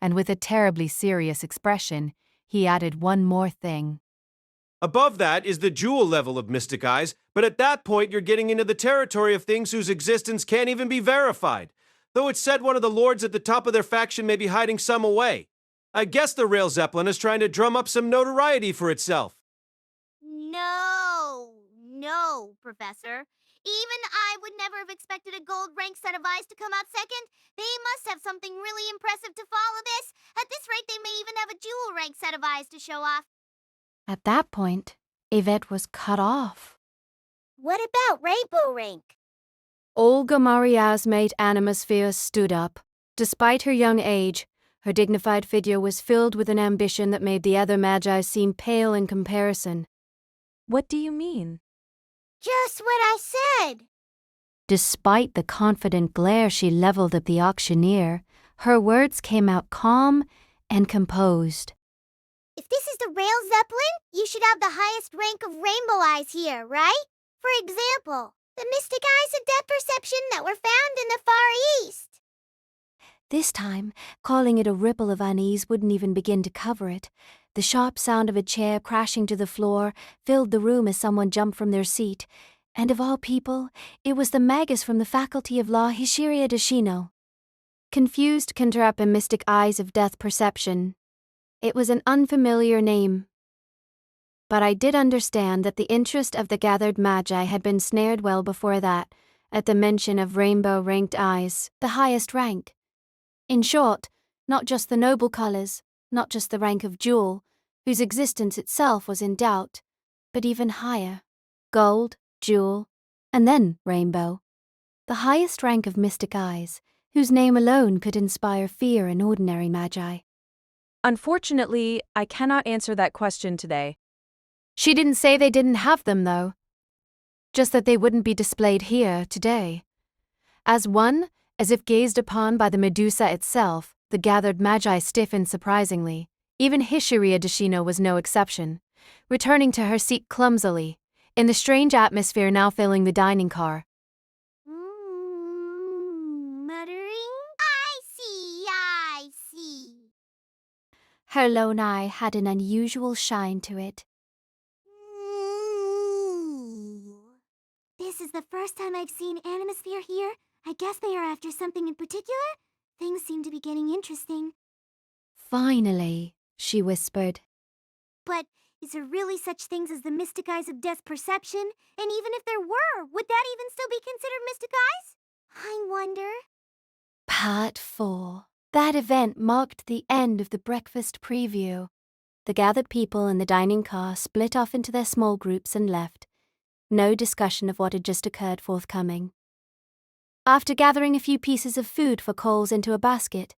And with a terribly serious expression, he added one more thing. Above that is the jewel level of mystic eyes, but at that point you're getting into the territory of things whose existence can't even be verified. Though it's said one of the lords at the top of their faction may be hiding some away. I guess the Rail Zeppelin is trying to drum up some notoriety for itself. No, Professor. Even I would never have expected a gold rank set of eyes to come out second. They must have something really impressive to follow this. At this rate, they may even have a jewel rank set of eyes to show off. At that point, Yvette was cut off. What about rainbow rank? Olga Maria's mate Animasphere stood up. Despite her young age, her dignified figure was filled with an ambition that made the other magi seem pale in comparison. What do you mean? Just what I said. Despite the confident glare she leveled at the auctioneer, her words came out calm and composed. If this is the Rail Zeppelin, you should have the highest rank of rainbow eyes here, right? For example, the mystic eyes of depth perception that were found in the Far East. This time, calling it a ripple of unease wouldn't even begin to cover it. The sharp sound of a chair crashing to the floor filled the room as someone jumped from their seat. And of all people, it was the magus from the Faculty of Law Hishiria Deshino. Confused Kentrap and mystic eyes of death perception. It was an unfamiliar name. But I did understand that the interest of the gathered magi had been snared well before that, at the mention of rainbow-ranked eyes, the highest rank. In short, not just the noble colors, not just the rank of jewel, whose existence itself was in doubt, but even higher. Gold, jewel, And then Rainbow, the highest rank of mystic eyes, whose name alone could inspire fear in ordinary magi. Unfortunately, I cannot answer that question today. She didn't say they didn't have them, though. Just that they wouldn't be displayed here today. As if gazed upon by the Medusa itself, the gathered magi stiffened surprisingly. Even Hishiria Deshino was no exception, returning to her seat clumsily, in the strange atmosphere now filling the dining car. Muttering, I see. Her lone eye had an unusual shine to it. This is the first time I've seen Animosphere here. I guess they are after something in particular. Things seem to be getting interesting. Finally, she whispered. But is there really such things as the mystic eyes of Death's perception? And even if there were, would that even still be considered mystic eyes? I wonder. Part 4. That event marked the end of the breakfast preview. The gathered people in the dining car split off into their small groups and left. No discussion of what had just occurred forthcoming. After gathering a few pieces of food for Coles into a basket,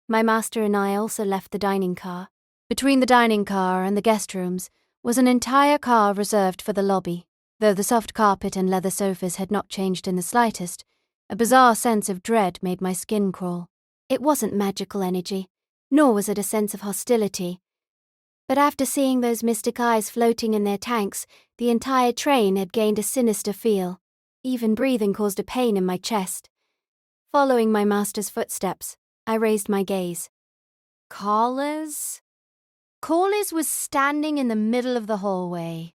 my master and I also left the dining car. Between the dining car and the guest rooms was an entire car reserved for the lobby. Though the soft carpet and leather sofas had not changed in the slightest, a bizarre sense of dread made my skin crawl. It wasn't magical energy, nor was it a sense of hostility. But after seeing those mystic eyes floating in their tanks, the entire train had gained a sinister feel. Even breathing caused a pain in my chest. Following my master's footsteps, I raised my gaze. Collis was standing in the middle of the hallway.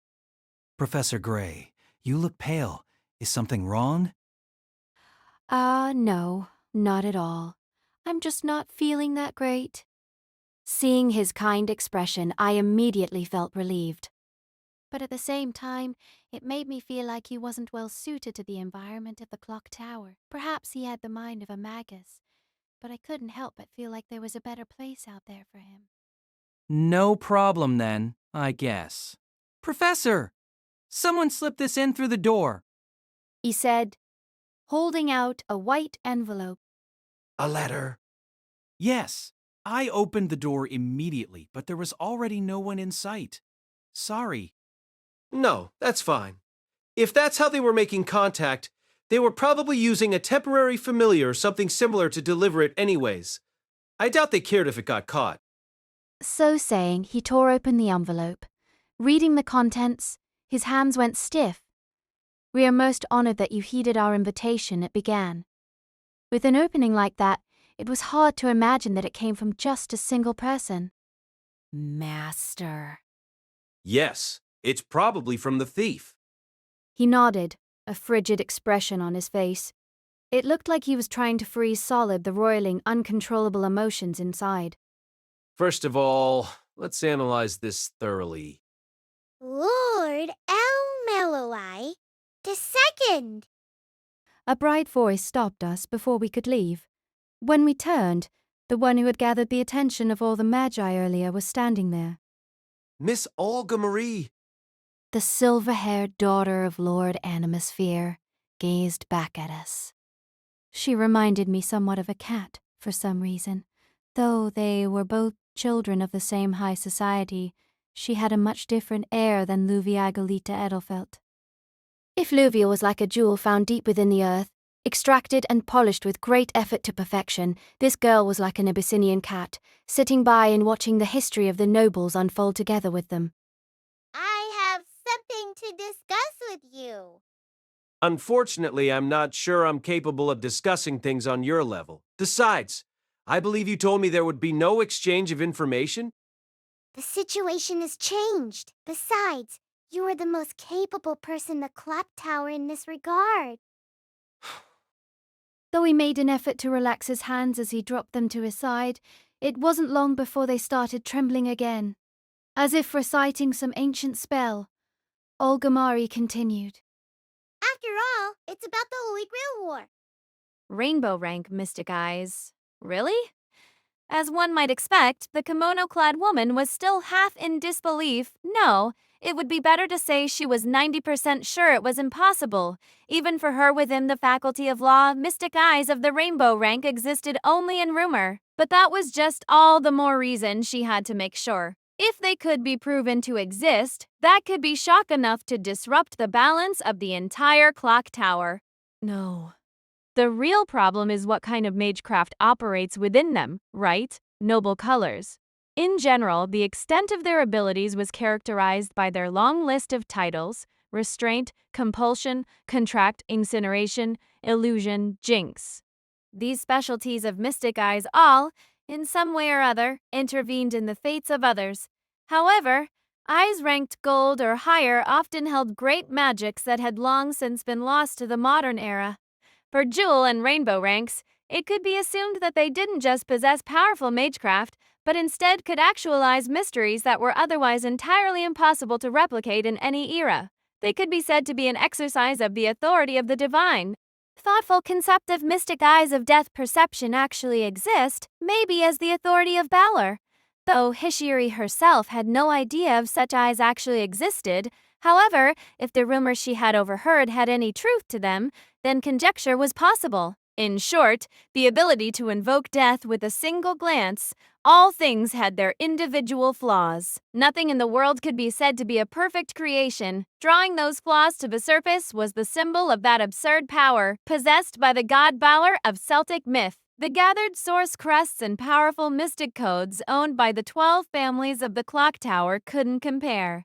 Professor Gray, you look pale. Is something wrong? No, not at all. I'm just not feeling that great. Seeing his kind expression, I immediately felt relieved. But at the same time, it made me feel like he wasn't well suited to the environment of the clock tower. Perhaps he had the mind of a magus, but I couldn't help but feel like there was a better place out there for him. No problem then, I guess. Professor! Someone slipped this in through the door. He said, holding out a white envelope. A letter? Yes, I opened the door immediately, but there was already no one in sight. Sorry. No, that's fine. If that's how they were making contact, they were probably using a temporary familiar or something similar to deliver it anyways. I doubt they cared if it got caught. So saying, he tore open the envelope. Reading the contents, his hands went stiff. We are most honored that you heeded our invitation, it began. With an opening like that, it was hard to imagine that it came from just a single person. Master. Yes, it's probably from the thief. He nodded, a frigid expression on his face. It looked like he was trying to freeze solid the roiling, uncontrollable emotions inside. First of all, let's analyze this thoroughly. Lord El-Melloi II. A bright voice stopped us before we could leave. When we turned, the one who had gathered the attention of all the magi earlier was standing there. Miss Olga Marie. The silver-haired daughter of Lord Animosphere gazed back at us. She reminded me somewhat of a cat, for some reason. Though they were both children of the same high society, she had a much different air than Luvia Golita Edelfelt. If Luvia was like a jewel found deep within the earth, extracted and polished with great effort to perfection, this girl was like an Abyssinian cat, sitting by and watching the history of the nobles unfold together with them. I have something to discuss with you. Unfortunately, I'm not sure I'm capable of discussing things on your level. Besides, I believe you told me there would be no exchange of information? The situation has changed. Besides, you are the most capable person in the clock tower in this regard. Though he made an effort to relax his hands as he dropped them to his side, it wasn't long before they started trembling again. As if reciting some ancient spell, Olgamari continued. After all, it's about the Holy Grail War. Rainbow rank mystic eyes. Really? As one might expect, the kimono-clad woman was still half in disbelief. No, it would be better to say she was 90% sure it was impossible. Even for her within the faculty of law, mystic eyes of the rainbow rank existed only in rumor. But that was just all the more reason she had to make sure. If they could be proven to exist, that could be shock enough to disrupt the balance of the entire clock tower. No. The real problem is what kind of magecraft operates within them, right? Noble colors. In general, the extent of their abilities was characterized by their long list of titles: restraint, compulsion, contract, incineration, illusion, jinx. These specialties of mystic eyes all, in some way or other, intervened in the fates of others. However, eyes ranked gold or higher often held great magics that had long since been lost to the modern era. For jewel and rainbow ranks, it could be assumed that they didn't just possess powerful magecraft, but instead could actualize mysteries that were otherwise entirely impossible to replicate in any era. They could be said to be an exercise of the authority of the divine. Thoughtful conceptive mystic eyes of death perception actually exist, maybe as the authority of Balor. Though Hishiri herself had no idea if such eyes actually existed. However, if the rumors she had overheard had any truth to them, then conjecture was possible. In short, the ability to invoke death with a single glance. All things had their individual flaws. Nothing in the world could be said to be a perfect creation. Drawing those flaws to the surface was the symbol of that absurd power, possessed by the god Balor of Celtic myth. The gathered source crests and powerful mystic codes owned by the 12 families of the clock tower couldn't compare.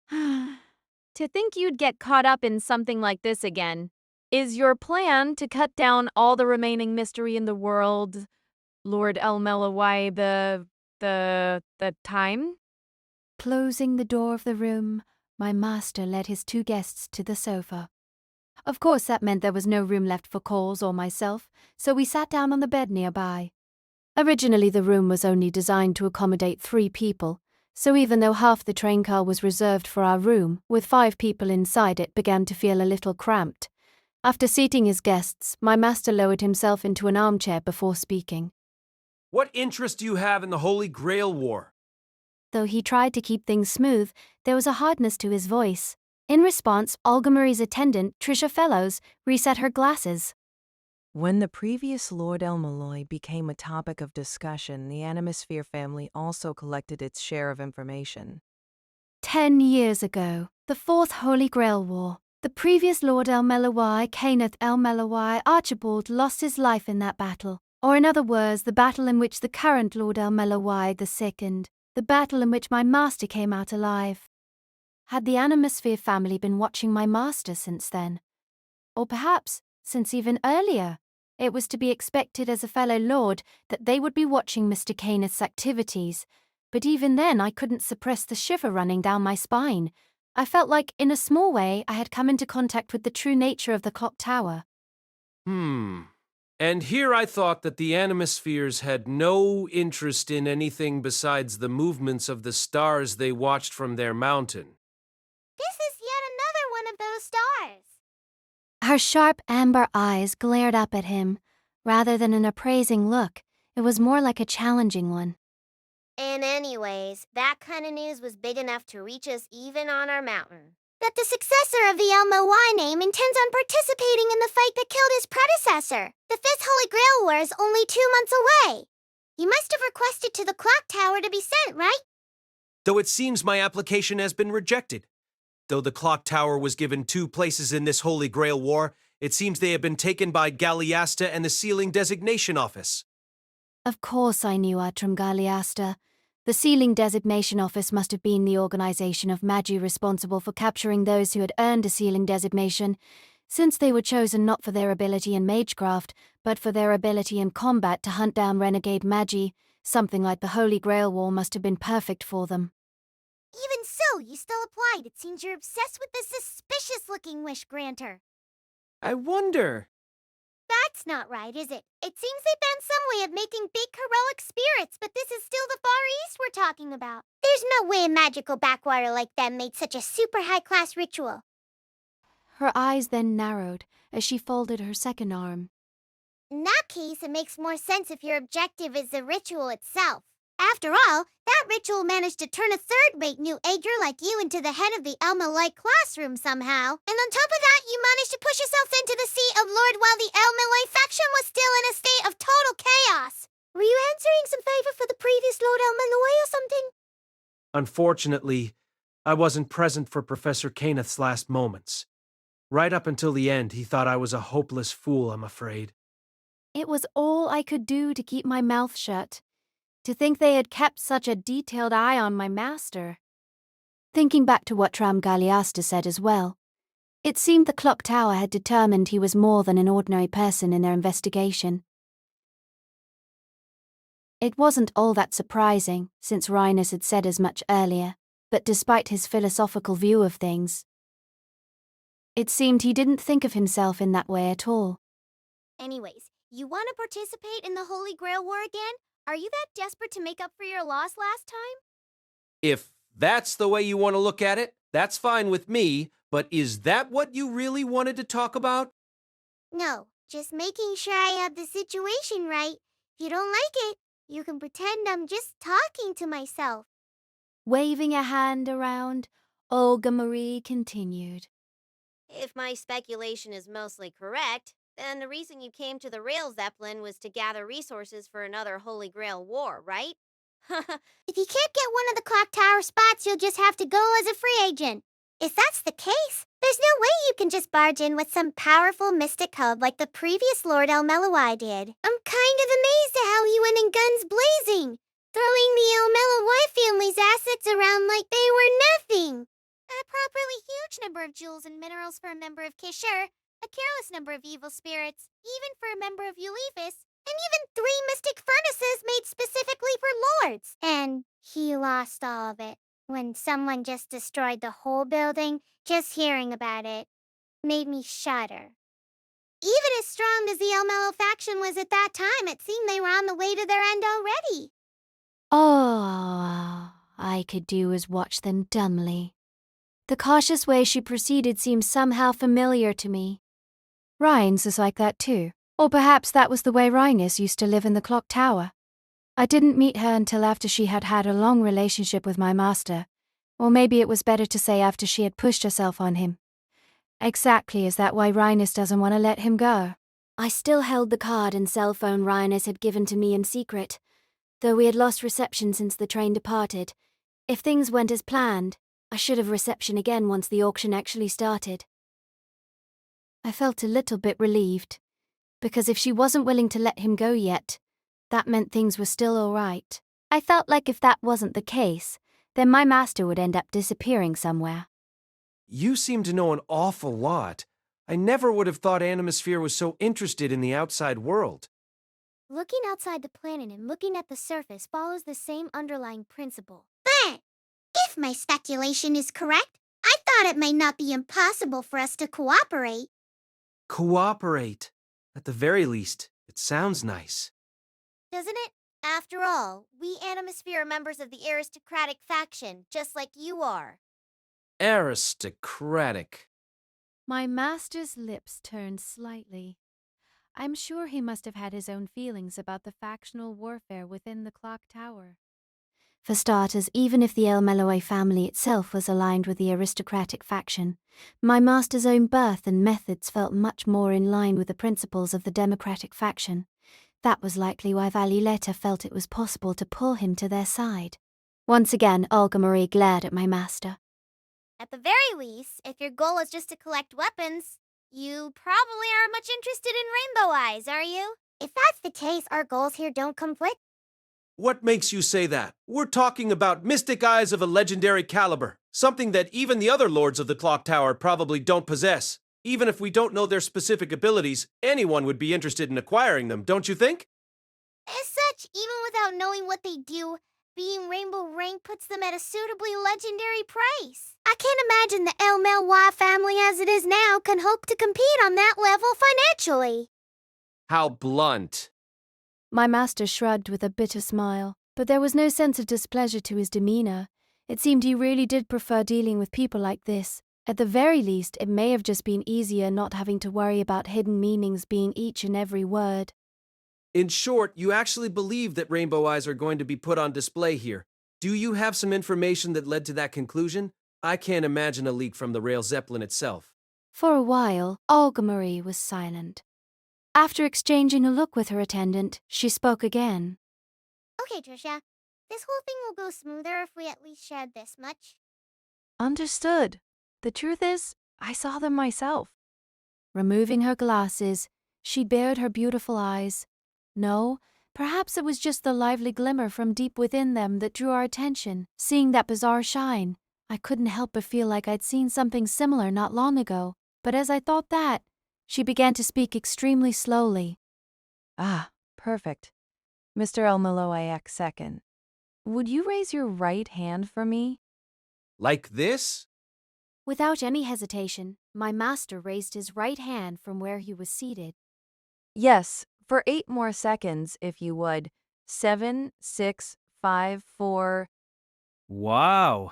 To think you'd get caught up in something like this again. Is your plan to cut down all the remaining mystery in the world, Lord El-Melloi the time? Closing the door of the room, my master led his two guests to the sofa. Of course, that meant there was no room left for Coles or myself, so we sat down on the bed nearby. Originally, the room was only designed to accommodate 3 people, so even though half the train car was reserved for our room, with 5 people inside it began to feel a little cramped. After seating his guests, my master lowered himself into an armchair before speaking. What interest do you have in the Holy Grail War? Though he tried to keep things smooth, there was a hardness to his voice. In response, Olga Marie's attendant, Trisha Fellows, reset her glasses. When the previous Lord El-Melloi became a topic of discussion, the Animosphere family also collected its share of information. 10 years ago, the 4th Holy Grail War. The previous Lord El-Melloi, Kenneth El-Melloi Archibald, lost his life in that battle. Or in other words, the battle in which the current Lord El-Melloi II, the battle in which my master came out alive. Had the Animosphere family been watching my master since then? Or perhaps, since even earlier, it was to be expected as a fellow lord that they would be watching Mr. Kenneth's activities. But even then I couldn't suppress the shiver running down my spine. I felt like, in a small way, I had come into contact with the true nature of the clock tower. And here I thought that the Animospheres had no interest in anything besides the movements of the stars they watched from their mountain. This is yet another one of those stars. Her sharp amber eyes glared up at him. Rather than an appraising look, it was more like a challenging one. And anyways, that kind of news was big enough to reach us even on our mountain. That the successor of the El-Melloi name intends on participating in the fight that killed his predecessor. The 5th Holy Grail War is only 2 months away. You must have requested to the clock tower to be sent, right? Though it seems my application has been rejected. Though the clock tower was given 2 places in this Holy Grail War, it seems they have been taken by Galliasta and the Sealing Designation Office. Of course I knew Atrum Galliasta. The Sealing Designation Office must have been the organization of Magi responsible for capturing those who had earned a sealing designation, since they were chosen not for their ability in magecraft, but for their ability in combat to hunt down renegade Magi. Something like the Holy Grail War must have been perfect for them. Even so, you still applied. It seems you're obsessed with the suspicious-looking wish granter. I wonder. That's not right, is it? It seems they found some way of making big heroic spirits, but this is still the Far East we're talking about. There's no way a magical backwater like them made such a super high-class ritual. Her eyes then narrowed as she folded her second arm. In that case, it makes more sense if your objective is the ritual itself. After all, that ritual managed to turn a third-rate new ager like you into the head of the El-Melloi classroom somehow. And on top of that, you managed to push yourself into the Sea of Lord while the El-Melloi faction was still in a state of total chaos. Were you answering some favor for the previous Lord El-Melloi or something? Unfortunately, I wasn't present for Professor Kenneth's last moments. Right up until the end, he thought I was a hopeless fool, I'm afraid. It was all I could do to keep my mouth shut. To think they had kept such a detailed eye on my master. Thinking back to what Tram Galliasta said as well, it seemed the clock tower had determined he was more than an ordinary person in their investigation. It wasn't all that surprising, since Rhinus had said as much earlier, but despite his philosophical view of things, it seemed he didn't think of himself in that way at all. Anyways, you want to participate in the Holy Grail War again? Are you that desperate to make up for your loss last time? If that's the way you want to look at it, that's fine with me, but is that what you really wanted to talk about? No, just making sure I have the situation right. If you don't like it, you can pretend I'm just talking to myself. Waving a hand around, Olga Marie continued. If my speculation is mostly correct, then the reason you came to the Rail Zeppelin was to gather resources for another Holy Grail war, right? If you can't get one of the clock tower spots, you'll just have to go as a free agent. If that's the case, there's no way you can just barge in with some powerful mystic hub like the previous Lord El-Melloi did. I'm kind of amazed at how he went in guns blazing, throwing the El-Melloi family's assets around like they were nothing. A properly huge number of jewels and minerals for a member of Kishur, a careless number of evil spirits, even for a member of Eulephus, and even 3 mystic furnaces made specifically for lords. And he lost all of it when someone just destroyed the whole building. Just hearing about it made me shudder. Even as strong as the El-Melloi faction was at that time, it seemed they were on the way to their end already. Oh, I could do is watch them dumbly. The cautious way she proceeded seemed somehow familiar to me. Rhines is like that too. Or perhaps that was the way Rhinus used to live in the clock tower. I didn't meet her until after she had had a long relationship with my master. Or maybe it was better to say after she had pushed herself on him. Exactly, is that why Rhinus doesn't want to let him go? I still held the card and cell phone Rhinus had given to me in secret. Though we had lost reception since the train departed, if things went as planned, I should have reception again once the auction actually started. I felt a little bit relieved, because if she wasn't willing to let him go yet, that meant things were still all right. I felt like if that wasn't the case, then my master would end up disappearing somewhere. You seem to know an awful lot. I never would have thought Animisphere was so interested in the outside world. Looking outside the planet and looking at the surface follows the same underlying principle. But if my speculation is correct, I thought it might not be impossible for us to cooperate. Cooperate. At the very least, it sounds nice. Doesn't it? After all, we Animisphere are members of the aristocratic faction, just like you are. Aristocratic. My master's lips turned slightly. I'm sure he must have had his own feelings about the factional warfare within the clock tower. For starters, even if the El-Melloi family itself was aligned with the aristocratic faction, my master's own birth and methods felt much more in line with the principles of the democratic faction. That was likely why Valileta felt it was possible to pull him to their side. Once again, Olga Marie glared at my master. At the very least, if your goal is just to collect weapons, you probably aren't much interested in rainbow eyes, are you? If that's the case, our goals here don't conflict. What makes you say that? We're talking about mystic eyes of a legendary caliber, something that even the other lords of the clock tower probably don't possess. Even if we don't know their specific abilities, anyone would be interested in acquiring them, don't you think? As such, even without knowing what they do, being rainbow rank puts them at a suitably legendary price. I can't imagine the El-Melloi family as it is now can hope to compete on that level financially. How blunt. My master shrugged with a bitter smile, but there was no sense of displeasure to his demeanor. It seemed he really did prefer dealing with people like this. At the very least, it may have just been easier not having to worry about hidden meanings being each and every word. In short, you actually believe that rainbow eyes are going to be put on display here. Do you have some information that led to that conclusion? I can't imagine a leak from the Rail Zeppelin itself. For a while, Olga Marie was silent. After exchanging a look with her attendant, she spoke again. Okay, Trisha. This whole thing will go smoother if we at least shared this much. Understood. The truth is, I saw them myself. Removing her glasses, she bared her beautiful eyes. No, perhaps it was just the lively glimmer from deep within them that drew our attention. Seeing that bizarre shine, I couldn't help but feel like I'd seen something similar not long ago. But as I thought that, she began to speak extremely slowly. Ah, perfect. Mr. El-Melloi II, would you raise your right hand for me? Like this? Without any hesitation, my master raised his right hand from where he was seated. Yes, for 8 more seconds, if you would. 7, 6, 5, 4. Wow.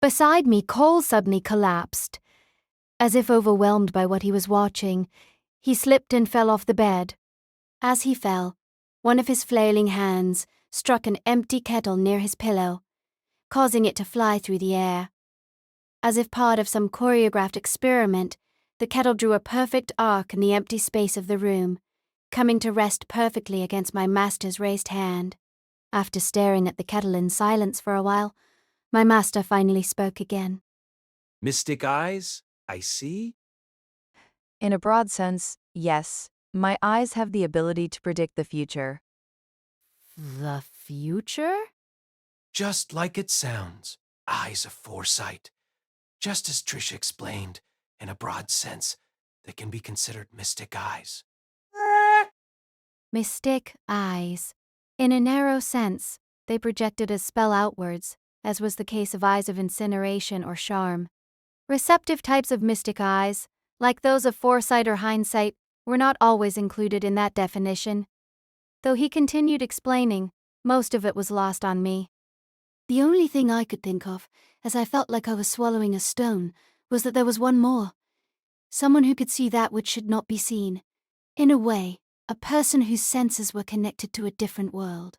Beside me, Cole suddenly collapsed. As if overwhelmed by what he was watching, he slipped and fell off the bed. As he fell, one of his flailing hands struck an empty kettle near his pillow, causing it to fly through the air. As if part of some choreographed experiment, the kettle drew a perfect arc in the empty space of the room, coming to rest perfectly against my master's raised hand. After staring at the kettle in silence for a while, my master finally spoke again. Mystic eyes? I see. In a broad sense, yes. My eyes have the ability to predict the future. The future? Just like it sounds. Eyes of foresight. Just as Trisha explained, in a broad sense, they can be considered mystic eyes. Mystic eyes. In a narrow sense, they projected a spell outwards, as was the case of eyes of incineration or charm. Receptive types of mystic eyes, like those of foresight or hindsight, were not always included in that definition. Though he continued explaining, most of it was lost on me. The only thing I could think of, as I felt like I was swallowing a stone, was that there was one more. Someone who could see that which should not be seen. In a way, a person whose senses were connected to a different world.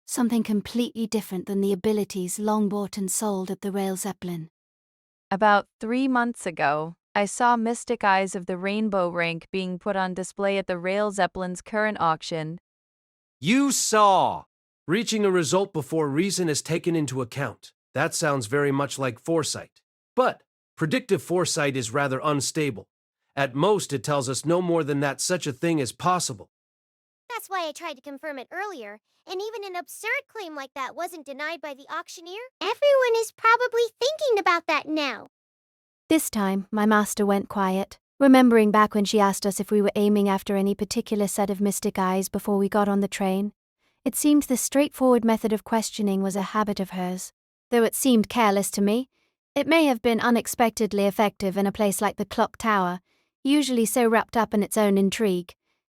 Something completely different than the abilities long bought and sold at the Rail Zeppelin. About 3 months ago, I saw Mystic Eyes of the Rainbow rank being put on display at the Rail Zeppelin's current auction. You saw! Reaching a result before reason is taken into account. That sounds very much like foresight. But predictive foresight is rather unstable. At most, it tells us no more than that such a thing is possible. That's why I tried to confirm it earlier, and even an absurd claim like that wasn't denied by the auctioneer. Everyone is probably thinking about that now. This time, my master went quiet, remembering back when she asked us if we were aiming after any particular set of mystic eyes before we got on the train. It seemed the straightforward method of questioning was a habit of hers. Though it seemed careless to me, it may have been unexpectedly effective in a place like the clock tower, usually so wrapped up in its own intrigue.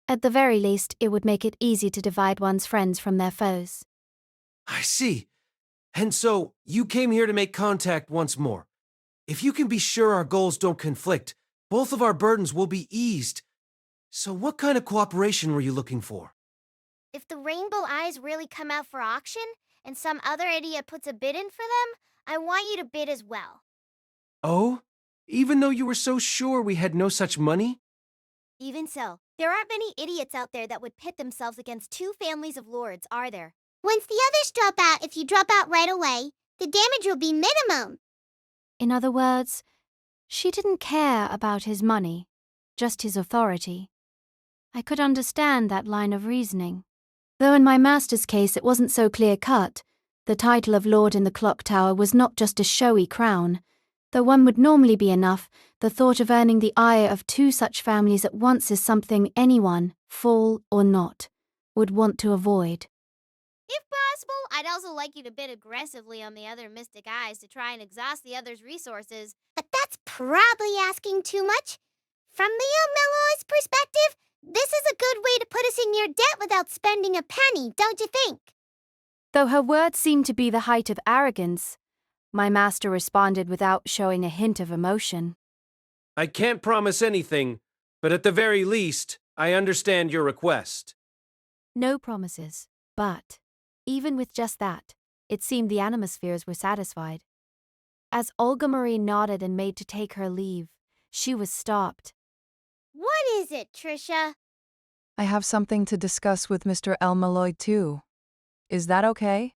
At the very least, it would make it easy to divide one's friends from their foes. I see. And so, you came here to make contact once more. If you can be sure our goals don't conflict, both of our burdens will be eased. So what kind of cooperation were you looking for? If the rainbow eyes really come out for auction, and some other idiot puts a bid in for them, I want you to bid as well. Oh? Even though you were so sure we had no such money? Even so, there aren't many idiots out there that would pit themselves against 2 families of lords, are there? Once the others drop out, if you drop out right away, the damage will be minimum. In other words, she didn't care about his money, just his authority. I could understand that line of reasoning. Though in my master's case it wasn't so clear-cut, the title of Lord in the Clock Tower was not just a showy crown. Though one would normally be enough, the thought of earning the ire of 2 such families at once is something anyone, full or not, would want to avoid. If possible, I'd also like you to bid aggressively on the other mystic eyes to try and exhaust the other's resources. But that's probably asking too much. From the El-Melloi's perspective, this is a good way to put us in your debt without spending a penny, don't you think? Though her words seemed to be the height of arrogance, my master responded without showing a hint of emotion. I can't promise anything, but at the very least, I understand your request. No promises, but, even with just that, it seemed the Animospheres were satisfied. As Olga Marie nodded and made to take her leave, she was stopped. What is it, Trisha? I have something to discuss with Mr. El-Melloi II. Is that okay?